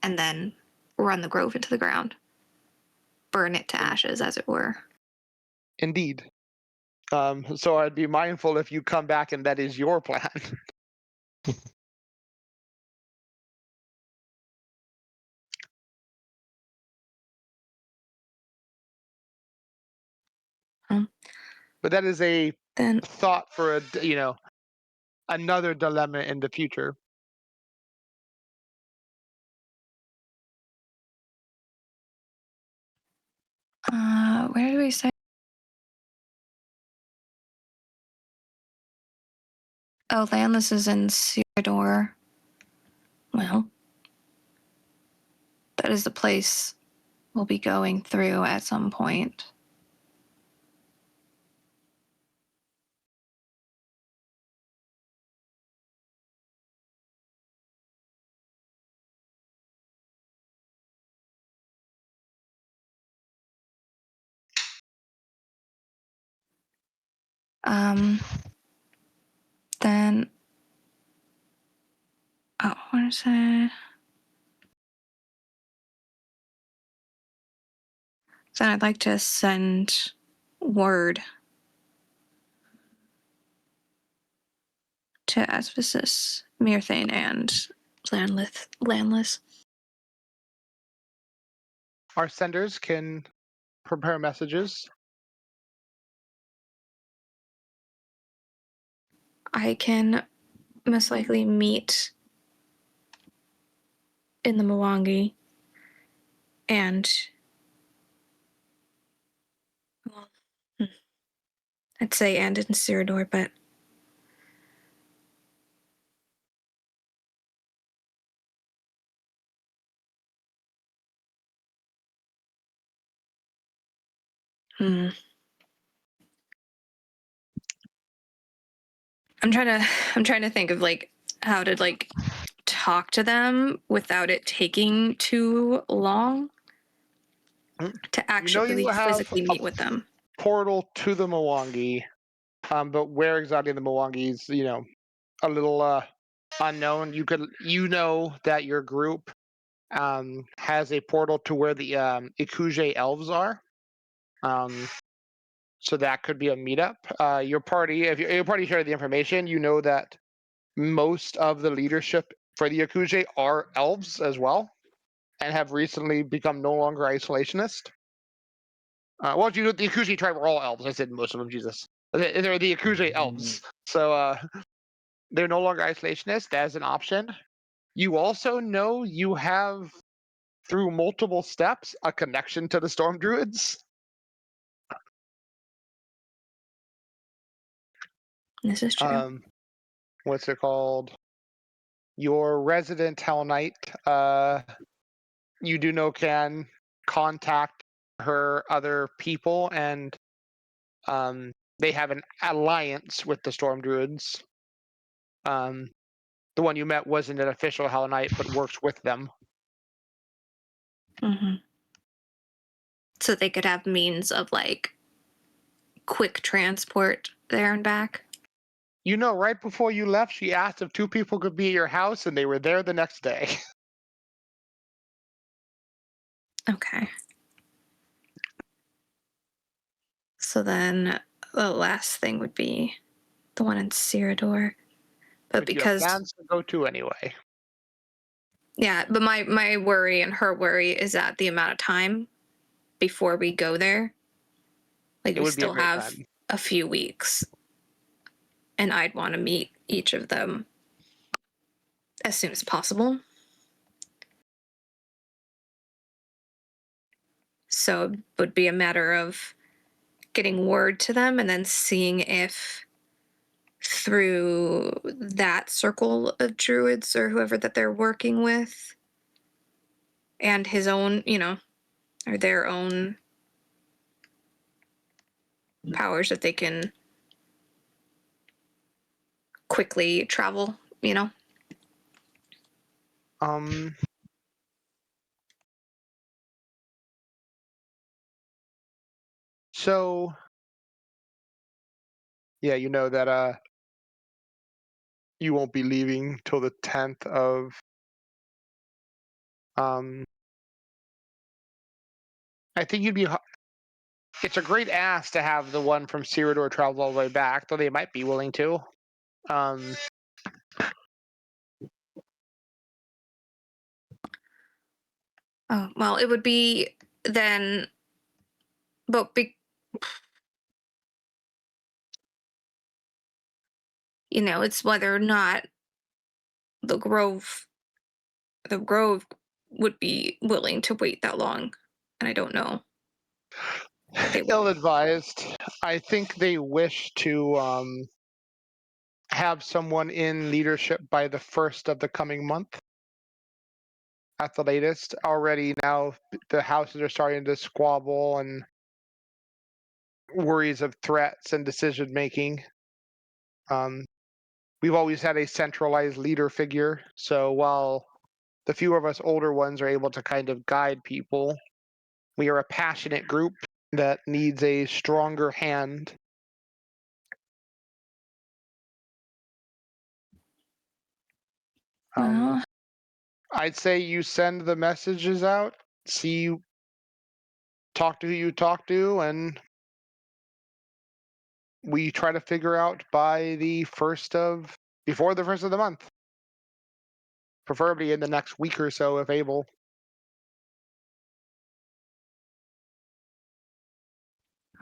and then run the grove into the ground. Burn it to ashes, as it were. Indeed. So I'd be mindful if you come back and that is your plan. But that is a Then thought for another dilemma in the future. where do we say? Oh, Landless is in Cyrodiil. Well, that is the place we'll be going through at some point. Then, what is it? Then I'd like to send word to Asphysis, Myrthane, and Landless. Our senders can prepare messages. I can most likely meet in the Mwangi and I'd say and in Cyrodiil, but I'm trying to think of like how to like talk to them without it taking too long to actually you have physically meet with them. Portal to the Mwangi, but where exactly in the Mwangi is, a little unknown. You know that your group has a portal to where the Ikuje elves are. So that could be a meetup. Your party, if your party shared the information, you know that most of the leadership for the Ikuje are elves as well, and have recently become no longer isolationist. Well, the Ikuje tribe are all elves. I said most of them, Jesus. They're the Ikuje elves. So they're no longer isolationist. That's an option. You also know you have, through multiple steps, a connection to the Storm Druids. This is true. What's it called? Your resident Hell Knight, you do know, can contact her other people, and they have an alliance with the Storm Druids. The one you met wasn't an official Hell Knight, but works with them. Mm-hmm. So they could have means of like quick transport there and back. You know, right before you left, she asked if 2 people could be at your house, and they were there the next day. Okay. So then the last thing would be the one in Ciridor. But Which you have because plans to go to anyway. yeah, but my worry and her worry is that the amount of time before we go there, like It we would be a still great have time. a few weeks, and I'd want to meet each of them as soon as possible. So it would be a matter of getting word to them and then seeing if through that circle of druids or whoever that they're working with and his own, or their own powers that they can quickly travel, Um, so yeah, you know that you won't be leaving till the 10th of I think you'd be it's a great ask to have the one from Ciridor travel all the way back, though they might be willing to. Oh, well, it would be then, but it's whether or not the Grove would be willing to wait that long, and I don't know. They will. Ill-advised. I think they wish to have someone in leadership by the 1st of the coming month at the latest. Already now the houses are starting to squabble and worries of threats and decision making. We've always had a centralized leader figure, so while the few of us older ones are able to kind of guide people, we are a passionate group that needs a stronger hand. Well, I'd say you send the messages out, talk to who you talk to, and we try to figure out before the 1st of the month. Preferably in the next week or so, if able.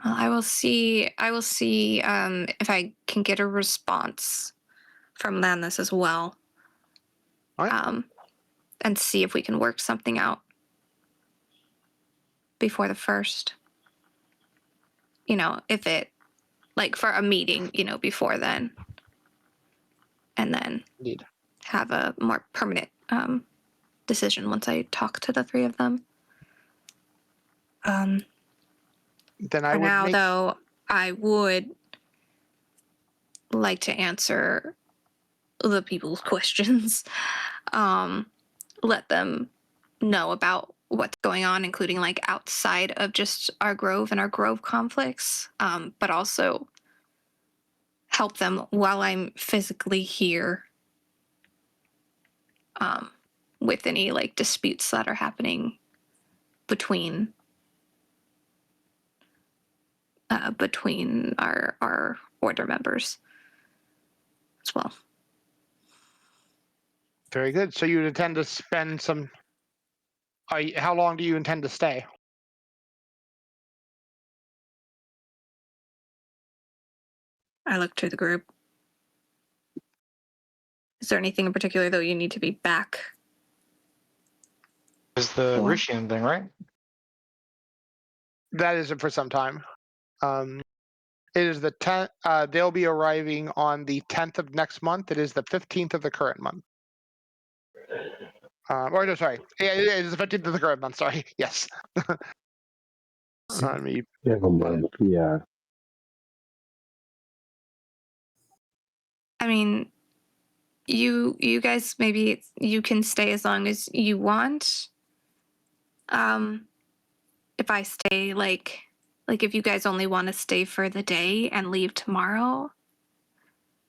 well, I will see if I can get a response from Landis as well. All right. And see if we can work something out before the 1st. If it, like, for a meeting, before then. And then Indeed. have a more permanent decision once I talk to the 3 of them. Then I For would now, make though, I would like to answer the people's questions. Let them know about what's going on, including like outside of just our grove and our grove conflicts, but also help them while I'm physically here with any like disputes that are happening between our order members as well. very good. So you intend to spend some. How long do you intend to stay? I look to the group. Is there anything in particular though you need to be back? Is the For? Rishian thing, right? That isn't for some time. It is the 10th. They'll be arriving on the 10th of next month. It is the 15th of the current month. Or no, sorry. Yeah, it is the 15th of the current month. Sorry. Yes. Let me. Yeah. I mean, you guys, maybe you can stay as long as you want. If I stay like if you guys only want to stay for the day and leave tomorrow,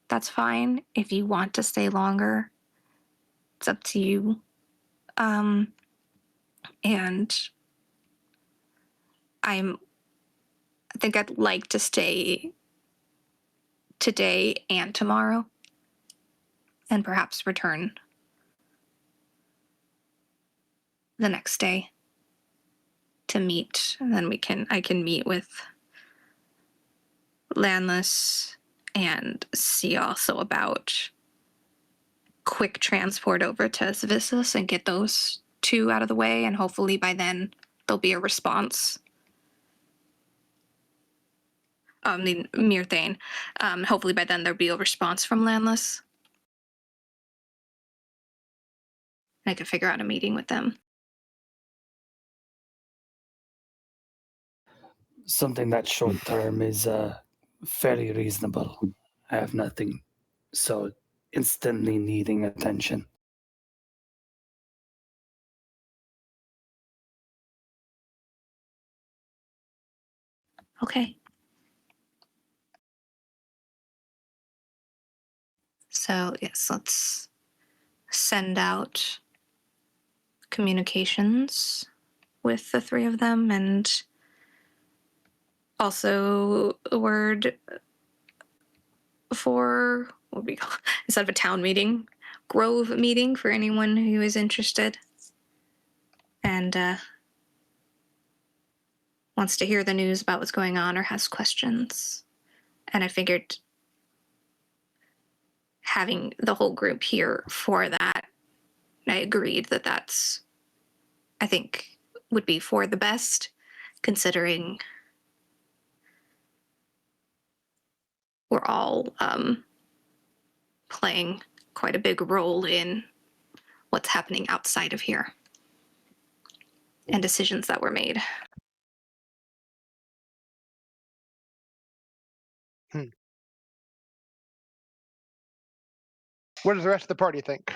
that's fine. If you want to stay longer, it's up to you. And I think I'd like to stay today and tomorrow, and perhaps return the next day to meet, and then I can meet with Landless and see also about quick transport over to Svissus and get those two out of the way, and hopefully by then there'll be a response. Myrthane. Hopefully by then there'll be a response from Landless. And I could figure out a meeting with them. Something that short term is fairly reasonable. I have nothing so instantly needing attention. Okay. So, yes, let's send out communications with the three of them, and also a word for what we call, instead of a town meeting, grove meeting for anyone who is interested and wants to hear the news about what's going on or has questions. And I figured having the whole group here for that, I agreed that that's, I think, would be for the best, considering we're all playing quite a big role in what's happening outside of here and decisions that were made. What does the rest of the party think?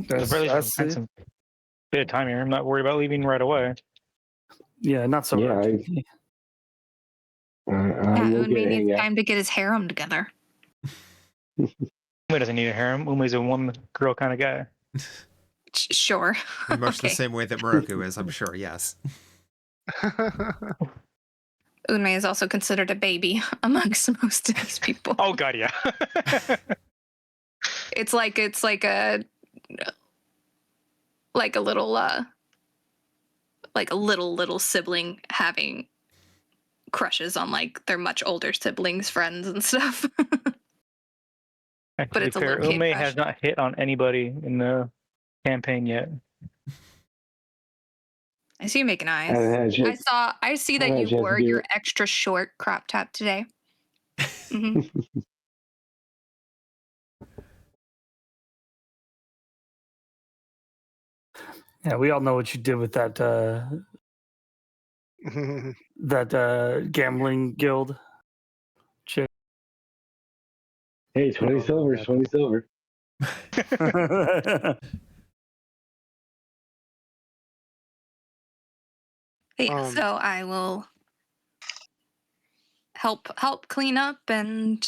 That's, Really that's spend it. some bit of time here. I'm not worried about leaving right away. Yeah, not so Yeah, urgently. I'm Ume okay. needs Yeah. time to get his harem together. Uma doesn't need a harem. Ume's a one girl kind of guy. Sure. In much the Okay. same way that Moroku is, I'm sure, yes. Ume is also considered a baby amongst most of these people. Oh god, yeah. It's like a little sibling having crushes on like their much older siblings, friends and stuff. Actually, it's a fair, little kid Ume crush. has not hit on anybody in the campaign yet. I see you making I haven't eyes. had a chance. I see I that haven't had a you chance to wore do your it. extra short crop top today. hmm Yeah, we all know what you did with that gambling guild chick. Hey, 20 silver, 20 silver. Yeah, so I will help clean up and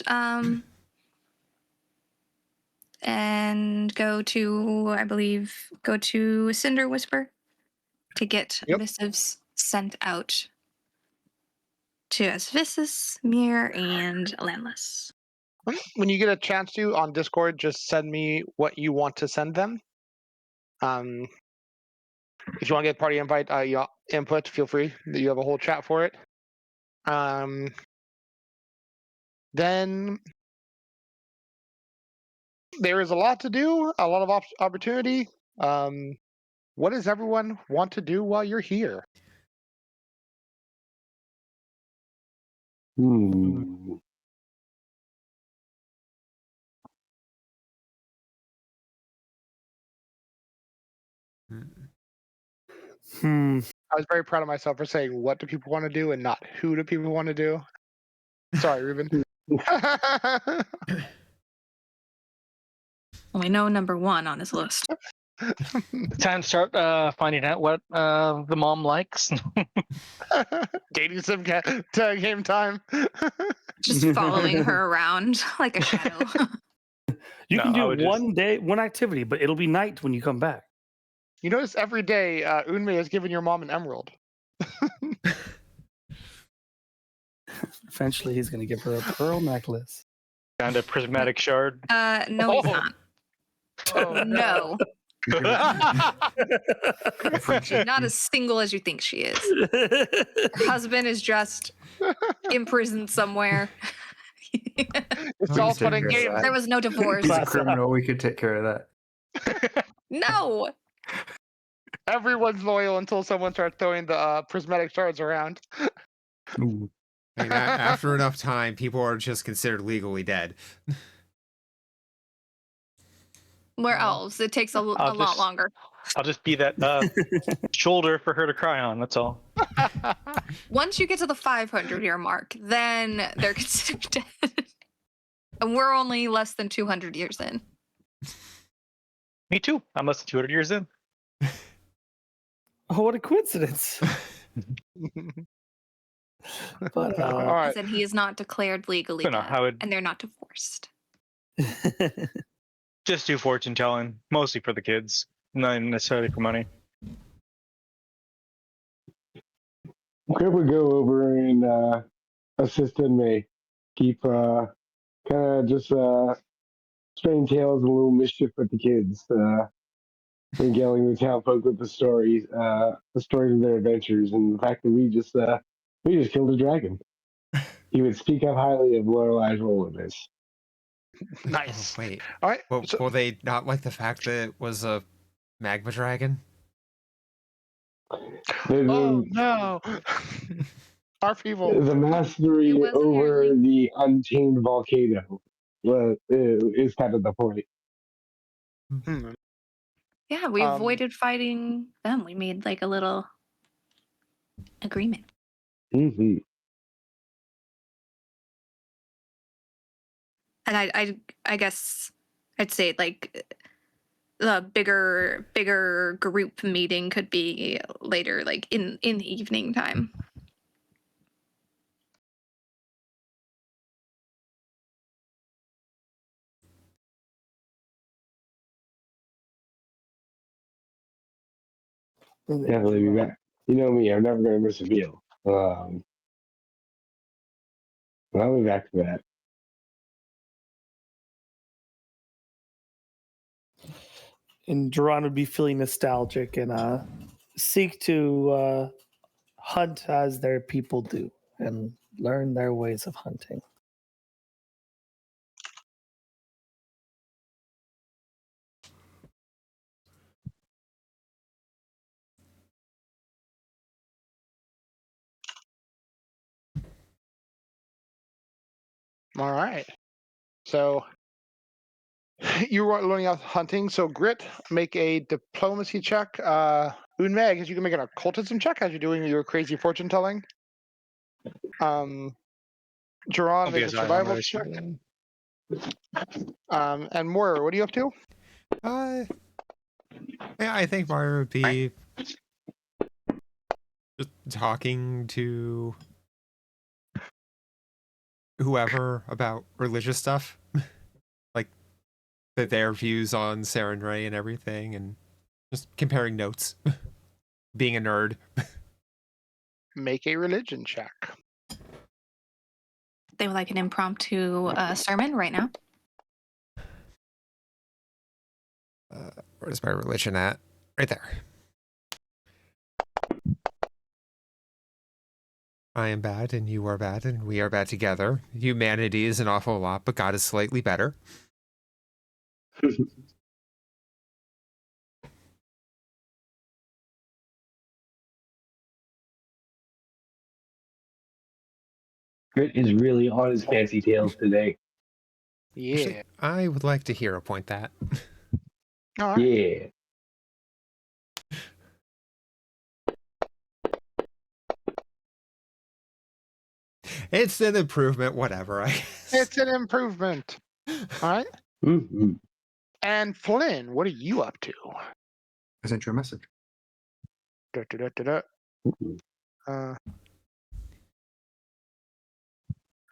go to Cinder Whisper to get Yep. missives sent out to Asvissus, Mir, and Landless. When you get a chance to on Discord, just send me what you want to send them. If you want to get party invite input, feel free. You have a whole chat for it. Then there is a lot to do, a lot of opportunity. What does everyone want to do while you're here? I was very proud of myself for saying what do people want to do and not who do people want to do. Sorry, Ruben. We know number one on his list. Time to start finding out what the mom likes. Dating sim game time. Just following her around like a shadow. You No, can I do would just- one day, one activity, but it'll be night when you come back. You notice every day Unme has given your mom an emerald. Eventually, he's going to give her a pearl necklace. Found a prismatic shard. No, he's Oh. not. Oh No, Friendship. not as single as you think she is. Her husband is just imprisoned somewhere. It's We all can fun take and care of games. that. There was no divorce. He's a Class up. criminal. We could take care of that. No. Everyone's loyal until someone starts throwing the prismatic shards around. Ooh. I mean, after enough time, people are just considered legally dead. We're Yeah. elves. It takes a I'll lot just- longer. I'll just be that shoulder for her to cry on. That's all. Once you get to the 500-year mark, then they're considered dead. And we're only less than 200 years in. Me too. I'm less than 200 years in. Oh, what a coincidence! But All right. And he is not declared legally I don't know dead, how it and they're not divorced. just do fortune telling, mostly for the kids, not necessarily for money. Greg would go over and assist in May. Keep kind of just spraying tales and a little mischief with the kids. Regaling the town folk with the stories of their adventures, and the fact that we just killed a dragon. He would speak up highly of Lorelai's role in this. Nice. Oh, wait, All right. well, so- will they not like the fact that it was a magma dragon? oh no. Our people. The mastery It was over apparently. the untamed volcano is kind of the point. Hmm. Yeah, we Um, avoided fighting them. We made like a little agreement. Mm-hmm. And I guess I'd say like the bigger group meeting could be later, like in the evening time. Definitely be back. You know me, I'm never going to miss a meal. But I'll be back for that. And Duran would be feeling nostalgic and seek to hunt as their people do and learn their ways of hunting. All right. So you were learning out hunting. So Grit, make a diplomacy check. Unmeg, you can make an occultism check as you're doing your crazy fortune telling. Duran, I'll be make a as I am survival already check. started. And Moira, what are you up to? Yeah, I think Mario would be just talking to whoever about religious stuff, like their views on Saren Ray and everything, and just comparing notes. Being a nerd. Make a religion check. They would like an impromptu sermon right now. Where's my religion at? Right there. I am bad and you are bad and we are bad together. Humanity is an awful lot, but God is slightly better. Grit is really on his fancy tales today. Yeah. Actually, I would like to hero point that. All right. Yeah. It's an improvement, whatever, I guess. It's an improvement. All right. Mm-hmm. And Flynn, what are you up to? I sent you a message. Da, da, da, da, da.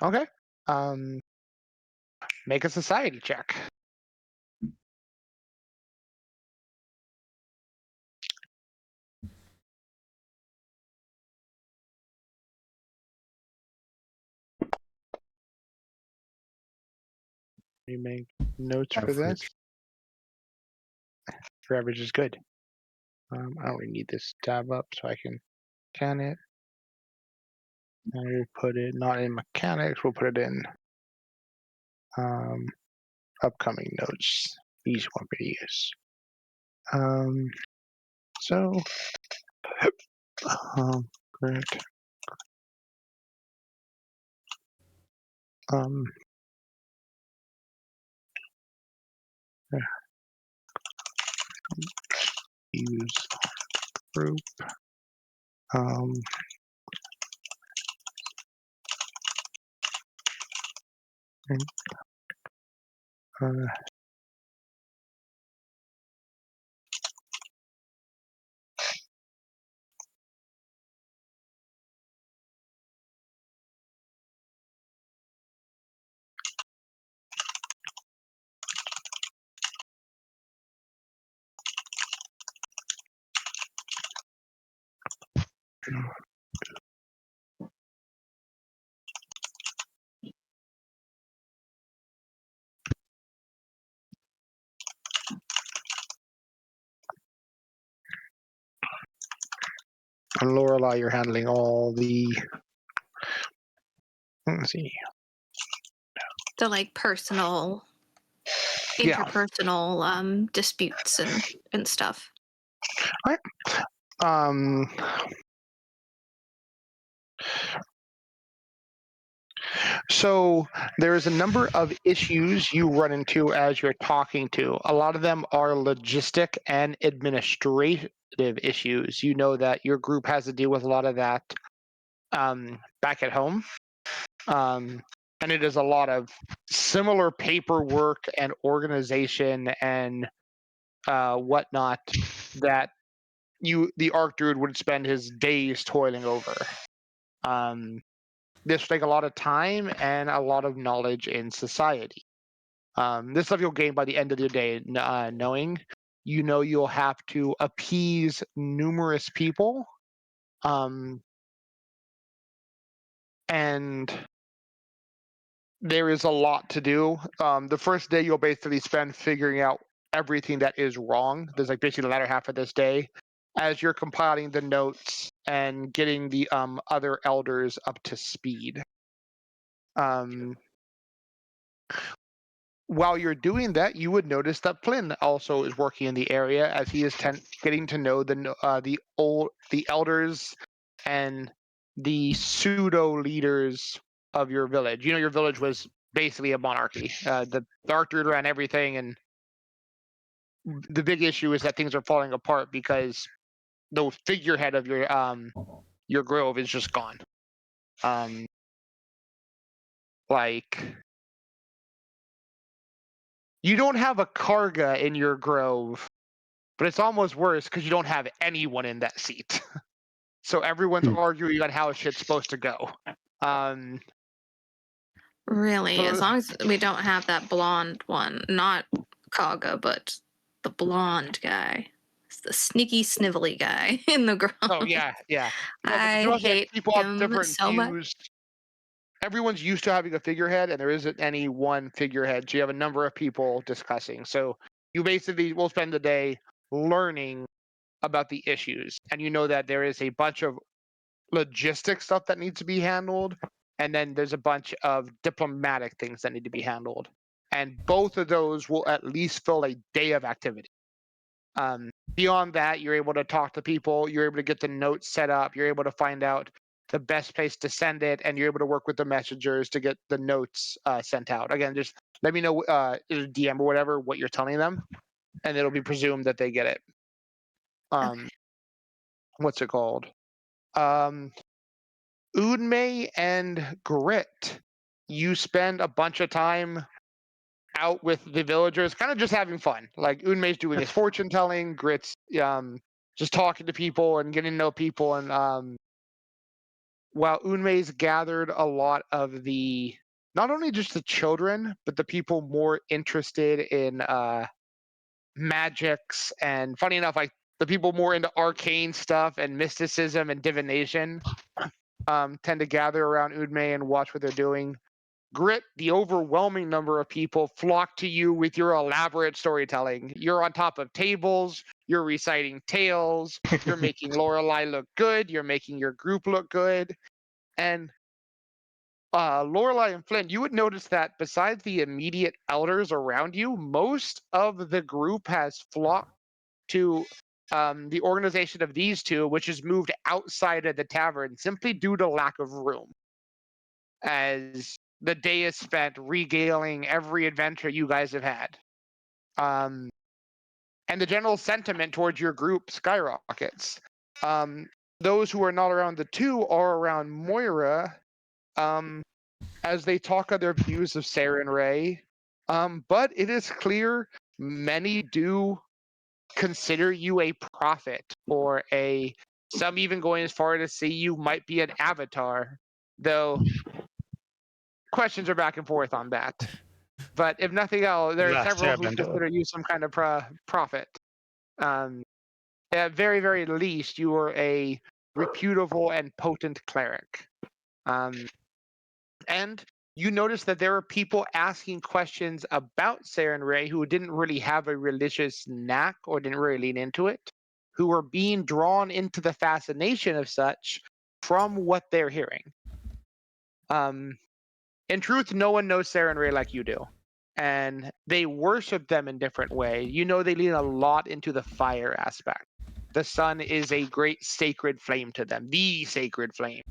Okay. Make a society check. me make notes for Average. this. For average is good. I don't really need this tab up, so I can it. And we'll put it not in mechanics. We'll put it in upcoming notes. Easy one for use. So great. Use group. And Lorelai, you're handling all the. Let's see. The like personal, Yeah. interpersonal disputes and stuff. So there's a number of issues you run into as you're talking to. A lot of them are logistic and administrative issues. You know that your group has to deal with a lot of that back at home. And it is a lot of similar paperwork and organization and whatnot that the Arc Druid would spend his days toiling over. This will take a lot of time and a lot of knowledge in society. This stuff you'll gain by the end of the day, knowing. You know you'll have to appease numerous people. And there is a lot to do. The first day you'll basically spend figuring out everything that is wrong. There's like basically the latter half of this day as you're compiling the notes and getting the other elders up to speed. While you're doing that, you would notice that Flynn also is working in the area as he is getting to know the elders and the pseudo leaders of your village. You know, your village was basically a monarchy. The Dark Druid ran everything, and the big issue is that things are falling apart because the figurehead of your grove is just gone. Like. You don't have a Karga in your grove, but it's almost worse because you don't have anyone in that seat. So everyone's arguing on how shit's supposed to go. Really, So- as long as we don't have that blonde one, not Kaga, but the blonde guy. It's the sneaky, snivelly guy in the ground. Oh yeah. No, but I you also have hate people have him different so much. views. Everyone's used to having a figurehead, and there isn't any one figurehead. So you have a number of people discussing. So you basically will spend the day learning about the issues, and you know that there is a bunch of logistic stuff that needs to be handled, and then there's a bunch of diplomatic things that need to be handled, and both of those will at least fill a day of activity. Beyond that, you're able to talk to people, you're able to get the notes set up, you're able to find out the best place to send it, and you're able to work with the messengers to get the notes sent out. Again, just let me know, DM or whatever, what you're telling them, and it'll be presumed that they get it. Okay. What's it called? Udme and Grit, you spend a bunch of time out with the villagers, kind of just having fun. Like Udme's doing his fortune telling, Grit's just talking to people and getting to know people. And while Udme's gathered a lot of the, not only just the children, but the people more interested in magics. And funny enough, like the people more into arcane stuff and mysticism and divination tend to gather around Udme and watch what they're doing. Grit, the overwhelming number of people flock to you with your elaborate storytelling. You're on top of tables, you're reciting tales, you're making Lorelei look good, you're making your group look good. And Lorelei and Flynn, you would notice that besides the immediate elders around you, most of the group has flocked to the organization of these two, which has moved outside of the tavern simply due to lack of room. As the day is spent regaling every adventure you guys have had. And the general sentiment towards your group skyrockets. Those who are not around the two are around Moira as they talk of their views of Saren Ray. But it is clear many do consider you a prophet or some even going as far to say you might be an avatar, though questions are back and forth on that. But if nothing else, there are Last several who Airbender. consider you some kind of prophet. At very, very least, you are a reputable and potent cleric. And you notice that there are people asking questions about Saren Ray who didn't really have a religious knack or didn't really lean into it, who are being drawn into the fascination of such from what they're hearing. In truth, no one knows Saren Ray like you do. And they worship them in different ways. You know they lean a lot into the fire aspect. The sun is a great sacred flame to them, the sacred flame.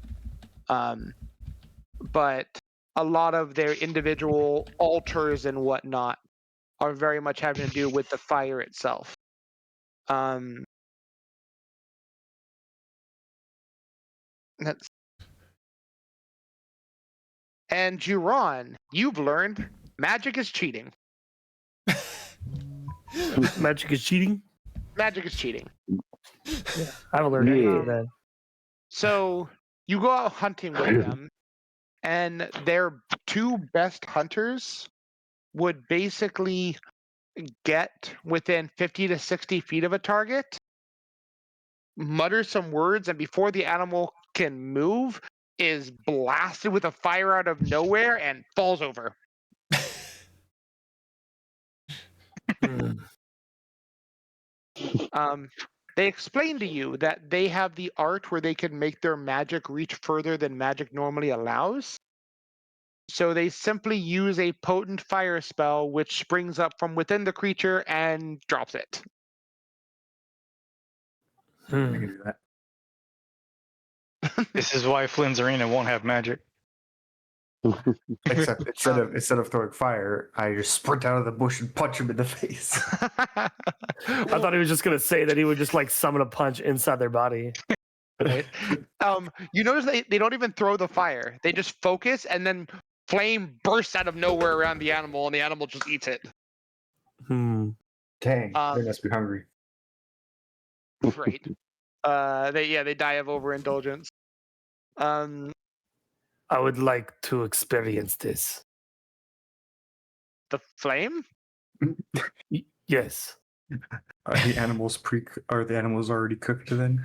But a lot of their individual altars and whatnot are very much having to do with the fire itself. And Juron, you've learned magic is cheating. Magic is cheating. Magic is cheating. Yeah, I haven't learned anything of that. So you go out hunting with them, and their two best hunters would basically get within 50 to 60 feet of a target, mutter some words, and before the animal can move, is blasted with a fire out of nowhere and falls over. They explain to you that they have the art where they can make their magic reach further than magic normally allows. So they simply use a potent fire spell which springs up from within the creature and drops it. I can do that. This is why Flynn's arena won't have magic. Except instead of throwing fire, I just sprint out of the bush and punch him in the face. I thought he was just gonna say that he would just like summon a punch inside their body. Right. You notice they don't even throw the fire. They just focus and then flame bursts out of nowhere around the animal and the animal just eats it. Dang, they must be hungry. Right. They die of overindulgence. I would like to experience this. The flame? Yes. Are the animals already cooked then?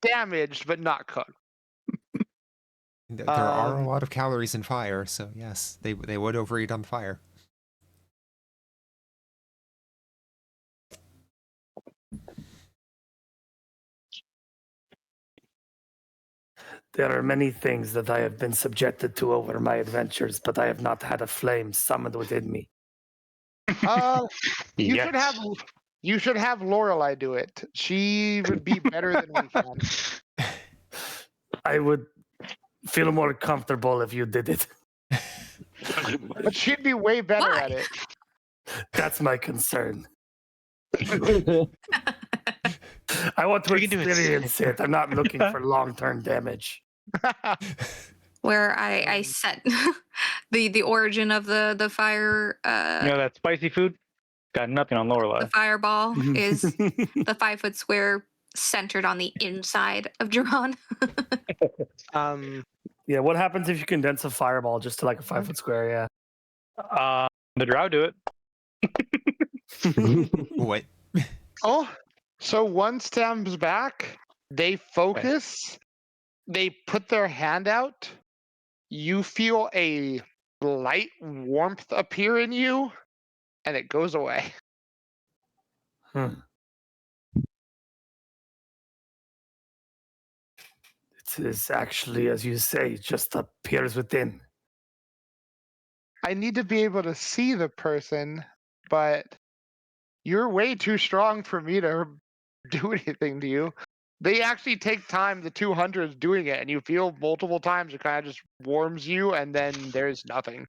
Damaged but not cooked. There are a lot of calories in fire, so yes, they would overeat on fire. There are many things that I have been subjected to over my adventures, but I have not had a flame summoned within me. You should have Lorelei do it. She would be better than we can. I would feel more comfortable if you did it. But she'd be way better Why? at it. That's my concern. I want to experience it. I'm not looking for long-term damage. Where I set the origin of the fire You know that spicy food? Got nothing on Lorelei. the fireball is the 5 foot square centered on the inside of Juron. Yeah, what happens if you condense a fireball just to like a 5 foot square? Yeah. The drow do it. Wait. Oh, so one stems back, they focus, they put their hand out, you feel a light warmth appear in you, and it goes away. Hmm. It is actually, as you say, just appears within. I need to be able to see the person, but you're way too strong for me to do anything to you. They actually take time, the 200s doing it, and you feel multiple times it kind of just warms you, and then there's nothing.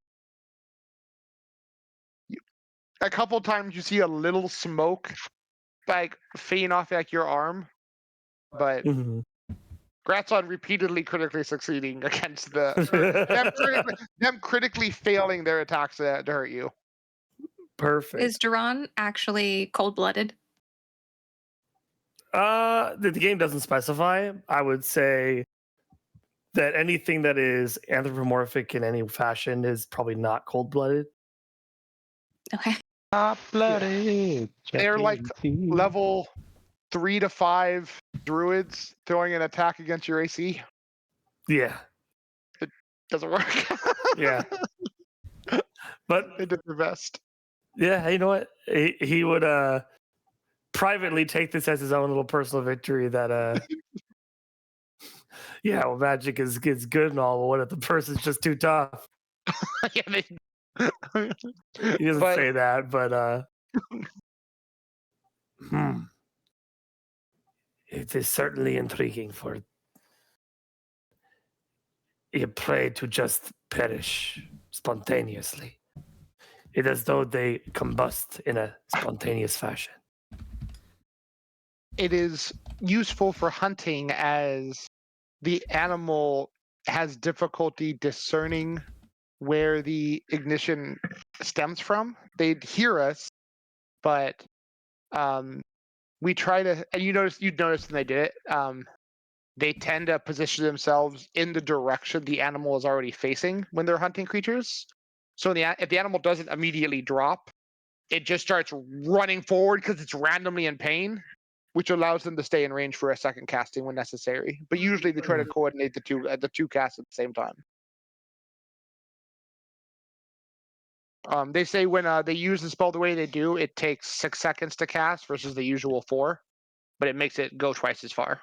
A couple times you see a little smoke, like fading off like your arm, but Mhm. congrats on repeatedly critically succeeding against them critically failing their attacks to hurt you. Perfect. Is Duran actually cold-blooded? The game doesn't specify. I would say that anything that is anthropomorphic in any fashion is probably not cold-blooded. Okay. Hot-blooded. They're like Tea. level 3 to 5 druids throwing an attack against your AC. Yeah, Doesn't work. yeah. But They did their best. yeah, you know what? He would privately take this as his own little personal victory that yeah, well, magic is good and all, but what if the person's just too tough? Yeah, He doesn't but say that, but it is certainly intriguing for a prey to just perish spontaneously. It is as though they combust in a spontaneous fashion. it is useful for hunting as the animal has difficulty discerning where the ignition stems from. They'd hear us, but we try to, and you'd notice when they did it, they tend to position themselves in the direction the animal is already facing when they're hunting creatures. So if the animal doesn't immediately drop, it just starts running forward because it's randomly in pain, which allows them to stay in range for a second casting when necessary. But usually they try to coordinate the two casts at the same time. They say when they use the spell the way they do, it takes 6 seconds to cast versus the usual 4, but it makes it go twice as far.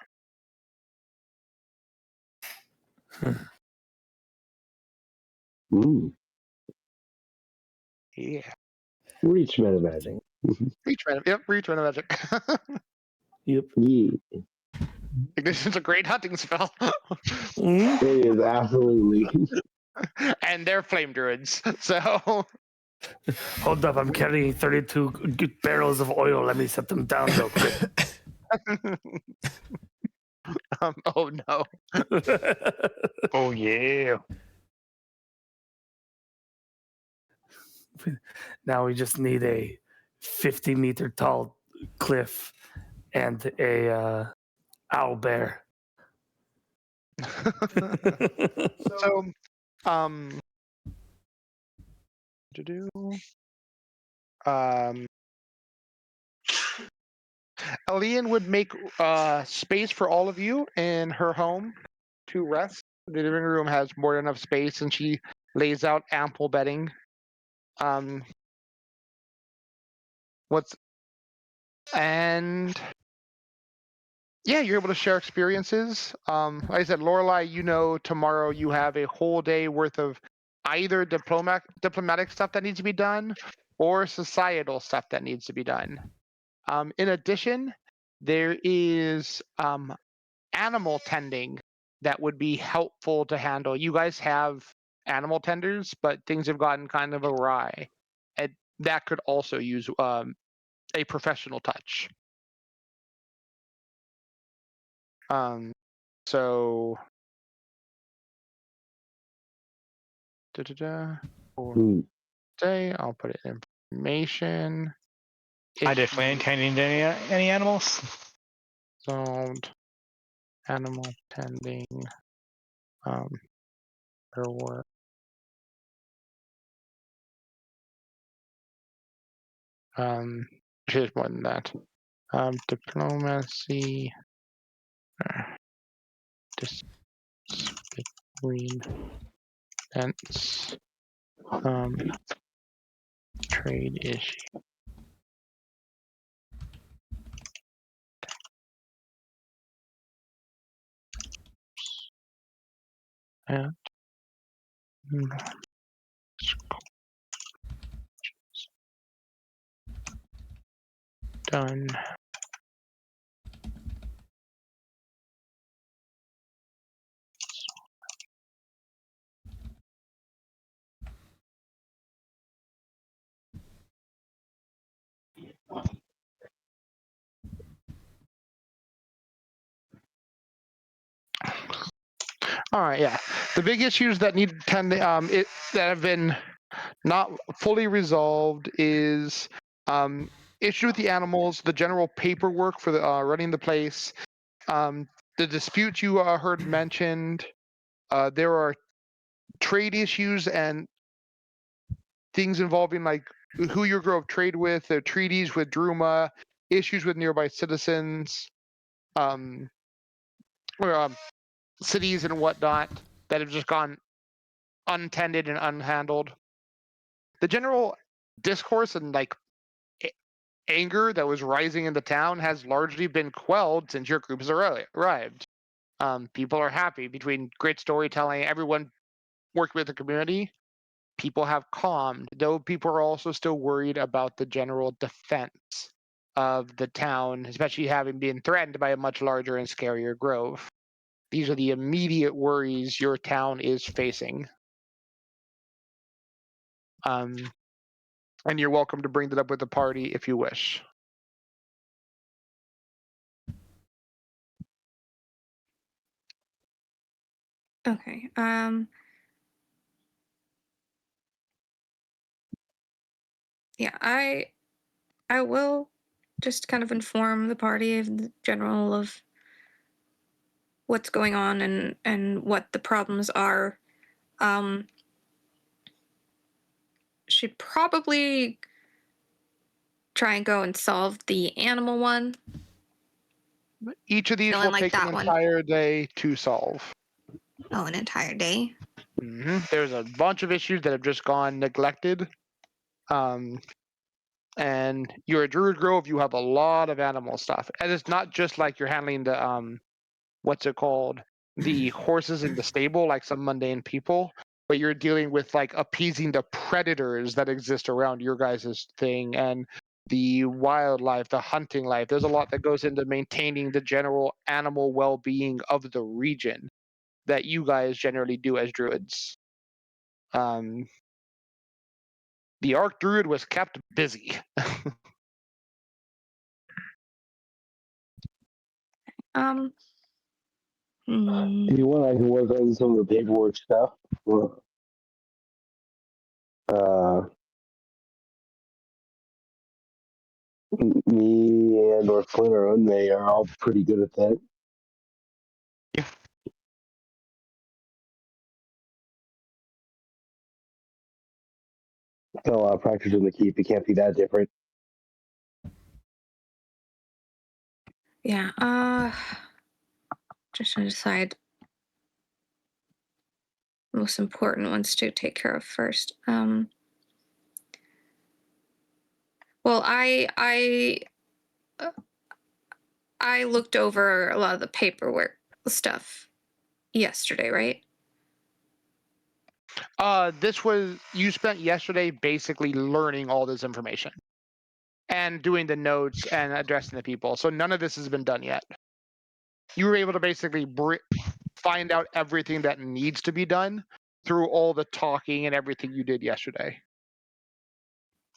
Ooh, Yeah. reach meta magic. Reach random magic. Yep. Yeah, Ignition's a great hunting spell. Mm. it is absolutely. And they're flame druids, so Hold up, I'm carrying 32 barrels of oil. Let me set them down real quick. oh no. Oh yeah. Now we just need a 50-meter tall cliff and a owl bear. So, to do, Elian would make space for all of you in her home to rest. The living room has more than enough space, and she lays out ample bedding. And yeah, you're able to share experiences. Like I said, Lorelai, you know tomorrow you have a whole day worth of either diplomatic stuff that needs to be done or societal stuff that needs to be done. In addition, there is animal tending that would be helpful to handle. You guys have animal tenders, but things have gotten kind of awry. And that could also use a professional touch. So for Ooh. today, I'll put it in information. I definitely ain't tending to any animals. Solved animal tending her work. Here's more than that. Diplomacy just between Hence, trade issue. And done. All right, yeah. The big issues that that have been not fully resolved is issue with the animals, the general paperwork for the running the place, the disputes you heard mentioned. There are trade issues and things involving like who your grove trade with, their treaties with Druma, issues with nearby citizens, or cities and whatnot that have just gone untended and unhandled. The general discourse and like anger that was rising in the town has largely been quelled since your group has arrived. People are happy between great storytelling, everyone working with the community. People have calmed, though people are also still worried about the general defense of the town, especially having been threatened by a much larger and scarier grove. These are the immediate worries your town is facing. And you're welcome to bring that up with the party if you wish. Okay. Yeah, I will just kind of inform the party of the general of what's going on and what the problems are. Should probably try and go and solve the animal one. Each of these Feeling will like take an that one. entire day to solve. Oh, an entire day. There's a bunch of issues that have just gone neglected. And you're a Druid Grove, you have a lot of animal stuff. And it's not just like you're handling the what's it called? The horses in the stable, like some mundane people, but you're dealing with like appeasing the predators that exist around your guys' thing and the wildlife, the hunting life. There's a lot that goes into maintaining the general animal well-being of the region that you guys generally do as druids. The Arc Druid was kept busy. If you want, I can work on some of the paperwork stuff. Me and or Flynn or Unmay are all pretty good at that. Got a lot of practice in the keep. It can't be that different. Yeah. Just trying to decide most important ones to take care of first. Well, I looked over a lot of the paperwork stuff yesterday, right? This was you spent yesterday basically learning all this information and doing the notes and addressing the people. So none of this has been done yet. You were able to basically find out everything that needs to be done through all the talking and everything you did yesterday.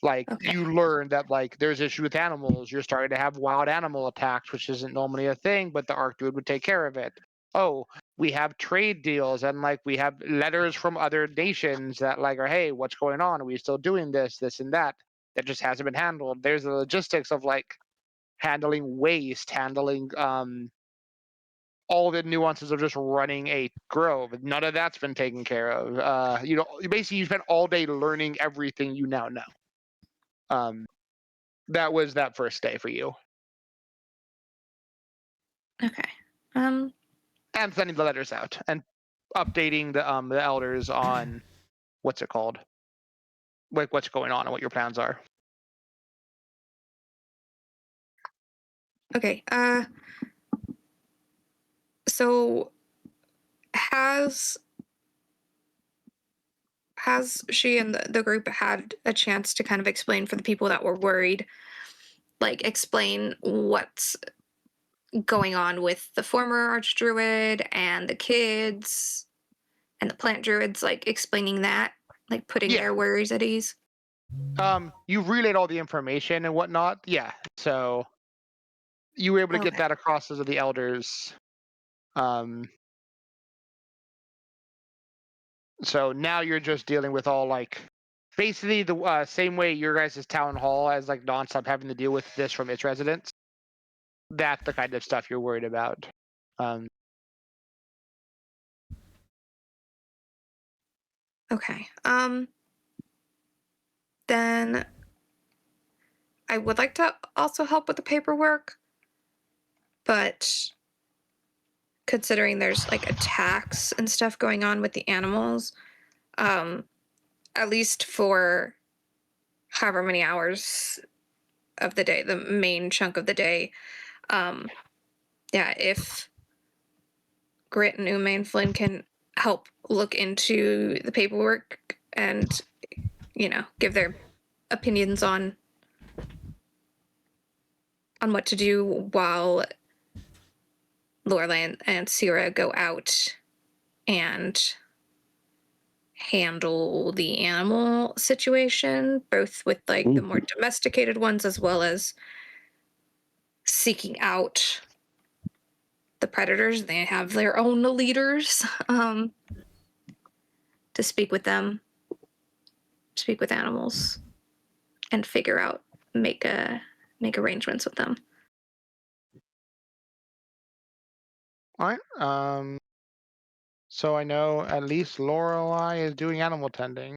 Like Okay. you learned that like there's issue with animals. You're starting to have wild animal attacks, which isn't normally a thing, but the Arc Druid would take care of it. Oh, we have trade deals and like we have letters from other nations that like are, hey, what's going on? Are we still doing this and that? That just hasn't been handled. There's the logistics of like handling waste, handling all the nuances of just running a grove. None of that's been taken care of. Basically you spent all day learning everything you now know. That was that first day for you. Okay. And sending the letters out. And updating the elders on what's it called, like what's going on and what your plans are. Okay. So has she and the group had a chance to kind of explain for the people that were worried, like explain what's going on with the former archdruid and the kids and the plant druids, like explaining that, like putting Yeah. their worries at ease? You relayed all the information and whatnot. Yeah. So you were able to get Okay. that across to the elders. So now you're just dealing with all like basically the same way your guys' town hall has like nonstop having to deal with this from its residents. That's the kind of stuff you're worried about. Okay. Then I would like to also help with the paperwork, but considering there's like attacks and stuff going on with the animals, at least for however many hours of the day, the main chunk of the day, yeah, if Grit and Ume and Flynn can help look into the paperwork and, give their opinions on what to do while Lorelai and Sierra go out and handle the animal situation, both with like the more domesticated ones as well as seeking out the predators. They have their own leaders to speak with them, speak with animals, and figure out, make arrangements with them. All right. So I know at least Lorelai is doing animal tending.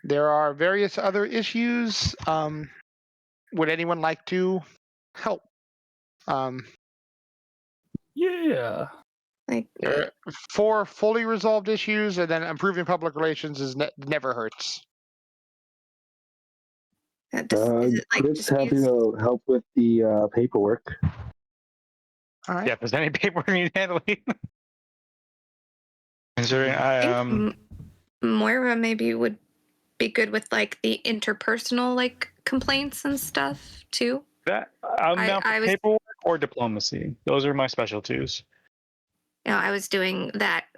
There are various other issues. Would anyone like to help? Yeah. Like, There are 4 fully resolved issues, and then improving public relations never hurts. is it like Grit's happy disputes? to help with the paperwork. All right. Yeah, if there's any paperwork needs handling. Considering I I think Moira maybe would be good with like the interpersonal like complaints and stuff too. that I'm I- down for I was- paperwork or diplomacy. Those are my specialties. I was doing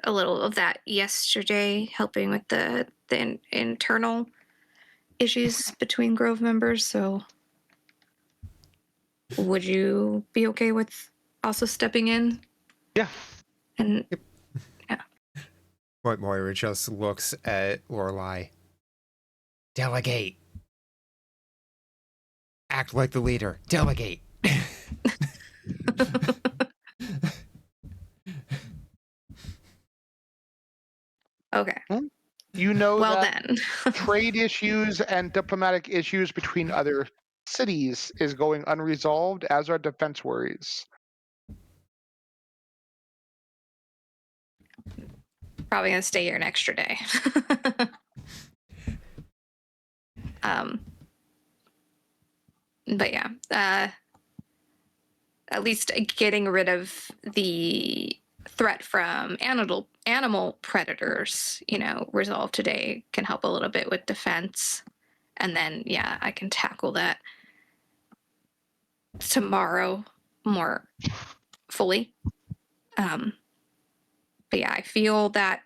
a little of that yesterday, helping with the internal issues between Grove members. So, would you be okay with also stepping in? Yeah. And But Moira just looks at Lorelai. Delegate. Act like the leader. Delegate. okay, You know well that then. trade issues and diplomatic issues between other cities is going unresolved, as are defense worries. Probably gonna stay here an extra day. But yeah, at least getting rid of the threat from animal predators, resolved today can help a little bit with defense. And then, yeah, I can tackle that tomorrow more fully. But yeah, I feel that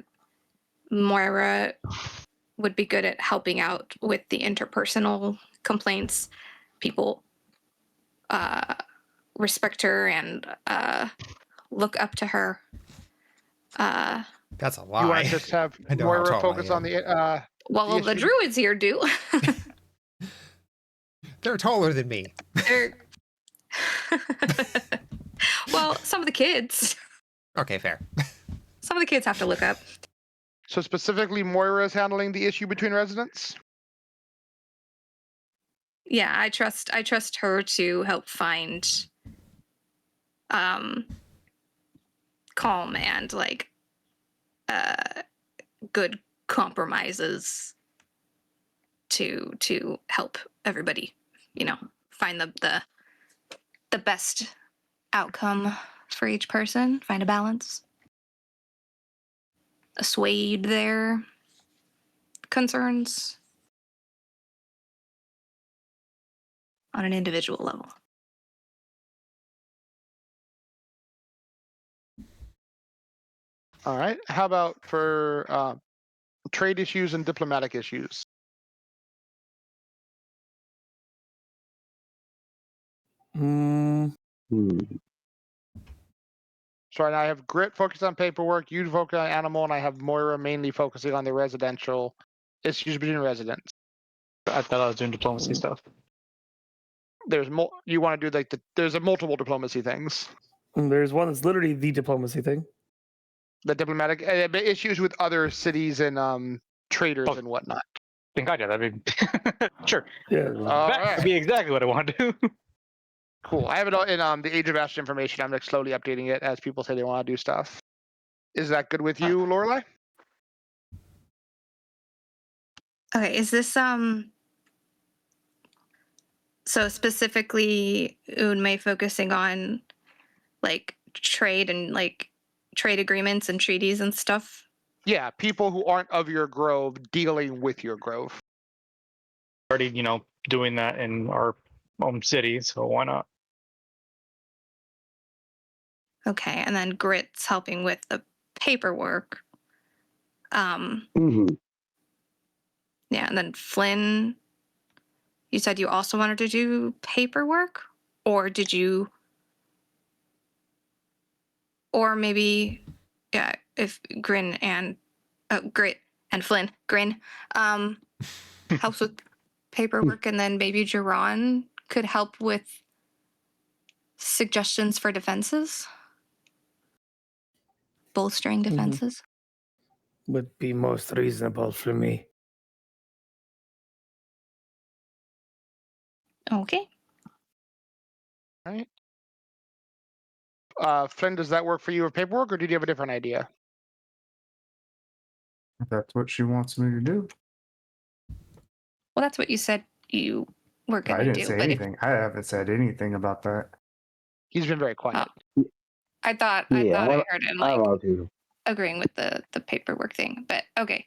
Moira would be good at helping out with the interpersonal complaints. People respect her and look up to her. That's a You want lie. to just have I know how Moira tall I focus on am. the Well, the issue. druids here do. They're taller than me. They're well, some of the kids. Okay, fair. Some of the kids have to look up. So specifically, Moira is handling the issue between residents. Yeah, I trust her to help find calm and like good compromises to help everybody, find the best outcome for each person, find a balance, assuage their concerns on an individual level. All right. How about for trade issues and diplomatic issues? Hmm. So I have Grit focused on paperwork, you focus on animal, and I have Moira mainly focusing on the residential issues between residents. I thought I was doing diplomacy stuff. There's more. You want to do like there's a multiple diplomacy things. There's one that's literally the diplomacy thing. The diplomatic issues with other cities and traders and whatnot. Think I did. I mean, sure. Yeah. That would be exactly what I want to do. Cool. I have it all in the Age of Ashes information. I'm like slowly updating it as people say they want to do stuff. Is that good with you, Lorelai? Okay, is this so specifically Unmei focusing on like trade and like trade agreements and treaties and stuff? Yeah, people who aren't of your grove dealing with your grove. Already, doing that in our own city, so why not? Okay, and then Grit's helping with the paperwork. Mm-hmm. Yeah, and then Flynn, you said you also wanted to do paperwork? Or did you... Or maybe, yeah, if Grit and Flynn, Grin, helps with paperwork, and then maybe Jiran could help with suggestions for defenses? Bolstering defenses? Would be most reasonable for me. Okay. All right. Flynn, does that work for you with paperwork, or did you have a different idea? If that's what she wants me to do. Well, that's what you said you were going I to didn't do. say But anything. I haven't said anything about that. He's been very quiet. I thought Yeah, I heard him I like want to. agreeing with the paperwork thing. But okay.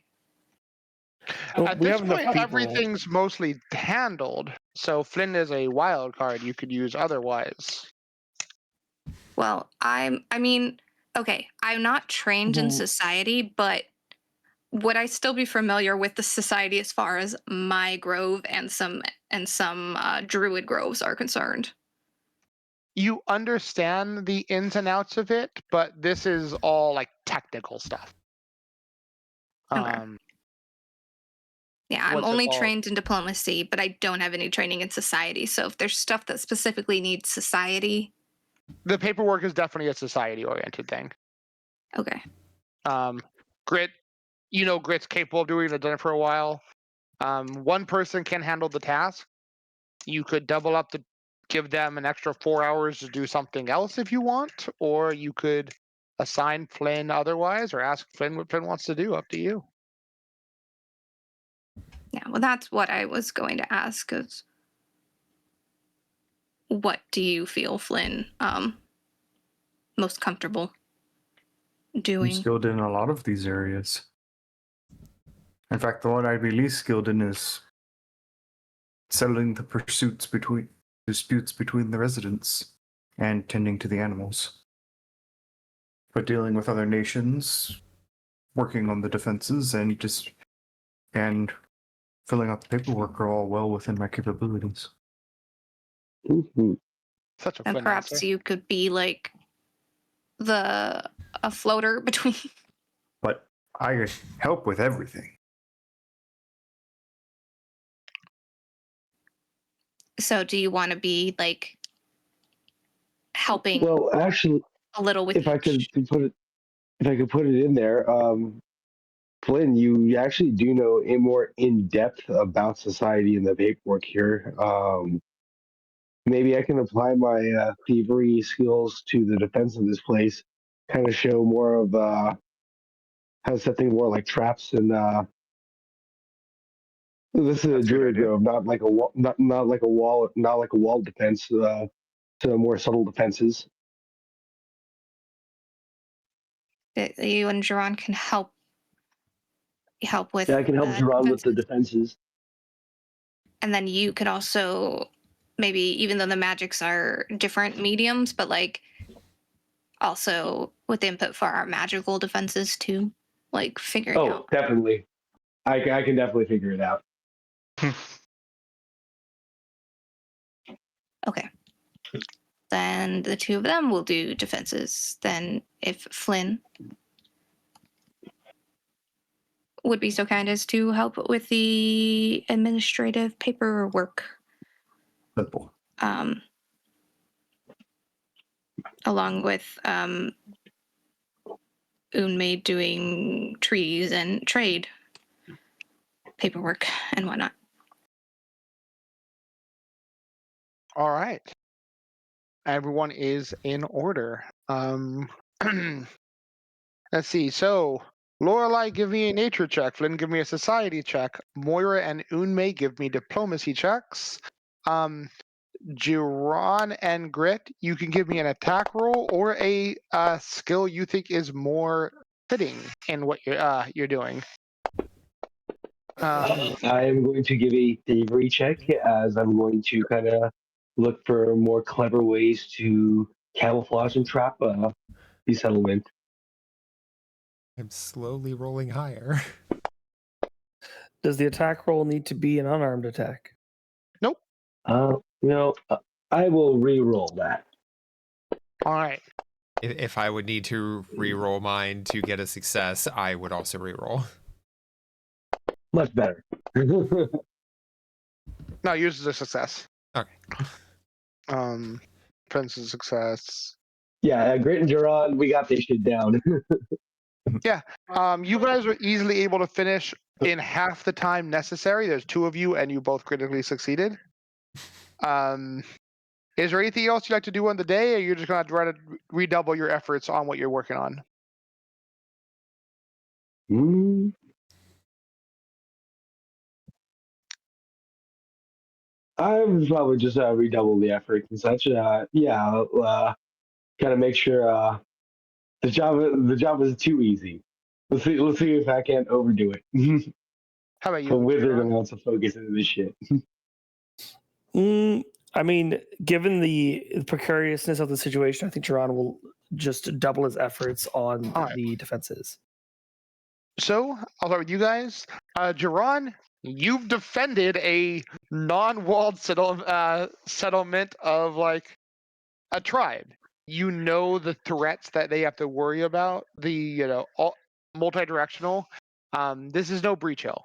Well, At we this have enough point, people. everything's mostly handled. So Flynn is a wild card you could use otherwise. Well, I mean, okay, I'm not trained in Mhm. society, but would I still be familiar with the society as far as my grove and some druid groves are concerned? You understand the ins and outs of it, but this is all like technical stuff. Okay. Yeah, I'm what's it only called? trained in diplomacy, but I don't have any training in society. So if there's stuff that specifically needs society, The paperwork is definitely a society-oriented thing. okay. Grit, Grit's capable of doing it, done it for a while. One person can handle the task. You could double up give them an extra 4 hours to do something else if you want, or you could assign Flynn otherwise, or ask Flynn what Flynn wants to do. Up to you. Yeah, well, that's what I was going to ask is what do you feel, Flynn, most comfortable I'm doing? skilled in a lot of these areas. In fact, the one I'd be least skilled in is settling the disputes between the residents and tending to the animals. But dealing with other nations, working on the defenses, and filling out the paperwork are all well within my capabilities. Mm-hmm. Such a And Flynn perhaps answer. you could be like a floater between. But I help with everything. So do you want to be like helping Well, actually, a little with if I could each? put it in there, Flynn, you actually do know more in depth about society and the paperwork here. Maybe I can apply my thievery skills to the defense of this place kind of show more of how to set things more like traps and this is a That's a good druid idea. grove, not like a wall, not like a wall, not like a wall defense. To more subtle defenses. That you and Duran can help with. Yeah, I can help Duran with the defenses. And then you could also maybe, even though the magics are different mediums, but like also with input for our magical defenses too, like figuring Oh, out. definitely. I can definitely figure it out. Okay. Then the two of them will do defenses. Then if Flynn would be so kind as to help with the administrative paperwork, Simple. along with Unmei doing trees and trade paperwork and whatnot. All right. Everyone is in order. Let's see. So, Lorelai, give me a nature check. Flynn, give me a society check. Moira and Unmei, give me diplomacy checks. Jiran and Grit, you can give me an attack roll or a skill you think is more fitting in what you're doing. I am going to give a thievery check as I'm going to kind of look for more clever ways to camouflage and trap the settlement. I'm slowly rolling higher. Does the attack roll need to be an unarmed attack? I will re-roll that. All right. If I would need to re-roll mine to get a success, I would also re-roll. Much better. No, yours is a success. Okay. Prince is a success. Yeah, Grit and Duran, we got this shit down. You guys were easily able to finish in half the time necessary. There's two of you, and you both critically succeeded. Is there anything else you'd like to do on the day, or you're just going to try to redouble your efforts on what you're working on? I would probably just redouble the effort and such. Kind of make sure the job is too easy. Let's see if I can't overdo it. How about you? The wizard Jiran? wants to focus into this shit. I mean, given the precariousness of the situation, I think Duran will just double his efforts on All right. the defenses. So, I'll start with you guys. Jiran, you've defended a non-walled settlement of like a tribe. You know the threats that they have to worry about. All multi-directional. This is no breach hill.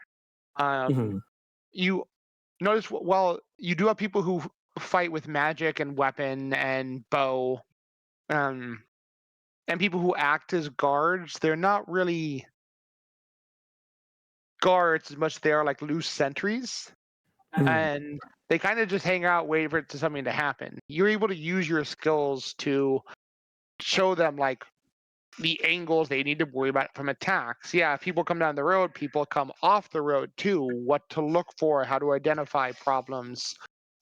You notice while you do have people who fight with magic and weapon and bow, and people who act as guards, they're not really guards as much as they are like loose sentries. And they kind of just hang out, wait for something to happen. You're able to use your skills to show them like the angles they need to worry about from attacks. Yeah, if people come down the road, people come off the road too. What to look for, how to identify problems,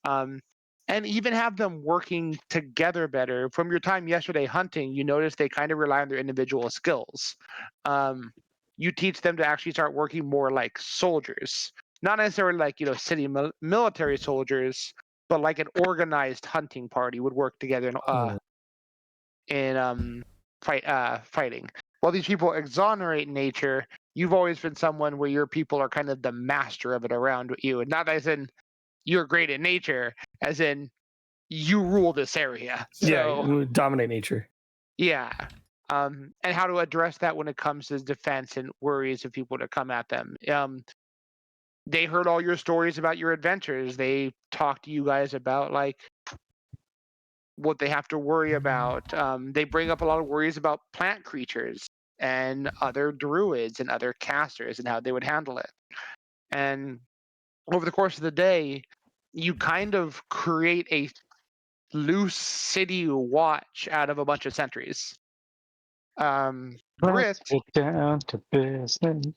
and even have them working together better. From your time yesterday hunting, you notice they kind of rely on their individual skills. You teach them to actually start working more like soldiers, not necessarily like city military soldiers, but like an organized hunting party would work together in fighting. While these people exonerate nature, you've always been someone where your people are kind of the master of it around you, and not as in you're great at nature, as in you rule this area. So Yeah, dominate nature. yeah. And how to address that when it comes to defense and worries of people to come at them. They heard all your stories about your adventures. They talked to you guys about like what they have to worry about. They bring up a lot of worries about plant creatures and other druids and other casters and how they would handle it. And over the course of the day, you kind of create a loose city watch out of a bunch of sentries. Let's Britt, get down to business.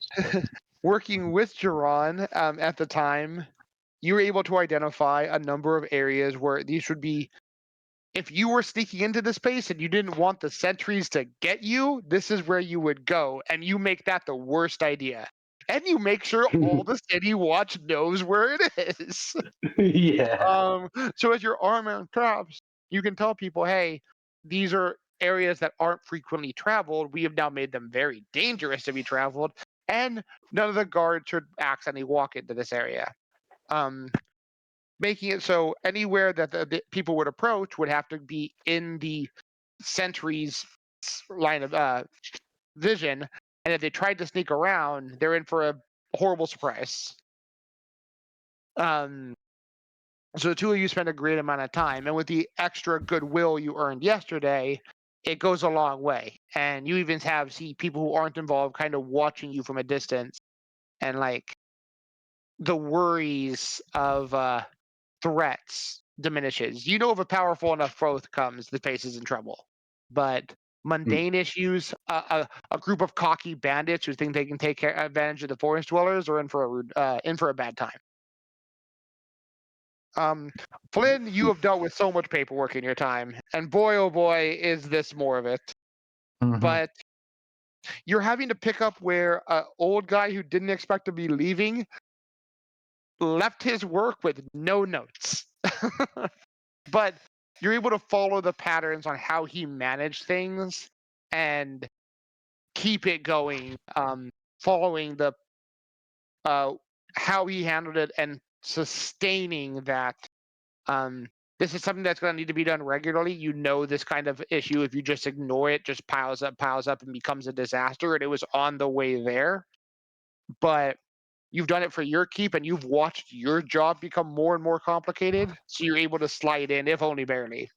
working with Jiron at the time, you were able to identify a number of areas where these would be. If you were sneaking into the space and you didn't want the sentries to get you, this is where you would go, and you make that the worst idea. And you make sure all the city watch knows where it is. Yeah. So as your arm and traps, you can tell people, hey, these are areas that aren't frequently traveled. We have now made them very dangerous to be traveled, and none of the guards should accidentally walk into this area. Making it so anywhere that the people would approach would have to be in the sentry's line of vision, and if they tried to sneak around, they're in for a horrible surprise. So the two of you spend a great amount of time, and with the extra goodwill you earned yesterday, it goes a long way. And you even see people who aren't involved kind of watching you from a distance, and like the worries of threats diminishes. You know, if a powerful enough foe comes, the place is in trouble. But mundane issues, a group of cocky bandits who think they can take advantage of the forest dwellers, are in for a bad time. Flynn, you have dealt with so much paperwork in your time, and boy, oh boy, is this more of it. Mhm. But you're having to pick up where an old guy who didn't expect to be leaving left his work with no notes. But you're able to follow the patterns on how he managed things and keep it going, following the how he handled it and sustaining that. This is something that's going to need to be done regularly. You know, this kind of issue, if you just ignore it, just piles up, and becomes a disaster. And it was on the way there. But you've done it for your keep, and you've watched your job become more and more complicated. So you're able to slide in, if only barely.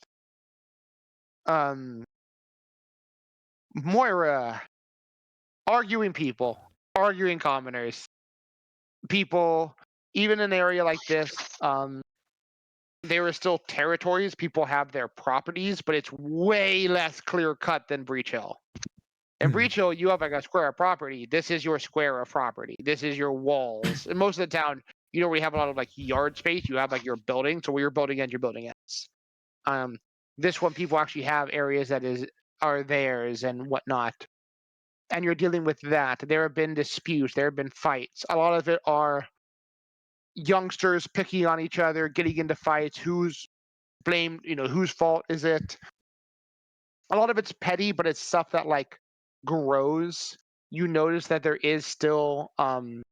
Moira, arguing people, arguing commoners, people, even in an area like this, there are still territories. People have their properties, but it's way less clear cut than Breach Hill. In Breach Hill, you have like a square of property. This is your square of property. This is your walls. In most of the town, you don't really have a lot of like yard space. You have like your building. So where your building ends, your building ends. This one, people actually have areas that are theirs and whatnot. And you're dealing with that. There have been disputes. There have been fights. A lot of it are youngsters picking on each other, getting into fights. Who's blamed? Whose fault is it? A lot of it's petty, but it's stuff that like grows. You notice that there is still some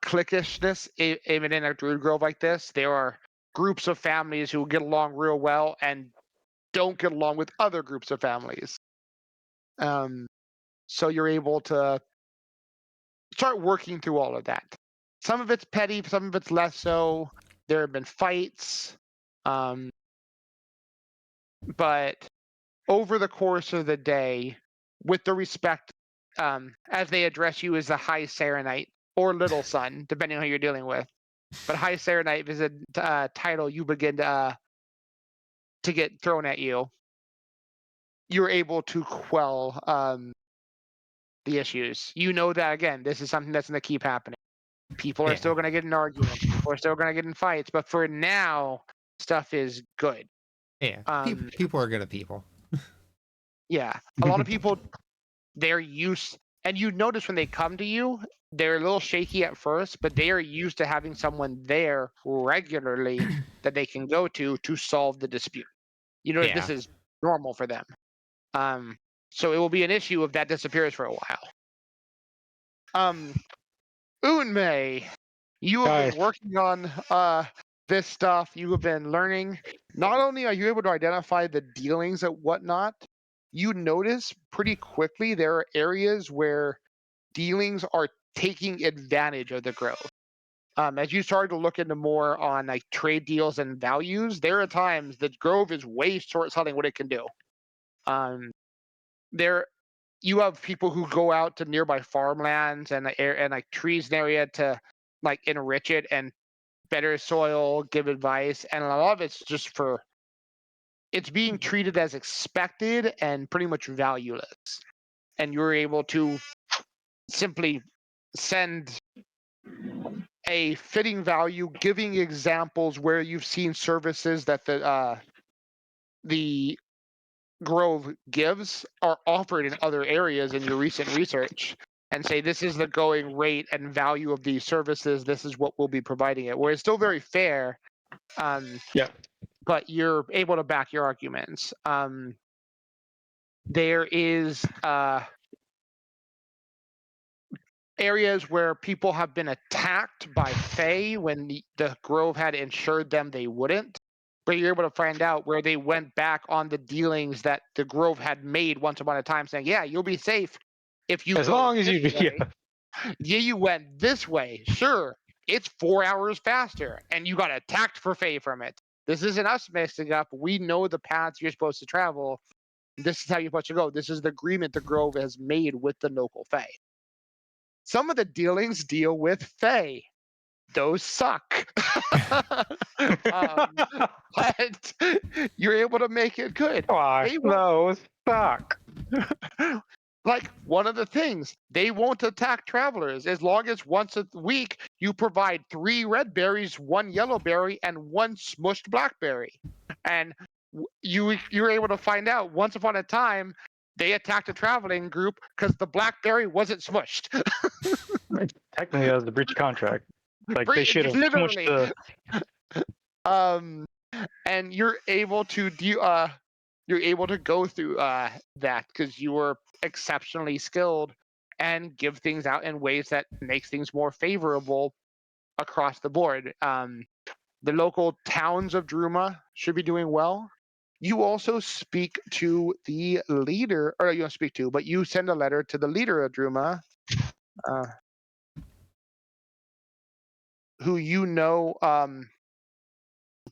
cliquishness even in a druid grove like this. There are groups of families who get along real well and don't get along with other groups of families. So you're able to start working through all of that. Some of it's petty, some of it's less so. There have been fights. But over the course of the day, with the respect, as they address you as the High Serenite or Little Sun, depending on who you're dealing with. But High Serenite is a title you begin to get thrown at you. You're able to quell the issues. You know that, again, this is something that's going to keep happening. People are still going to get in arguments. People are still going to get in fights. But for now, stuff is good. Yeah, people are good at people. Yeah, a lot of people, they're used, and you notice when they come to you, they're a little shaky at first, but they are used to having someone there regularly that they can go to solve the dispute. This is normal for them. So it will be an issue if that disappears for a while. Unmei, you have been working on this stuff. You have been learning. Not only are you able to identify the dealings and whatnot, you notice pretty quickly there are areas where dealings are taking advantage of the growth. As you start to look into more on like trade deals and values, there are times that Grove is way short selling what it can do. You have people who go out to nearby farmlands and like trees and area to like enrich it and better soil, give advice, and a lot of it's just for it's being treated as expected and pretty much valueless. And you're able to simply send a fitting value, giving examples where you've seen services that the Grove gives are offered in other areas in your recent research, and say this is the going rate and value of these services. This is what we'll be providing it. Where it's still very fair, Yeah. but you're able to back your arguments. There is areas where people have been attacked by Fae when the Grove had assured them they wouldn't. But you're able to find out where they went back on the dealings that the Grove had made once upon a time, saying, "Yeah, you'll be safe if you As go long as this you, way." yeah. Yeah, you went this way. Sure, it's 4 hours faster, and you got attacked for Fae from it. This isn't us messing up. We know the paths you're supposed to travel. This is how you're supposed to go. This is the agreement the Grove has made with the local Fae. Some of the dealings deal with Fae. Those suck. But you're able to make it good. Why? They won't, Those suck. like, one of the things, they won't attack travelers as long as once a week you provide 3 red berries, 1 yellow berry, and 1 smushed blackberry. And you're able to find out once upon a time they attacked a traveling group because the blackberry wasn't smushed. Technically, that was the breach of contract. Like they should have smushed Literally. the. And you're able to go through that because you were exceptionally skilled and give things out in ways that makes things more favorable across the board. The local towns of Druma should be doing well. You also speak to the leader, or you don't speak to, but you send a letter to the leader of Druma, who you know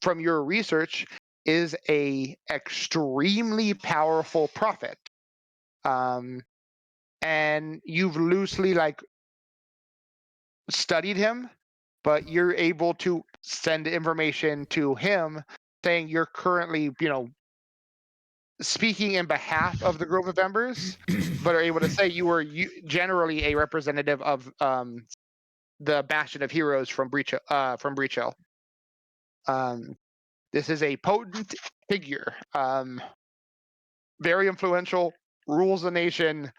from your research is a extremely powerful prophet. And you've loosely studied him, but you're able to send information to him saying you're currently, speaking in behalf of the group of members, but are able to say you were generally a representative of the Bastion of Heroes from Breach Hill. This is a potent figure, very influential, rules the nation,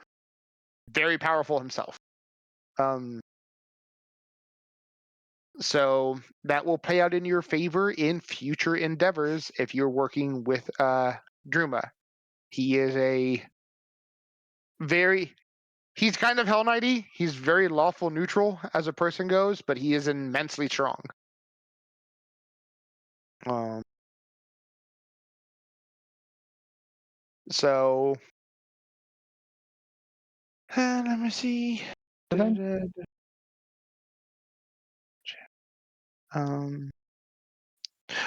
very powerful himself. So that will play out in your favor in future endeavors if you're working with Druma. He is he's kind of Hell Knighty. He's very lawful neutral as a person goes, but he is immensely strong. So let me see.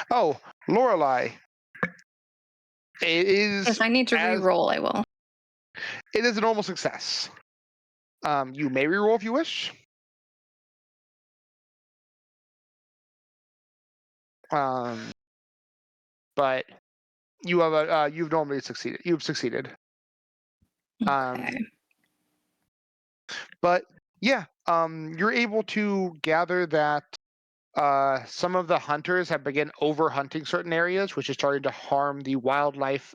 Oh, Lorelei. It is. If I need to re-roll, I will. It is a normal success. You may re-roll if you wish. But you have you've normally succeeded. You've succeeded. Okay. But yeah, you're able to gather that some of the hunters have begun over-hunting certain areas, which is starting to harm the wildlife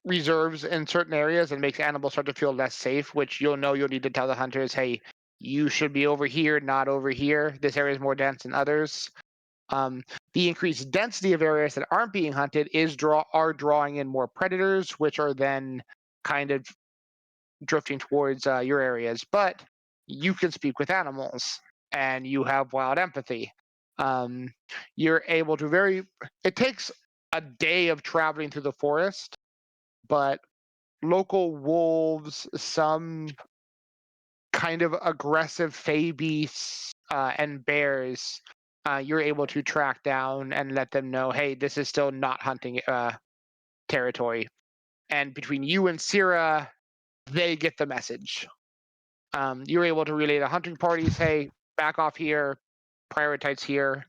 reserves in certain areas and makes animals start to feel less safe, which you'll need to tell the hunters, hey, you should be over here, not over here. This area is more dense than others. The increased density of areas that aren't being hunted are drawing in more predators, which are then kind of drifting towards your areas. But you can speak with animals, and you have wild empathy. You're able to it takes a day of traveling through the forest, but local wolves, some kind of aggressive Fey beasts, and bears, you're able to track down and let them know, hey, this is still not hunting territory. And between you and Syrah, they get the message. You're able to relay to hunting parties, hey, back off here, prioritize here.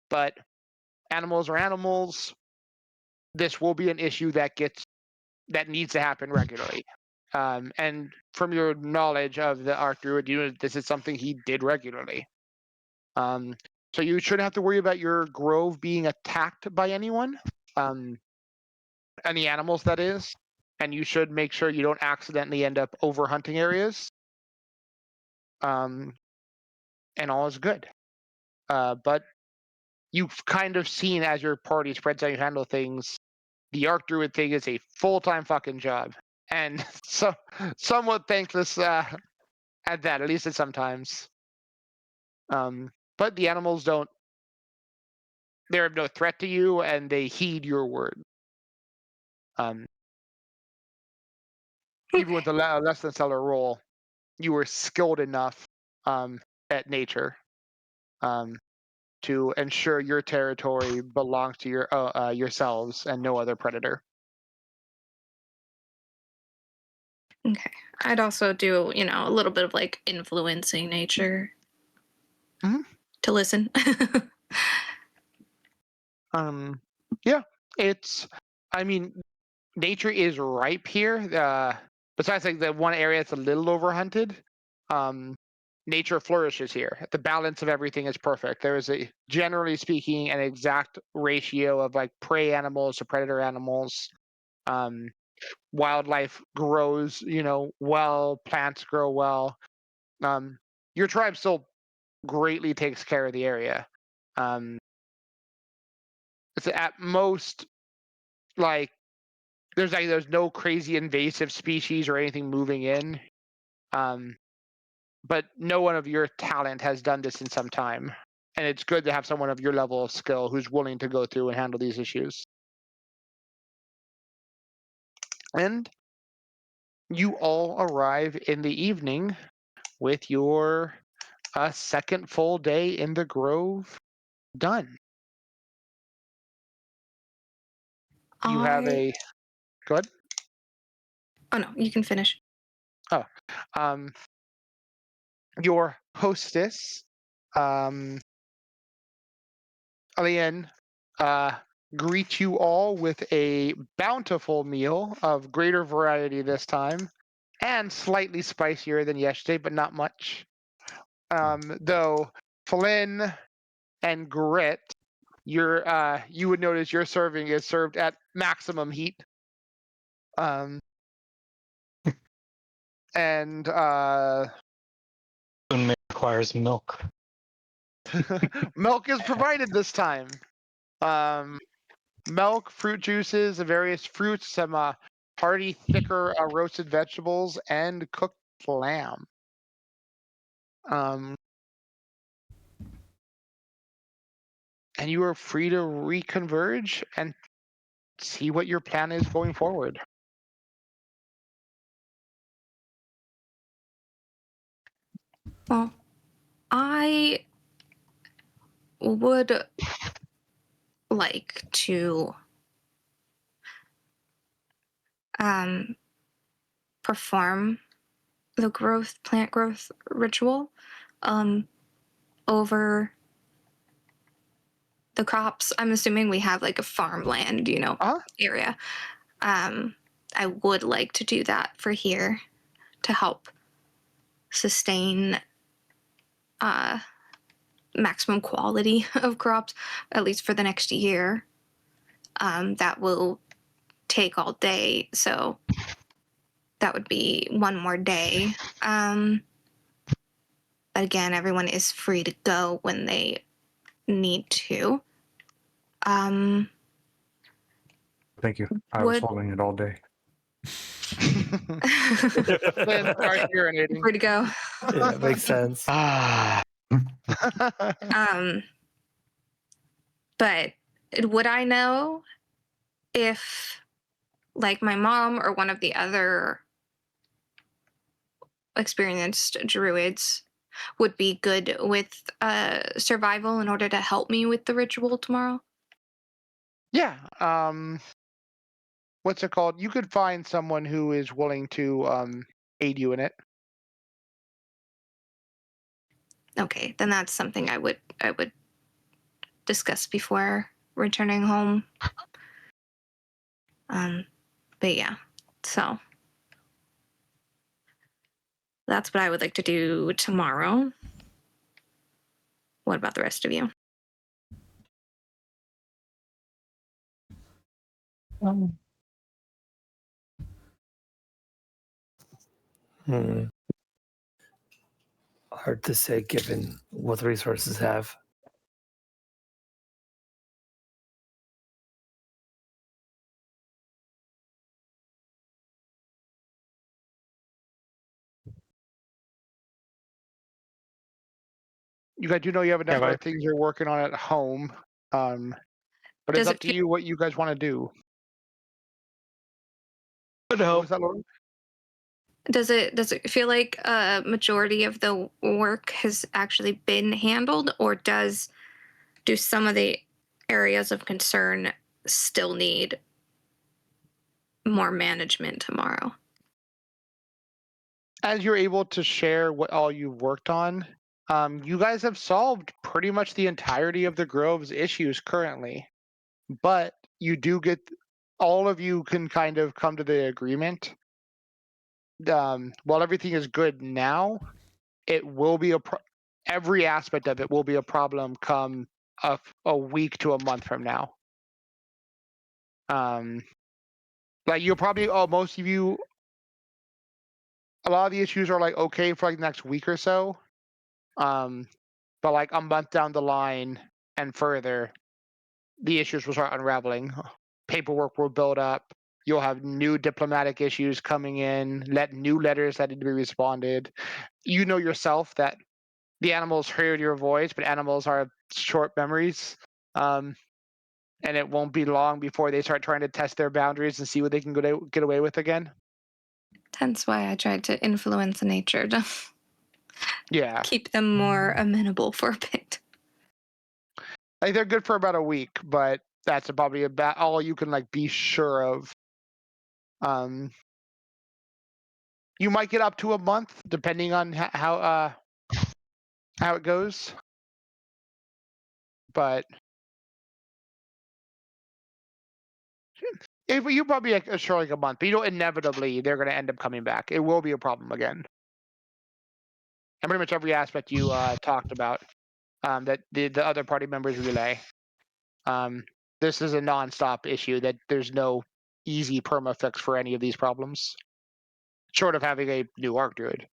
But animals are animals. This will be an issue that needs to happen regularly. And from your knowledge of the Arc Druid, you know this is something he did regularly. So you shouldn't have to worry about your grove being attacked by anyone, any animals that is, and you should make sure you don't accidentally end up over hunting areas. And all is good. But you've kind of seen as your party spreads out, you handle things. The Arc Druid thing is a full-time fucking job, and so somewhat thankless at that. At least it's sometimes. But the animals don't. They're no threat to you, and they heed your word. Even with a less than stellar roll, you were skilled enough at nature to ensure your territory belongs to yourselves and no other predator. Okay. I'd also do, a little bit of like influencing nature to listen. Yeah, nature is ripe here. Besides like the one area that's a little overhunted, nature flourishes here. The balance of everything is perfect. There is generally speaking, an exact ratio of like prey animals to predator animals. Wildlife grows, well, plants grow well. Your tribe still greatly takes care of the area. It's at most like there's no crazy invasive species or anything moving in. But no one of your talent has done this in some time. And it's good to have someone of your level of skill who's willing to go through and handle these issues. And you all arrive in the evening with your second full day in the Grove done. You have a... Go ahead. Oh, no, you can finish. Your hostess, Alian, greet you all with a bountiful meal of greater variety this time, and slightly spicier than yesterday, but not much. Though Flynn and Grit, you would notice your serving is served at maximum heat. And requires milk. milk is provided this time. Milk, fruit juices, various fruits, some hearty, thicker roasted vegetables, and cooked lamb. And you are free to reconverge and see what your plan is going forward. Well, I would like to perform the plant growth ritual over the crops. I'm assuming we have like a farmland, area. I would like to do that for here to help sustain maximum quality of crops, at least for the next year. That will take all day, so that would be one more day. But again, everyone is free to go when they need to. Thank you. I was holding it all day. Then start urinating. Free to go. Yeah, makes sense. But would I know if, like, my mom or one of the other experienced druids would be good with survival in order to help me with the ritual tomorrow? Yeah. What's it called? You could find someone who is willing to aid you in it. Okay, then that's something I would discuss before returning home. But yeah, so that's what I would like to do tomorrow. What about the rest of you? Hard to say given what the resources have. You guys do know you have a Yeah, number but- of things you're working on at home, but it's Does up it to feel- you what you guys want to do. Could What help. was that, Lauren? Does it feel like a majority of the work has actually been handled, or do some of the areas of concern still need more management tomorrow? As you're able to share what all you've worked on, you guys have solved pretty much the entirety of the Grove's issues currently. But you do get, all of you can kind of come to the agreement. While everything is good now, it will be every aspect of it will be a problem come a week to a month from now. Like you'll probably, most of you, a lot of the issues are like okay for like the next week or so. But like a month down the line and further, the issues will start unraveling. Paperwork will build up. You'll have new diplomatic issues coming in, new letters that need to be responded. You know yourself that the animals heard your voice, but animals are short memories. And it won't be long before they start trying to test their boundaries and see what they can get away with again. Hence why I tried to influence nature to Yeah. keep them more amenable for a bit. Like they're good for about a week, but that's probably about all you can like be sure of. You might get up to a month depending on how it goes. But if you probably assure like a month, but you know inevitably they're going to end up coming back. It will be a problem again. And pretty much every aspect you talked about that the other party members relay. This is a non-stop issue that there's no easy perma fix for any of these problems, short of having a new arc druid.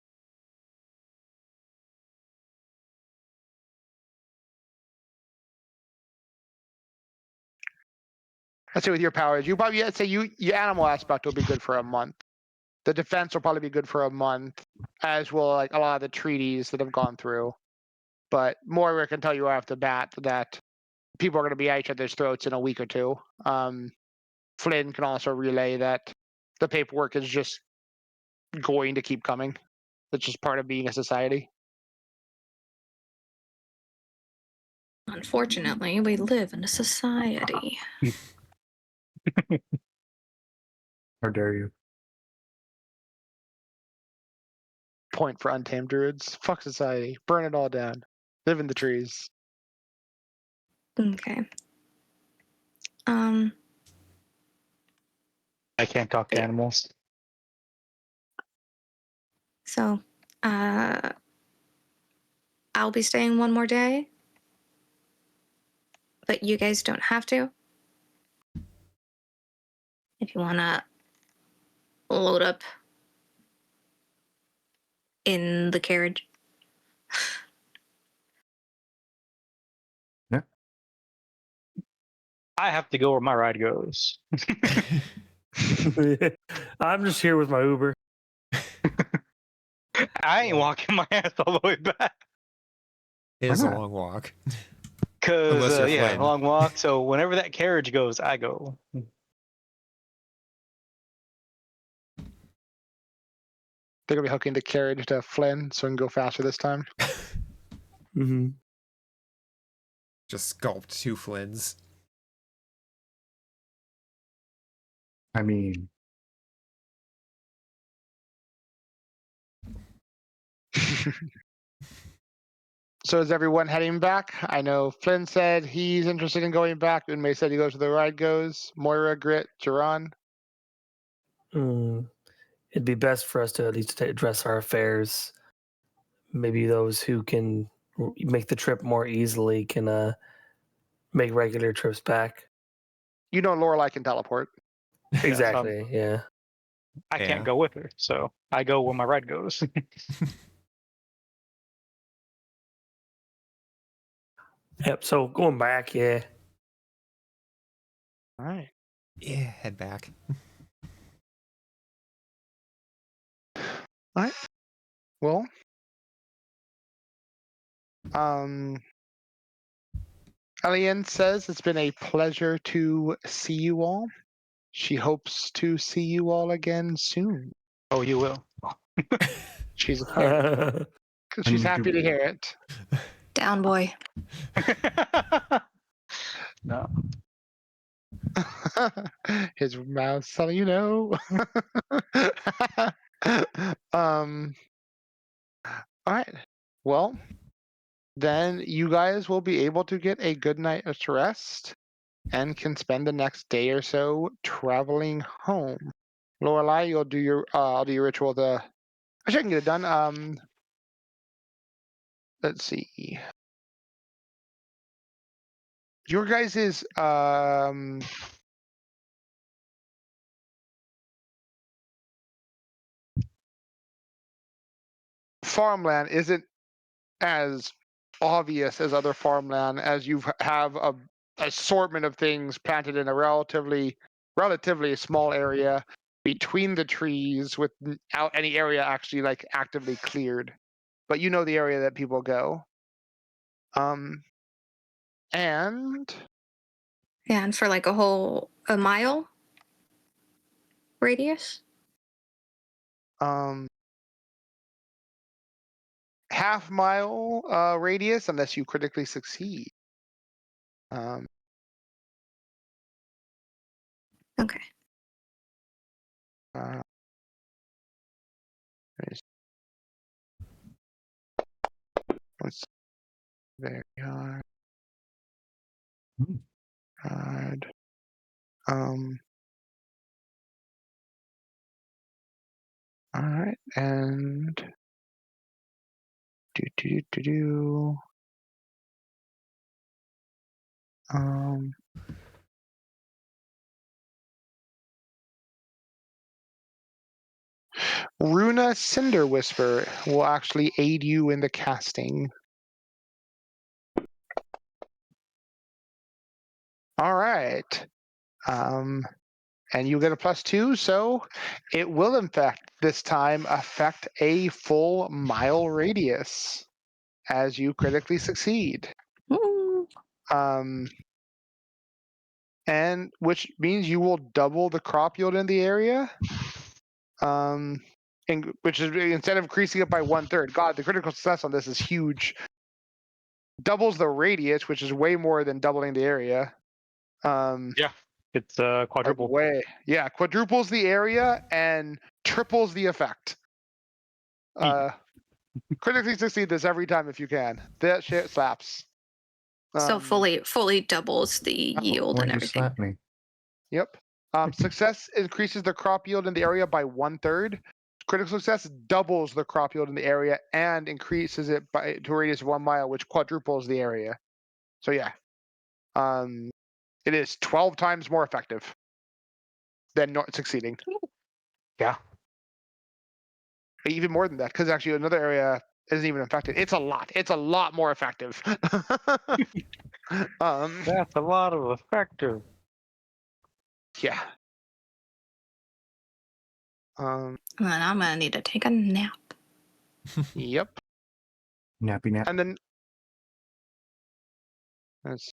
I'd say with your powers, you probably say your animal aspect will be good for a month. The defense will probably be good for a month, as will like a lot of the treaties that have gone through. But Moira can tell you off the bat that people are going to be at each other's throats in a week or two. Flynn can also relay that the paperwork is just going to keep coming. It's just part of being a society. Unfortunately, we live in a society. How dare you? Point for untamed druids. Fuck society. Burn it all down. Live in the trees. Okay. I can't talk to Yeah. animals. So, I'll be staying one more day, but you guys don't have to. If you want to load up in the carriage. I have to go where my ride goes. I'm just here with my Uber. I ain't walking my ass all the way back. It is a Why not? long walk. Because, Unless you're yeah, Flynn. long walk. So whenever that carriage goes, I go. They're going to be hooking the carriage to Flynn so we can go faster this time. Mm-hmm. Just sculpt two Flynns. I mean, So is everyone heading back? I know Flynn said he's interested in going back. Unmei said he goes where the ride goes. Moira, Grit, Jiran. It'd be best for us to at least address our affairs. Maybe those who can make the trip more easily can make regular trips back. You know Lorelai can teleport. Exactly. Yeah. I Yeah. can't go with her, so I go where my ride goes. Yep. So going back, yeah. All right. Yeah, head back. All right. Well, Eliane says it's been a pleasure to see you all. She hopes to see you all again soon. Oh, you will. She's And happy to hear it. Down, boy. No. His mouth's telling you no. All right. Well, then you guys will be able to get a good night's rest and can spend the next day or so traveling home. Lorelai, you'll do your I'll do your ritual to actually I can get it done. Let's see. Your guys' farmland isn't as obvious as other farmland, as you have a assortment of things planted in a relatively small area between the trees without any area actually like actively cleared. But you know the area that people go. And Yeah, and for like a mile radius. Half mile radius unless you critically succeed. Okay. What's very hard. All right, and Runa Cinder Whisper will actually aid you in the casting. All right. And you get a +2, so it will in fact this time affect a full mile radius as you critically succeed. Ooh. And which means you will double the crop yield in the area. And which is instead of increasing it by 1/3. God, the critical success on this is huge. Doubles the radius, which is way more than doubling the area. Yeah, it's quadruple. Quadruples the area and triples the effect. Critically succeed this every time if you can. That shit slaps. So fully doubles the yield Why'd and you everything. slap me? Yep. Success increases the crop yield in the area by 1/3. Critical success doubles the crop yield in the area and increases it to a radius of 1 mile, which quadruples the area. So yeah, it is 12 times more effective than not succeeding. Yeah. Even more than that, because actually another area isn't even affected. It's a lot. It's a lot more effective. That's a lot of effective. Yeah. And then I'm gonna need to take a nap. Yep. Nappy nap. And then let's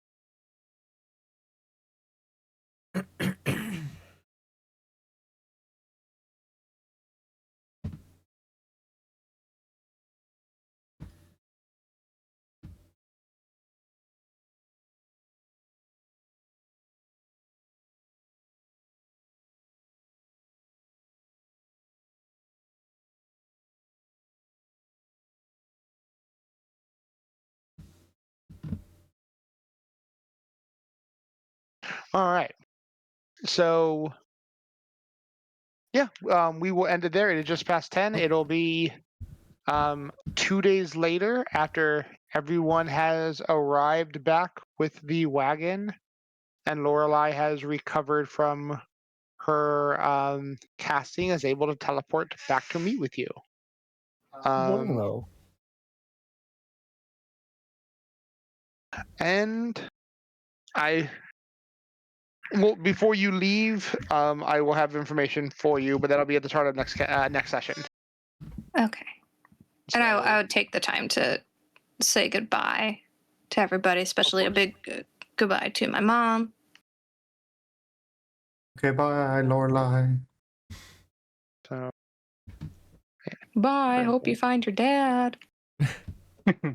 All right. So, yeah, we will end it there. It is just past 10. It'll be 2 days later after everyone has arrived back with the wagon and Lorelai has recovered from her casting, is able to teleport back to meet with you. Bueno. And before you leave, I will have information for you, but that'll be at the start of next session. Okay. And I would take the time to say goodbye to everybody, especially a big goodbye to my mom. Okay, bye, Lorelai. So, Bye. Hope you find your dad.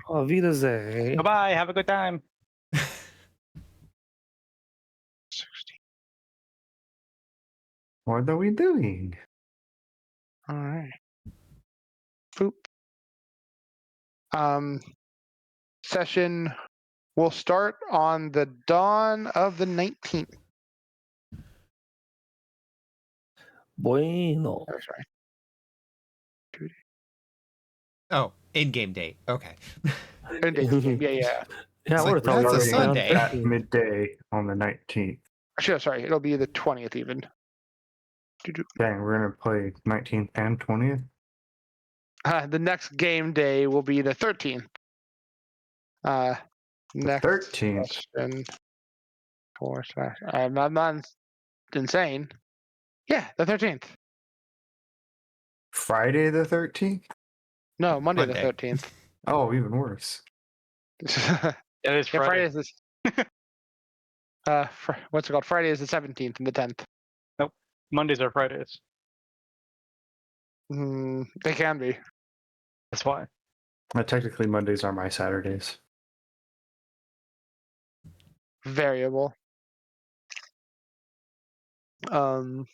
Auf Wiedersehen. Bye-bye. Have a good time. 60. What are we doing? All right. Boop. Session will start on the dawn of the 19th. Bueno. Oh, sorry. Oh, in-game date. Okay. Yeah. Yeah, It's I like, would have thought that's a we were Sunday. down At 15. midday on the 19th. Sure, sorry. It'll be the 20th even. Dang, we're gonna play 19th and 20th. The next game day will be the 13th. Next 13th. session. I'm not insane. Yeah, the 13th. Friday the 13th. No, Monday Monday. the 13th. Oh, even worse. It is Yeah, Friday Friday. is this. What's it called? Friday is the 17th and the 10th. Mondays are Fridays. They can be That's why. Technically, Mondays are my Saturdays. variable. But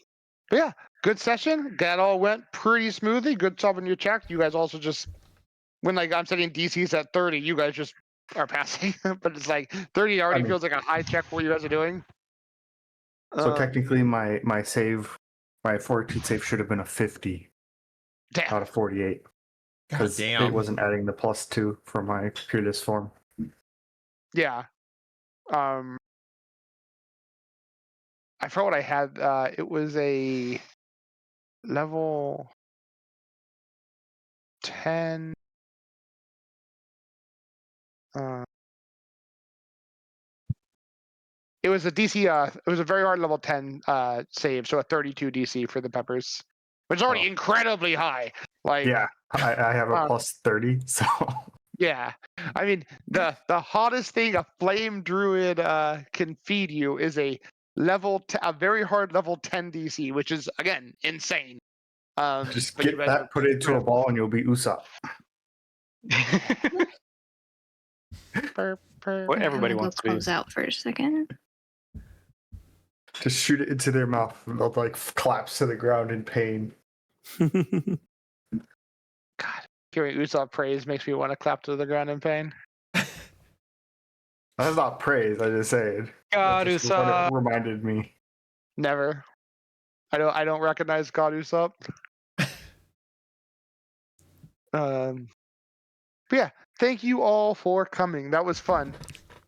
yeah, good session. That all went pretty smoothly. Good solving your check. You guys also just when like I'm setting DCs at 30, you guys just are passing. But it's like 30 already feels like a high check for what you guys are doing. So technically, my fortitude save should have been a 50 damn. out of 48 God because damn. it wasn't adding the +2 for my peerless form. Yeah. I forgot what I had. It was a level 10. It was a DC. It was a very hard level 10 save, so a 32 DC for the peppers, which is already incredibly high. Like Yeah, I have a +30, so yeah. I mean, the hottest thing a flame druid can feed you is a very hard level 10 DC, which is again insane. just but you get guys that, are put it into a ball, and you'll be Usopp. What everybody I'm gonna wants to go be. close out for a second. Just shoot it into their mouth, and they'll like collapse to the ground in pain. God, hearing Usopp praise makes me want to clap to the ground in pain. That's not praise. I just said. God, That's just what Usopp. it reminded me. Never. I don't recognize God Usopp. But yeah, thank you all for coming. That was fun.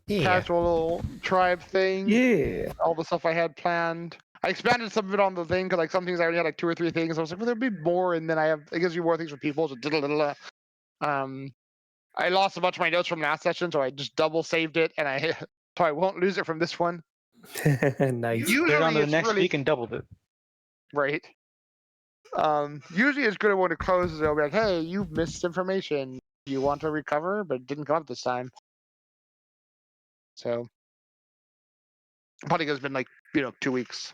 Yeah. Casual little tribe thing. Yeah. All the stuff I had planned. I expanded some of it on the thing because like some things I already had like 2 or 3 things. I was like, well, there'll be more, and then it gives you more things for people. So I lost a bunch of my notes from last session, so I just double saved it, and so I won't lose it from this one. Nice. Put it on to the it's next really week and doubled it. right. Usually it's good when it closes. They'll be like, "Hey, you've missed information. You want to recover, but it didn't come up this time." So, probably has been like 2 weeks.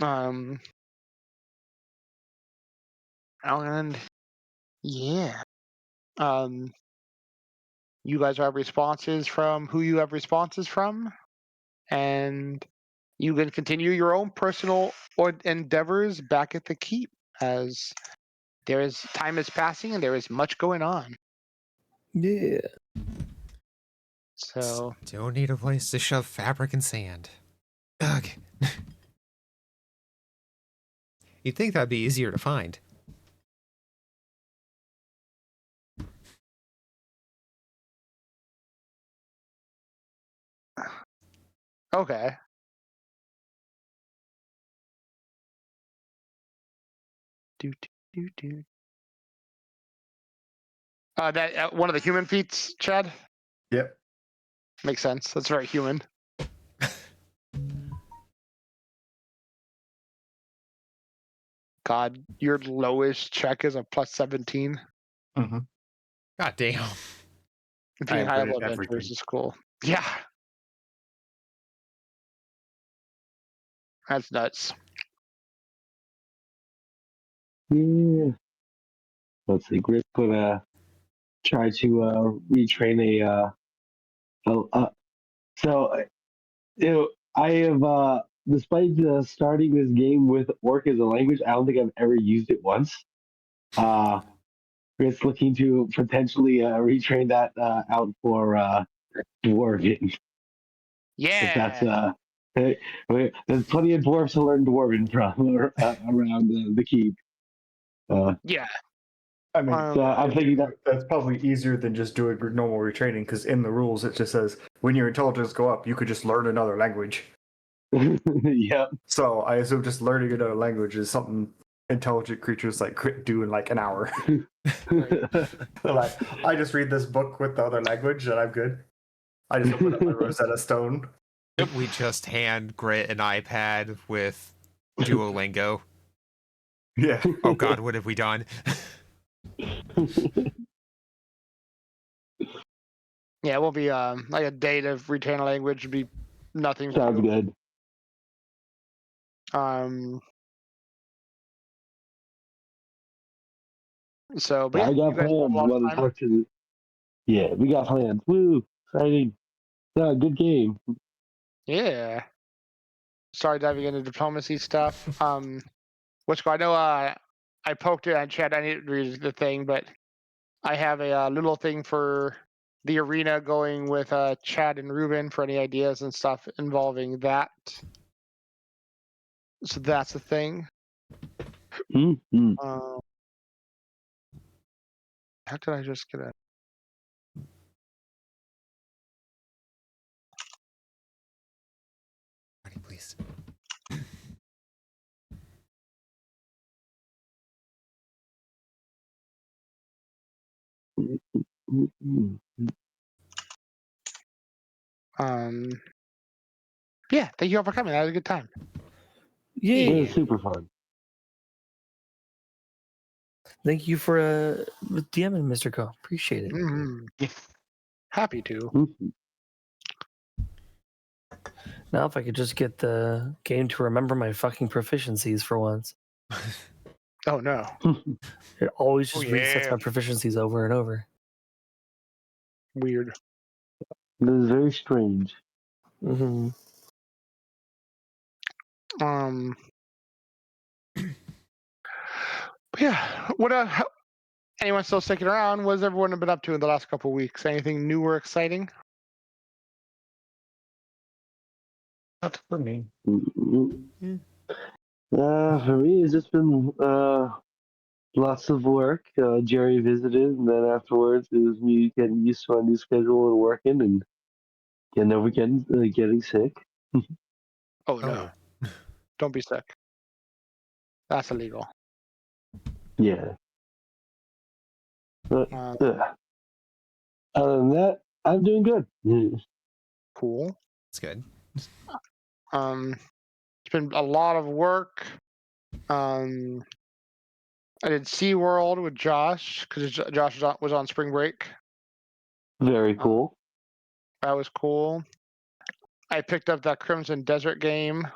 And yeah, you guys have responses from who you have responses from, and you can continue your own personal endeavors back at the keep as time is passing and there is much going on. Yeah. So Still need a place to shove fabric and sand. Okay. You'd think that'd be easier to find. Okay. Do, do, do, do. That one of the human feats, Chad? Yep. Makes sense. That's very human. God, your lowest check is a plus 17. Mm-hmm. God damn. Being am high good level at adventures everything. is cool. Yeah. That's nuts. Yeah. Let's see. Grit gonna try to retrain so I have despite starting this game with orc as a language, I don't think I've ever used it once. Grit's looking to potentially retrain that out for dwarven. If that's Yeah. there's plenty of dwarves to learn dwarven from around the keep. Yeah. I mean, So I'm thinking that that's probably easier than just doing normal retraining because in the rules it just says when your intelligence go up, you could just learn another language. yep. So I assume just learning another language is something intelligent creatures like Crit do in like an hour. They're like, I just read this book with the other language and I'm good. I just open up my Rosetta Stone. We just hand Grit an iPad with Duolingo. Yeah. Oh god, what have we done? Yeah, it won't be like a day to retain a language would be nothing. Sounds good. So, but yeah, I got you guys have plans. a lot of Want to time. talk to? Yeah, we got plans. Woo! Exciting. Yeah, good game. Yeah. Sorry, diving into diplomacy stuff. Which I know I poked it on chat. I didn't read the thing, but I have a little thing for the arena going with Chad and Ruben for any ideas and stuff involving that. So that's the thing. Mm-hmm. How did I just get a? Money, please. Yeah, thank you all for coming. I had a good time. It was Yeah. super fun. Thank you for DMing, Mr. Co. Appreciate it. Mm-hmm. Happy to. Mhm. Now, if I could just get the game to remember my fucking proficiencies for once. Oh no. It always Oh, just resets yeah. my proficiencies over and over. Weird. It was very strange. Mm-hmm. But yeah. What anyone still sticking around? What's everyone been up to in the last couple of weeks? Anything new or exciting? Not for me. Mhm. For me, it's just been lots of work. Jerry visited, and then afterwards, it was me getting used to my new schedule and working, and getting over getting sick. Oh no. Don't be sick. That's illegal. Yeah. But Uh, other than that, I'm doing good. cool. That's good. It's been a lot of work. I did SeaWorld with Josh because Josh was on spring break. Very cool. That was cool. I picked up that Crimson Desert game.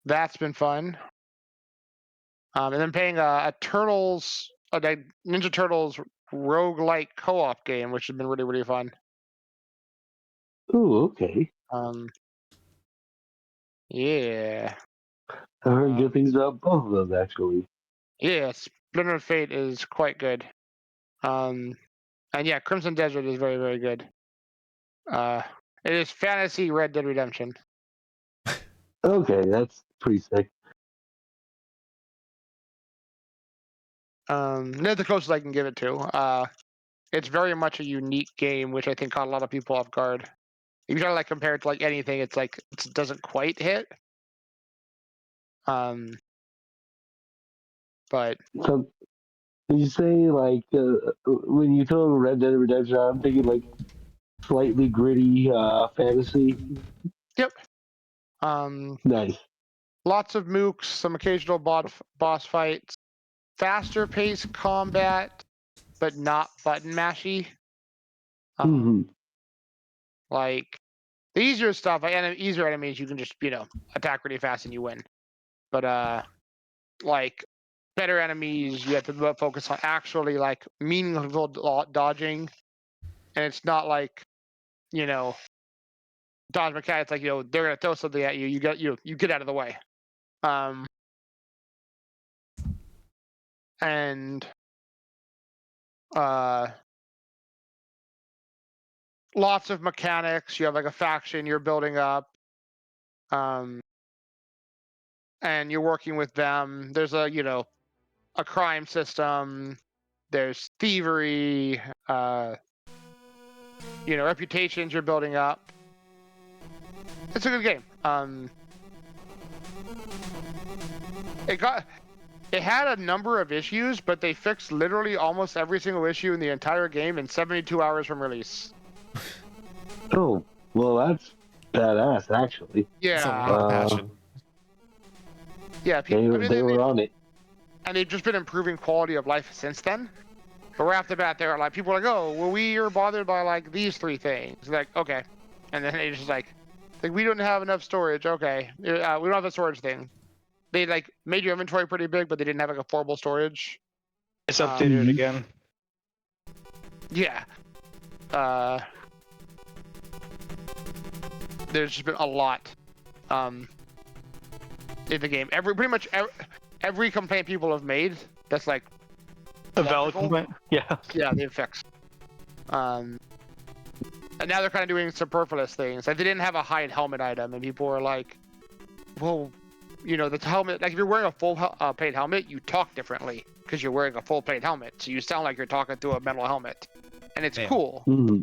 That's been fun. And then playing a Ninja Turtles roguelike co-op game, which has been really, really fun. Ooh, okay. Yeah. I heard good things about both of those, actually. Yeah, Splinter Fate is quite good. And yeah, Crimson Desert is very, very good. It is fantasy Red Dead Redemption. Okay, that's pretty sick. That's the closest I can give it to. It's very much a unique game, which I think caught a lot of people off guard. If you try to like compare it to like anything, it's like it doesn't quite hit. But So, did you say like when you throw Red Dead Redemption, I'm thinking like slightly gritty fantasy. yep. Nice. Lots of mooks, some occasional boss fights, faster paced combat, but not button mashy. hmm Like the easier stuff, easier enemies, you can just attack really fast and you win. But like better enemies, you have to focus on actually like meaningful dodging, and it's not like dodge mechanics like they're gonna throw something at you. You get out of the way. And lots of mechanics. You have like a faction you're building up, and you're working with them. There's a crime system. There's thievery. Reputations you're building up. It's a good game. It had a number of issues, but they fixed literally almost every single issue in the entire game in 72 hours from release. Oh, well, that's badass, actually. It's a Yeah. lot of passion. Yeah, They were on it. and they've just been improving quality of life since then. But right off the bat, they're like, people are like, oh, well, we are bothered by like these three things. Like, okay, and then they just like we don't have enough storage. Okay, we don't have a storage thing. They like made your inventory pretty big, but they didn't have like affordable storage. It's updated again. Yeah. There's just been a lot in the game. Pretty much every complaint people have made that's like A valid complaint? Yeah. yeah, they've fixed. And now they're kind of doing superfluous things. Like they didn't have a hide helmet item, and people were like, well, the helmet, like if you're wearing a full plate helmet, you talk differently because you're wearing a full plate helmet. So you sound like you're talking through a metal helmet. And it's cool. Mm-hmm.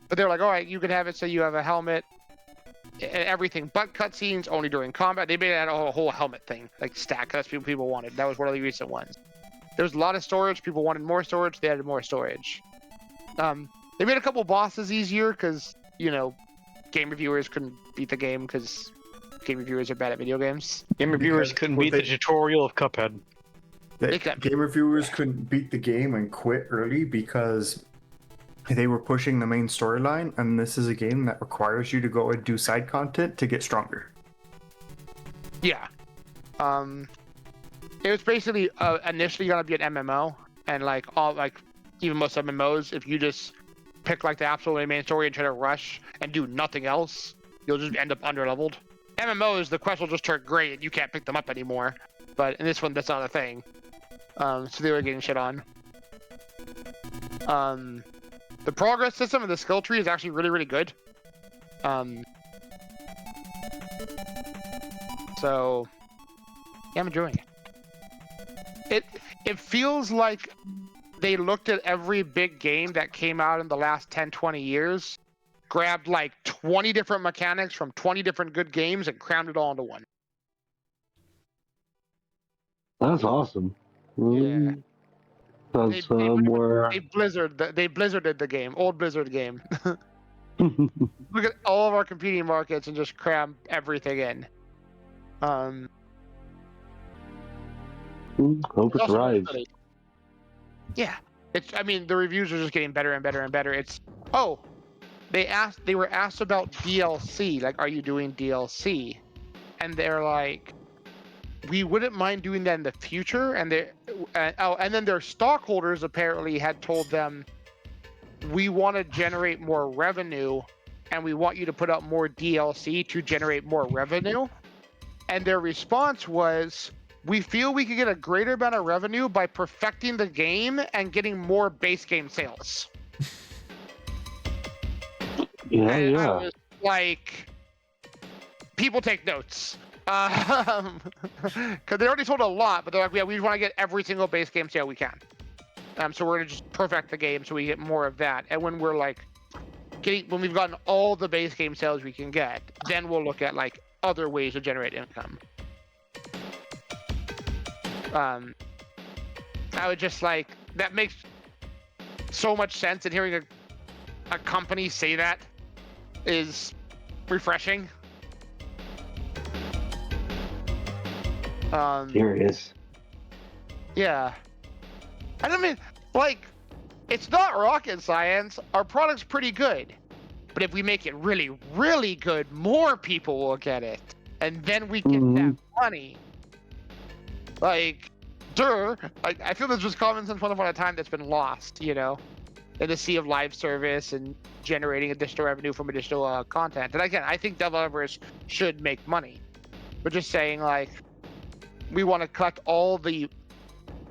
But they're like, all right, you can have it so you have a helmet and everything but cutscenes only during combat. They made that a whole helmet thing, like stack. That's what people wanted. That was one of the recent ones. There's a lot of storage. People wanted more storage. They added more storage. They made a couple bosses easier because, game reviewers couldn't beat the game because game reviewers are bad at video games. Game reviewers couldn't beat the tutorial of Cuphead. Game reviewers couldn't beat the game and quit early because they were pushing the main storyline, and this is a game that requires you to go and do side content to get stronger. Yeah. It was basically initially gonna be an MMO, and even most MMOs, if you just pick like the absolute main story and try to rush and do nothing else, you'll just end up underleveled. MMOs, the quests will just turn gray and you can't pick them up anymore. But in this one, that's not a thing. So they were getting shit on. The progress system and the skill tree is actually really, really good. So yeah, I'm enjoying it. It feels like they looked at every big game that came out in the last 10, 20 years, grabbed like 20 different mechanics from 20 different good games and crammed it all into one. That's awesome. Yeah. That's more. They blizzarded the game, old Blizzard game. Look at all of our competing markets and just cram everything in. Hope it thrives. Yeah, the reviews are just getting better and better and better. They were asked about DLC, like, are you doing DLC? And they're like, we wouldn't mind doing that in the future. And and then their stockholders apparently had told them, we want to generate more revenue, and we want you to put out more DLC to generate more revenue. And their response was, we feel we could get a greater amount of revenue by perfecting the game and getting more base game sales. Yeah. like people take notes. Because they already sold a lot, but they're like, yeah, we want to get every single base game sale we can. So we're gonna just perfect the game so we get more of that. And when we're like, when we've gotten all the base game sales we can get, then we'll look at like other ways to generate income. I would just like, that makes so much sense, and hearing a company say that is refreshing. Curious. Yeah. I mean, like, it's not rocket science. Our product's pretty good. But if we make it really, really good, more people will get it. And then we get that money. Like, like, I feel there's just common sense once upon a time that's been lost, you know, in the sea of live service and generating additional revenue from additional content. And again, I think developers should make money. But just saying, like, we want to cut all the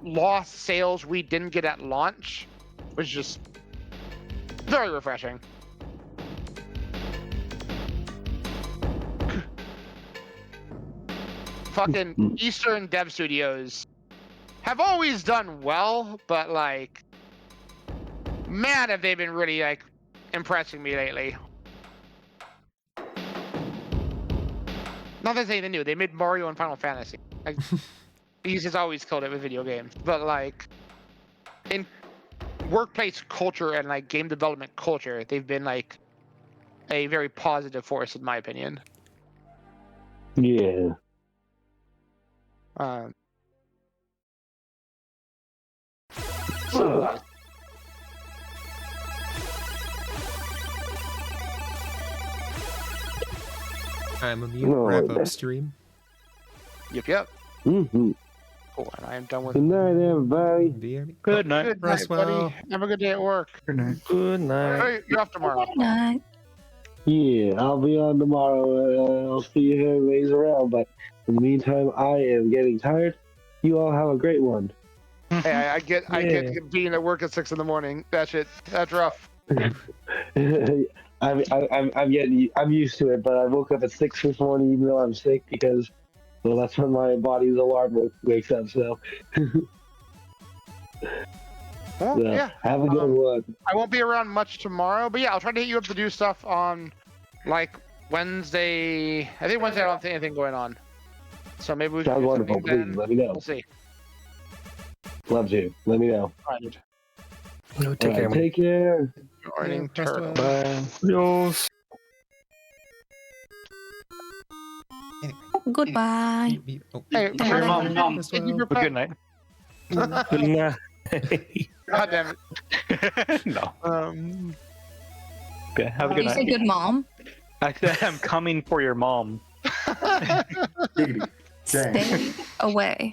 lost sales we didn't get at launch was just very refreshing. Fucking Eastern dev studios have always done well, but like, man, have they been really like impressing me lately. Not that anything new. They made Mario and Final Fantasy. Like, he's just always killed it with video games. But like, in workplace culture and like game development culture, they've been like a very positive force, in my opinion. Yeah. So, I'm a mute. No, Wrap up that's- stream. yep. Mm-hmm. Cool, and I am done with. Good night, everybody. DM. Good night. Good Rest night, buddy. well. Have a good day at work. Good night. Good night. Hey, you're off tomorrow. Good night. Yeah, I'll be on tomorrow. I'll see you here ways around. But in the meantime, I am getting tired. You all have a great one. Hey, I get being at work at 6 a.m. That's rough. I'm used to it, but I woke up at 6 this morning even though I'm sick because, well, that's when my body's alarm wakes up. So, Well, so yeah. have a good one. I won't be around much tomorrow, but yeah, I'll try to hit you up to do stuff on like Wednesday. I think Wednesday I don't think anything going on. So maybe we can Sounds do wonderful. something Please then. let me know. We'll see. Love to. Let me know. All right, dude. No, All take care. right, man. take care. Morning, rest turtle. well. Bye. Adios. Goodbye. Oh, Hey, Tell your mom. rest Thank you well. for Good night. Good night. God damn it. No. Okay, have a You good say night. good mom. I said I'm coming for your mom. Giggity. Dang. Stay away.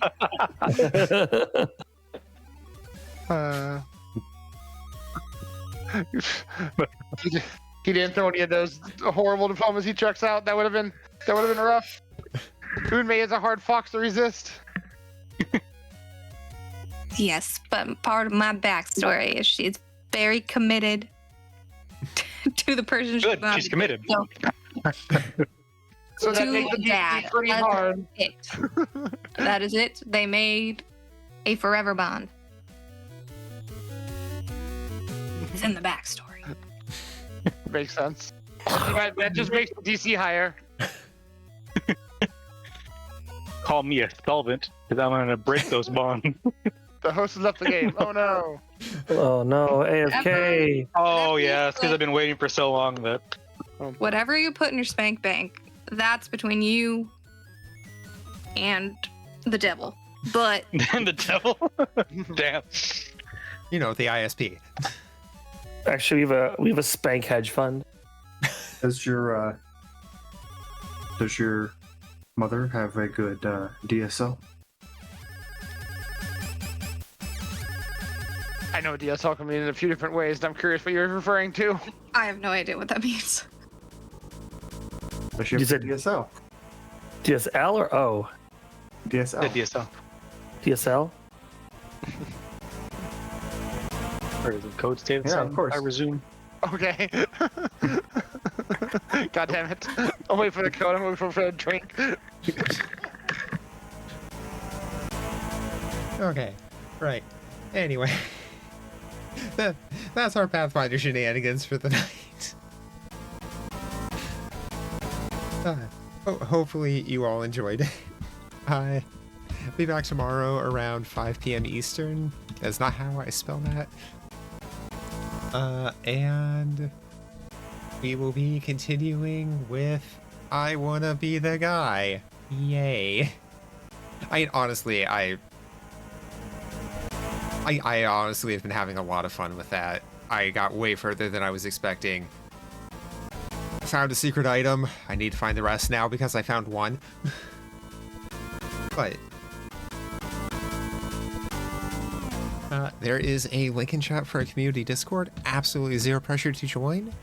He didn't throw any of those horrible diplomacy checks out. That would have been rough. Unmei is a hard fox to resist. Yes, but part of my backstory is she's very committed to the person Good, she's she's committed. So So that To makes the that. DC pretty That's hard. it. That is it. They made a forever bond. It's in the backstory. Makes sense. That just makes the DC higher. Call me a solvent, because I'm gonna break those bonds. The host has left the game. Oh no. Oh no, AFK. Oh yeah, it's because I've been waiting for so long that. Whatever you put in your spank bank, that's between you and the devil. But And the devil. Damn. You know, the ISP. Actually, we have a spank hedge fund. Does your mother have a good DSL? I know DSL can mean in a few different ways, and I'm curious what you're referring to. I have no idea what that means. Does she You have said- DSL? DSL or O? DSL. The DSL. DSL? Or is it code state? Yeah, of course. I resume. Okay. God damn it. I'll wait for the code, I'm waiting for the drink. Okay, right. Anyway, that's our Pathfinder shenanigans for the night. Hopefully you all enjoyed it. I'll be back tomorrow around 5 p.m. Eastern. That's not how I spell that. And we will be continuing with I Wanna Be the Guy. Yay. I honestly have been having a lot of fun with that. I got way further than I was expecting. Found a secret item. I need to find the rest now because I found one. But there is a link in chat for a community Discord. Absolutely zero pressure to join.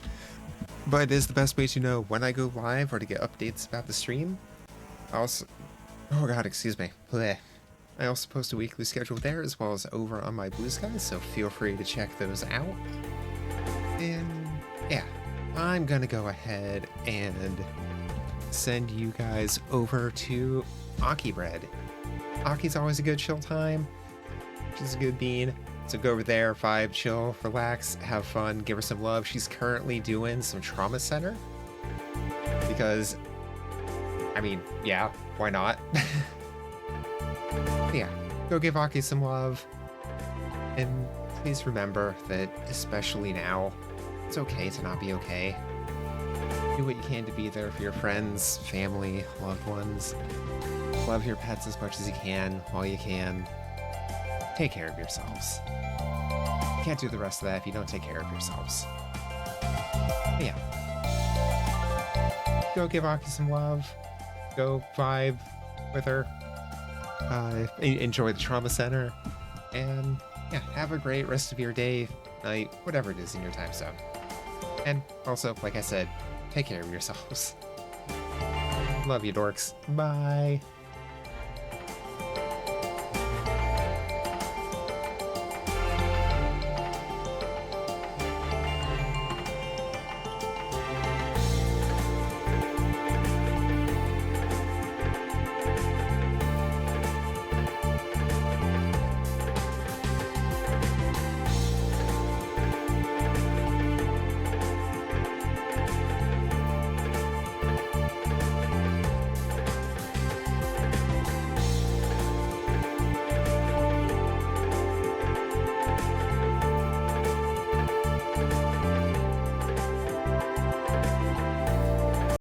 But it is the best way to know when I go live or to get updates about the stream. Also, oh god, excuse me. Blech. I also post a weekly schedule there as well as over on my Blue Sky, so feel free to check those out. And yeah, I'm gonna go ahead and send you guys over to Aki Bread. Aki's always a good chill time. She's a good bean. So go over there, vibe, chill, relax, have fun, give her some love. She's currently doing some trauma center. Because, I mean, yeah, why not? Yeah, go give Aki some love. And please remember that, especially now, it's okay to not be okay. Do what you can to be there for your friends, family, loved ones. Love your pets as much as you can, while you can. Take care of yourselves. You can't do the rest of that if you don't take care of yourselves. But yeah. Go give Aki some love. Go vibe with her. Enjoy the trauma center. And yeah, have a great rest of your day, night, whatever it is in your time zone. And also, like I said, take care of yourselves. Love you, dorks. Bye.